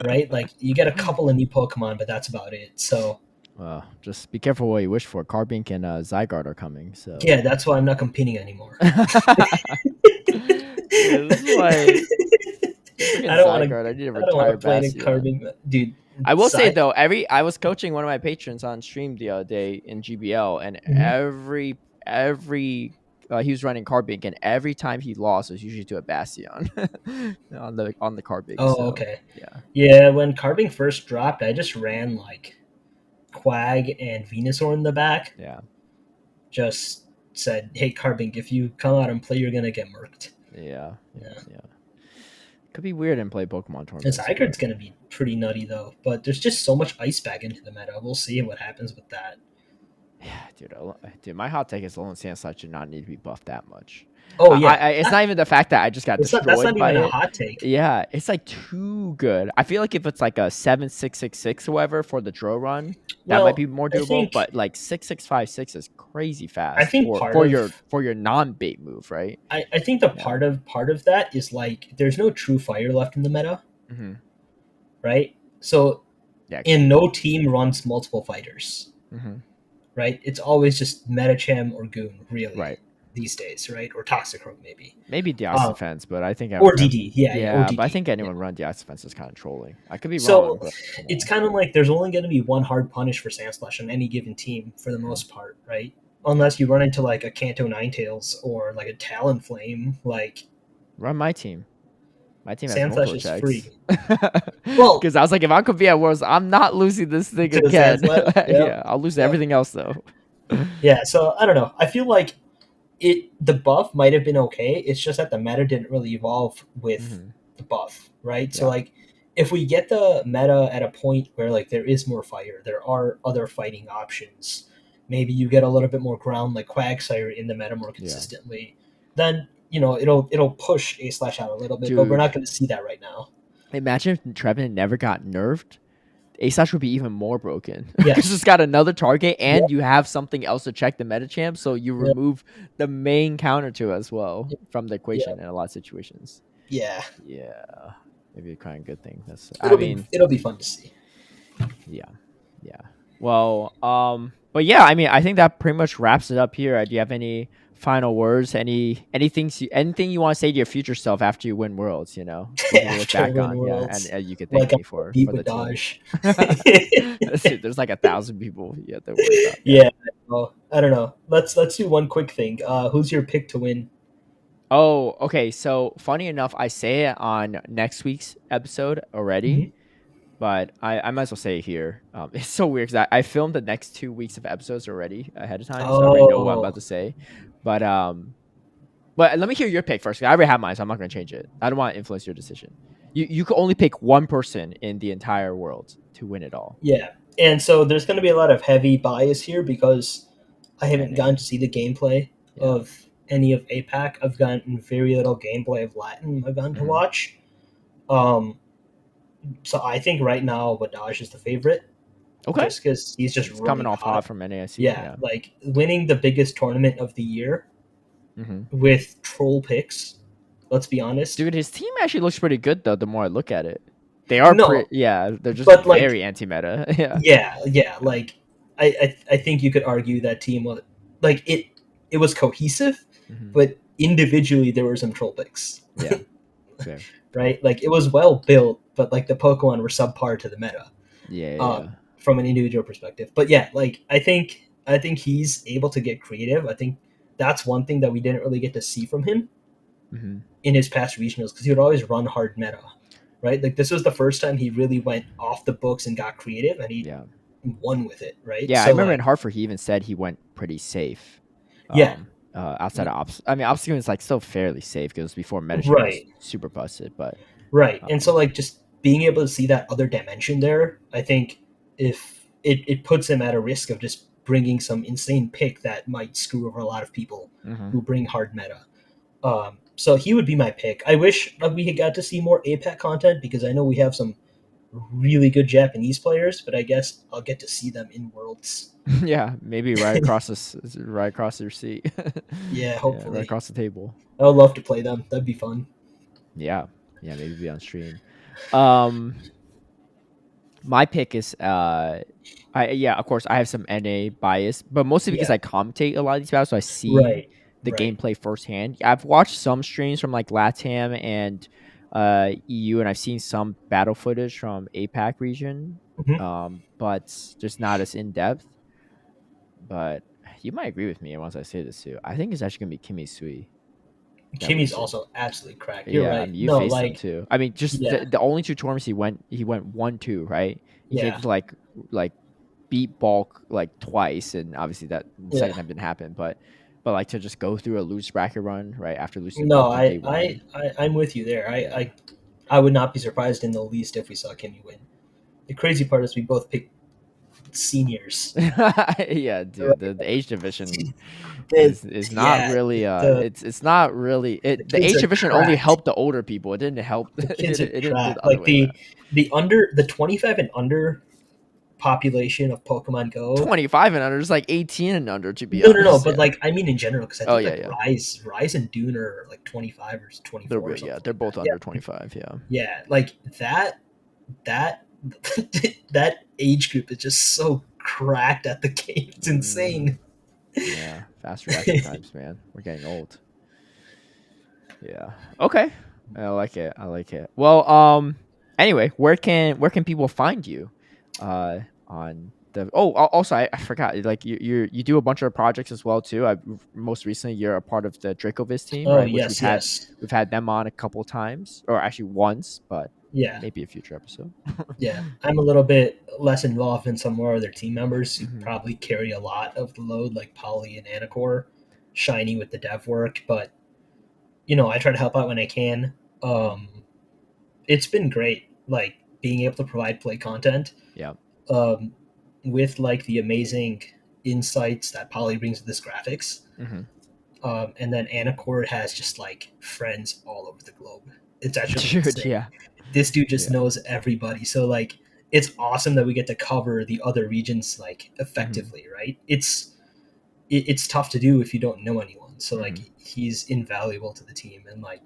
S2: Right? Like you get a couple of new Pokemon, but that's about it. So
S1: Well, just be careful what you wish for. Carbink and Zygarde are coming, so.
S2: yeah, that's why I'm not competing anymore.
S1: Dude, this is like freaking
S2: I don't want to.
S1: Zygarde. I need to
S2: I don't want
S1: retire
S2: to play in a
S1: Bastion.
S2: carbon, dude.
S1: I will say
S2: Side.
S1: though, I was coaching one of my patrons on stream the other day in GBL, and
S2: Mhm.
S1: every he was running Carbink, and every time he lost, it was usually to a Bastion on the Carbink.
S2: Oh,
S1: So
S2: okay.
S1: yeah,
S2: Yeah, when carbon first dropped, I just ran like Quag and Venusaur in the back.
S1: yeah,
S2: Just said, "Hey, Carbink, if you come out and play, you're gonna get murked."
S1: yeah, yeah,
S2: Yeah,
S1: yeah. Could be weird and play Pokemon
S2: this
S1: tournaments, but
S2: Zygarde's gonna be pretty nutty though. But there's just so much ice back into the meta. We'll see what happens with that.
S1: yeah, dude, my hot take is Alolan Sandslash should not need to be buffed that much.
S2: Oh yeah,
S1: It's not even the fact that I just got
S2: it's not. That's
S1: destroyed
S2: not
S1: by
S2: even a
S1: it.
S2: hot take.
S1: Yeah, it's like too good. I feel like if it's like a 7.666 or whatever for the draw run, that might
S2: Well,
S1: be more
S2: I
S1: doable.
S2: think
S1: But like 6.656 is crazy
S2: I
S1: fast
S2: think
S1: for
S2: part
S1: for
S2: of
S1: your for your non bait move, right?
S2: I think the
S1: Yeah.
S2: part of that is like there's no true fire left in the meta,
S1: Hmm.
S2: right? So
S1: Yeah,
S2: and
S1: extreme.
S2: no team runs multiple fighters,
S1: Hmm.
S2: right? It's always just Metacham or Goon, really,
S1: Right.
S2: these days, right? Or Toxicroak maybe.
S1: Maybe Deoxys
S2: Um,
S1: defense, but I think
S2: or DD, yeah, yeah, or
S1: yeah, but I
S2: DD.
S1: think
S2: Yeah.
S1: anyone run Deoxys defense is kind of trolling. I could be wrong,
S2: So
S1: but
S2: it's kind of like there's only going to be one hard punish for Sandslash on any given team for the
S1: mhm,
S2: most part, right?
S1: yeah.
S2: Unless you run into like a Kanto Ninetales or like a Talonflame, like
S1: Run my team. My team has
S2: Sandslash
S1: multiple
S2: is
S1: checks.
S2: free. Well,
S1: Because I was like, if I could be at Worlds, I'm not losing this thing
S2: to the
S1: again.
S2: Sandslash, yep,
S1: Yeah, I'll lose
S2: yep.
S1: everything else though.
S2: Yeah, so I don't know. I feel like the buff might have been okay. It's just that the meta didn't really evolve with
S1: Hmm.
S2: the buff, right? So
S1: Yeah,
S2: like if we get the meta at a point where like there is more fire, there are other fighting options. Maybe you get a little bit more ground like Quagsire in the meta more
S1: yeah,
S2: consistently. Then it'll push A slash out a little bit, but we're
S1: dude.
S2: not going to see that right now.
S1: Imagine if Trevin never got nerfed. Asash would be even more broken because it's
S2: Yes.
S1: got another target
S2: Yeah.
S1: and you have something else to check the meta champ, so you
S2: Yeah.
S1: remove the main counter to as well from the
S2: Yeah.
S1: equation in a lot of situations.
S2: Yeah,
S1: Yeah, maybe a kind of good thing. That's. I mean,
S2: it'll be fun to see.
S1: yeah, yeah. Well, but yeah, I mean, I think that pretty much wraps it up here. Do you have any final words? Anything you want to say to your future self after you win worlds? You know, something to look
S2: After I
S1: back
S2: win
S1: on. Yeah, and
S2: Worlds,
S1: you could thank
S2: like I'm
S1: me
S2: gonna
S1: for
S2: beat
S1: the
S2: with
S1: team.
S2: Dodge.
S1: There's like 1,000 people you have to worry about. Yeah.
S2: Yeah, well, I don't know. Let's do one quick thing. Who's your pick to win?
S1: Oh, okay. So funny enough, I say it on next week's episode already,
S2: Mhm.
S1: but I might as well say it here. It's so weird because I filmed the next 2 weeks of episodes already ahead of time, so I already know what I'm about
S2: Oh,
S1: to say. But but let me hear your pick first. 'Cause I already have mine, so I'm not going to change it. I don't want to influence your decision. You could only pick one person in the entire world to win it all.
S2: yeah. And so there's going to be a lot of heavy bias here because I haven't
S1: NA.
S2: gotten to see the gameplay
S1: Yeah.
S2: of any of APAC. I've gotten very little gameplay of Latin. I've gotten to
S1: Hmm.
S2: watch. Um, so I think right now Wadaj is the favorite,
S1: Okay.
S2: just because he's just
S1: It's coming
S2: running
S1: off hot
S2: hot.
S1: from NASC.
S2: Yeah,
S1: Yeah.
S2: like winning the biggest tournament of the year
S1: Hmm.
S2: with troll picks. Let's be honest.
S1: Dude, his team actually looks pretty good though. The more I look at it, they are
S2: No,
S1: pretty. Yeah, they're just
S2: but like,
S1: very anti-meta. Yeah.
S2: yeah.
S1: Yeah.
S2: Like, I think you could argue that team was like it was cohesive,
S1: Hmm.
S2: but individually there were some troll picks,
S1: Yeah. Fair. Fair.
S2: right? Like it was well built, but like the Pokemon were subpar to the meta,
S1: Yeah. Yeah.
S2: um, from an individual perspective. But yeah, like I think he's able to get creative. I think that's one thing that we didn't really get to see from him
S1: Hmm.
S2: in his past regionals because he would always run hard meta, right? Like this was the first time he really went off the books and got creative, and he
S1: Yeah.
S2: won with it, right?
S1: Yeah. I
S2: So
S1: remember in
S2: like,
S1: Hartford, he even said he went pretty safe.
S2: yeah,
S1: Outside of Ops, I mean, Obstacle is like still fairly safe because it was before Metastream was
S2: right,
S1: super busted. But
S2: right. And so
S1: um,
S2: like just being able to see that other dimension there, I think if it puts him at a risk of just bringing some insane pick that might screw over a lot of people
S1: mhm.
S2: who bring hard meta. So he would be my pick. I wish that we had got to see more APAC content because I know we have some really good Japanese players, but I guess I'll get to see them in Worlds.
S1: Yeah, maybe right across this, right across your seat.
S2: Yeah,
S1: Yeah, right
S2: hopefully.
S1: across the table.
S2: I would love to play them. That'd be fun.
S1: Yeah, yeah, maybe be on stream. Um, my pick is I yeah, of course I have some NA bias, but mostly because
S2: Yeah,
S1: I commentate a lot of these battles, so I see
S2: right,
S1: the
S2: right.
S1: gameplay firsthand. I've watched some streams from like LATAM and EU, and I've seen some battle footage from APAC region,
S2: Hmm.
S1: but just not as in depth. But you might agree with me once I say this too. I think it's actually gonna be Kimi Sui that
S2: Kimmy's
S1: wins it.
S2: also absolutely cracked. You're
S1: Yeah, I
S2: right.
S1: mean you
S2: No,
S1: faced them
S2: like,
S1: too. I mean, just
S2: yeah,
S1: the only two tournaments he went 1-2, right? He's
S2: yeah,
S1: able to like beat Bulk like twice, and obviously that the
S2: yeah.
S1: second time didn't happen. But like to just go through a loose bracket run right after losing to
S2: No,
S1: Bulk on day one.
S2: I'm with you there.
S1: Yeah,
S2: I would not be surprised in the least if we saw Kimmy win. The crazy part is we both picked seniors.
S1: yeah, dude. The age division
S2: It,
S1: is not
S2: yeah,
S1: really
S2: the
S1: it's not really
S2: the
S1: the
S2: kids
S1: age
S2: are
S1: division only
S2: cracked.
S1: helped the older people. It didn't help.
S2: The kids are
S1: It didn't do
S2: cracked.
S1: the other
S2: Like
S1: way around.
S2: the 25 and under population of Pokemon Go.
S1: 25 and under is like 18 and under, to be
S2: No,
S1: honest.
S2: but
S1: Yeah.
S2: like I mean in general, because I
S1: Oh
S2: think
S1: yeah,
S2: like
S1: yeah.
S2: Rise and Dune are like 25 or 24 or
S1: Yeah,
S2: something
S1: they're
S2: like that.
S1: both
S2: Yeah,
S1: under 25. Yeah.
S2: yeah, like that that age group is just so cracked at the game. It's
S1: Hmm.
S2: insane.
S1: Yeah. Fast reaction times, man. We're getting old. Yeah. Okay. I like it. I like it. Well, anyway, where can people find you on the also I forgot, like you do a bunch of projects as well too. I most recently you're a part of the Dracovis team,
S2: Oh
S1: right? Which
S2: yes, yes,
S1: we've had them on a couple times, or actually once, but
S2: yeah,
S1: maybe a future episode.
S2: yeah. I'm a little bit less involved than some more other team members who
S1: Hmm.
S2: probably carry a lot of the load, like Polly and Anacor, Shiny with the dev work. But I try to help out when I can.
S1: Hmm.
S2: Um, it's been great, like being able to provide play content,
S1: Yeah.
S2: um, with like the amazing insights that Polly brings to this graphics.
S1: Hmm.
S2: And then Anacord has just like friends all over the globe. It's actually
S1: Dude,
S2: insane.
S1: yeah.
S2: This dude just
S1: Yeah.
S2: knows everybody. So like it's awesome that we get to cover the other regions like
S1: Hmm.
S2: effectively, right? It's tough to do if you don't know anyone. So like
S1: Hmm.
S2: he's invaluable to the team, and like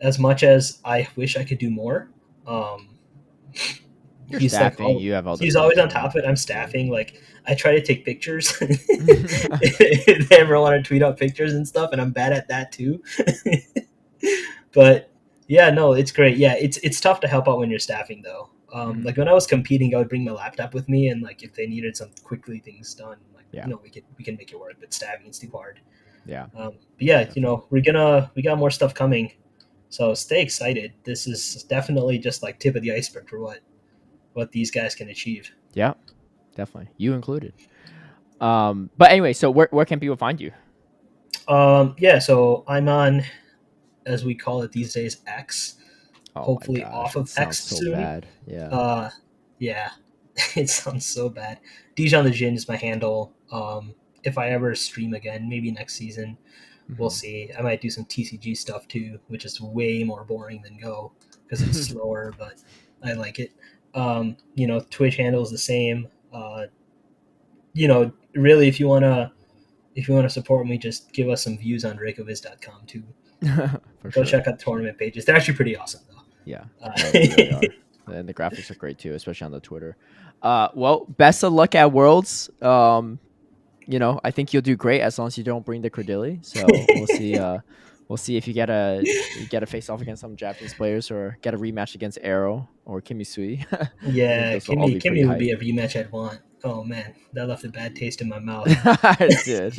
S2: as much as I wish I could do more, um,
S1: You're
S2: he's like,
S1: staffing.
S2: oh,
S1: You have all the
S2: he's
S1: free
S2: always on
S1: time.
S2: top of it. I'm
S1: Yeah.
S2: staffing. Like, I try to take pictures. If they ever want to tweet out pictures and stuff, and I'm bad at that too. But yeah, no, it's great. Yeah, it's tough to help out when you're staffing though.
S1: Mhm.
S2: Like when I was competing, I would bring my laptop with me, and like if they needed some quickly things done, like
S1: Yeah.
S2: we can make it work. But staffing is too hard.
S1: Yeah.
S2: But yeah,
S1: Definitely.
S2: we got more stuff coming, so stay excited. This is definitely just like tip of the iceberg for what these guys can achieve.
S1: Yeah. Definitely. You included. But anyway, so where can people find you?
S2: Yeah, so I'm on, as we call it these days, X.
S1: Oh my
S2: Hopefully
S1: gosh,
S2: off
S1: it
S2: of X
S1: sounds so
S2: soon.
S1: bad. Yeah.
S2: Uh, yeah, it sounds so bad. DijonTheDjinn is my handle. If I ever stream again, maybe next season, we'll
S1: Mhm.
S2: see. I might do some TCG stuff too, which is way more boring than Go because it's slower, but I like it. Twitch handle is the same. Really, if you wanna support me, just give us some views on Reikoviz.com too.
S1: For
S2: Go
S1: sure.
S2: check out the tournament pages. They're actually pretty awesome
S1: Yeah.
S2: though.
S1: No, they really are. And the graphics are great too, especially on the Twitter. Well, best of luck at Worlds. I think you'll do great as long as you don't bring the Credilli. So we'll see. We'll see if you get a face off against some Japanese players or get a rematch against Arrow or Kimisui. I think
S2: Yeah,
S1: those will all be pretty
S2: Kimmy would
S1: hype.
S2: be a rematch I'd want. Oh man, that left a bad taste in my mouth.
S1: Dude,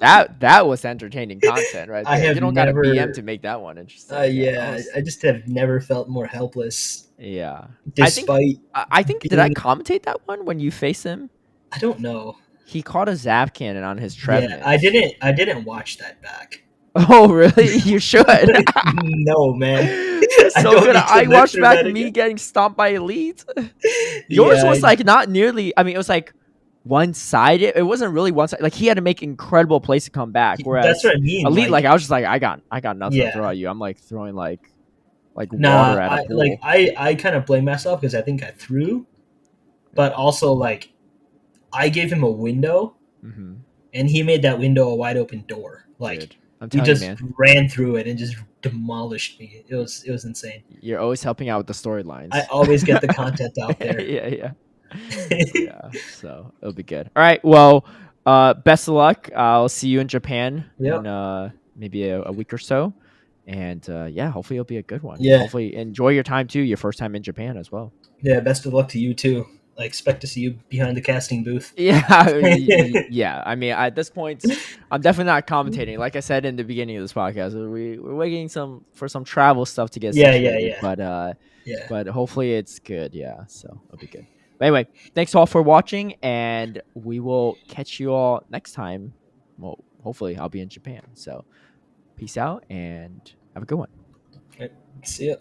S1: that was entertaining content right
S2: I
S1: there. You
S2: have
S1: don't got a BM to
S2: never.
S1: make that one interesting. Yeah, that
S2: Yeah,
S1: was.
S2: I just have never felt more helpless,
S1: Yeah, I think.
S2: despite
S1: I think did I
S2: being.
S1: commentate that one when you face him?
S2: I don't know.
S1: He caught a zap cannon on his
S2: Yeah, I
S1: Trevenant.
S2: didn't. I didn't watch that back.
S1: Oh, really? You should.
S2: No, man.
S1: It's
S2: I
S1: so
S2: don't
S1: good.
S2: need to
S1: I
S2: live
S1: watched
S2: through
S1: back
S2: that
S1: me
S2: again.
S1: getting stomped by Elite. Yours
S2: Yeah,
S1: was like not nearly. I mean, it was like one sided. It wasn't really one side. Like he had to make incredible plays to come back.
S2: that's
S1: Whereas
S2: what I mean.
S1: Elite, like
S2: Like,
S1: I was just like, I got nothing to
S2: yeah,
S1: throw at you. I'm like throwing like water
S2: nah.
S1: at a
S2: I like.
S1: pool.
S2: I kind of blame myself because I think I threw, but
S1: Yeah.
S2: also like I gave him a window,
S1: Mm-hmm.
S2: and he made that window a wide open door. Like
S1: Dude, I'm
S2: we
S1: telling you,
S2: just
S1: man.
S2: ran through it and just demolished me. It was insane.
S1: You're always helping out with the
S2: I
S1: storylines.
S2: always get the content out there.
S1: Yeah, yeah. Yeah, so it'll be good. All right. Well, best of luck. I'll see you in Japan in
S2: Yep.
S1: maybe a week or so. And yeah, hopefully it'll be a good one.
S2: Yeah.
S1: Hopefully enjoy your time too, your first time in Japan as well.
S2: Yeah. Best of luck to you too. I expect to see you behind the casting booth.
S1: Yeah, yeah. I mean, at this point, I'm definitely not commentating. Like I said in the beginning of this podcast, we're waiting for some travel stuff to get
S2: Yeah. Yeah.
S1: situated,
S2: Yeah.
S1: but
S2: Yeah.
S1: hopefully it's good. Yeah, so it'll be good. But anyway, thanks all for watching, and we will catch you all next time. Well, hopefully I'll be in Japan. So peace out and have a good one.
S2: Right. See ya.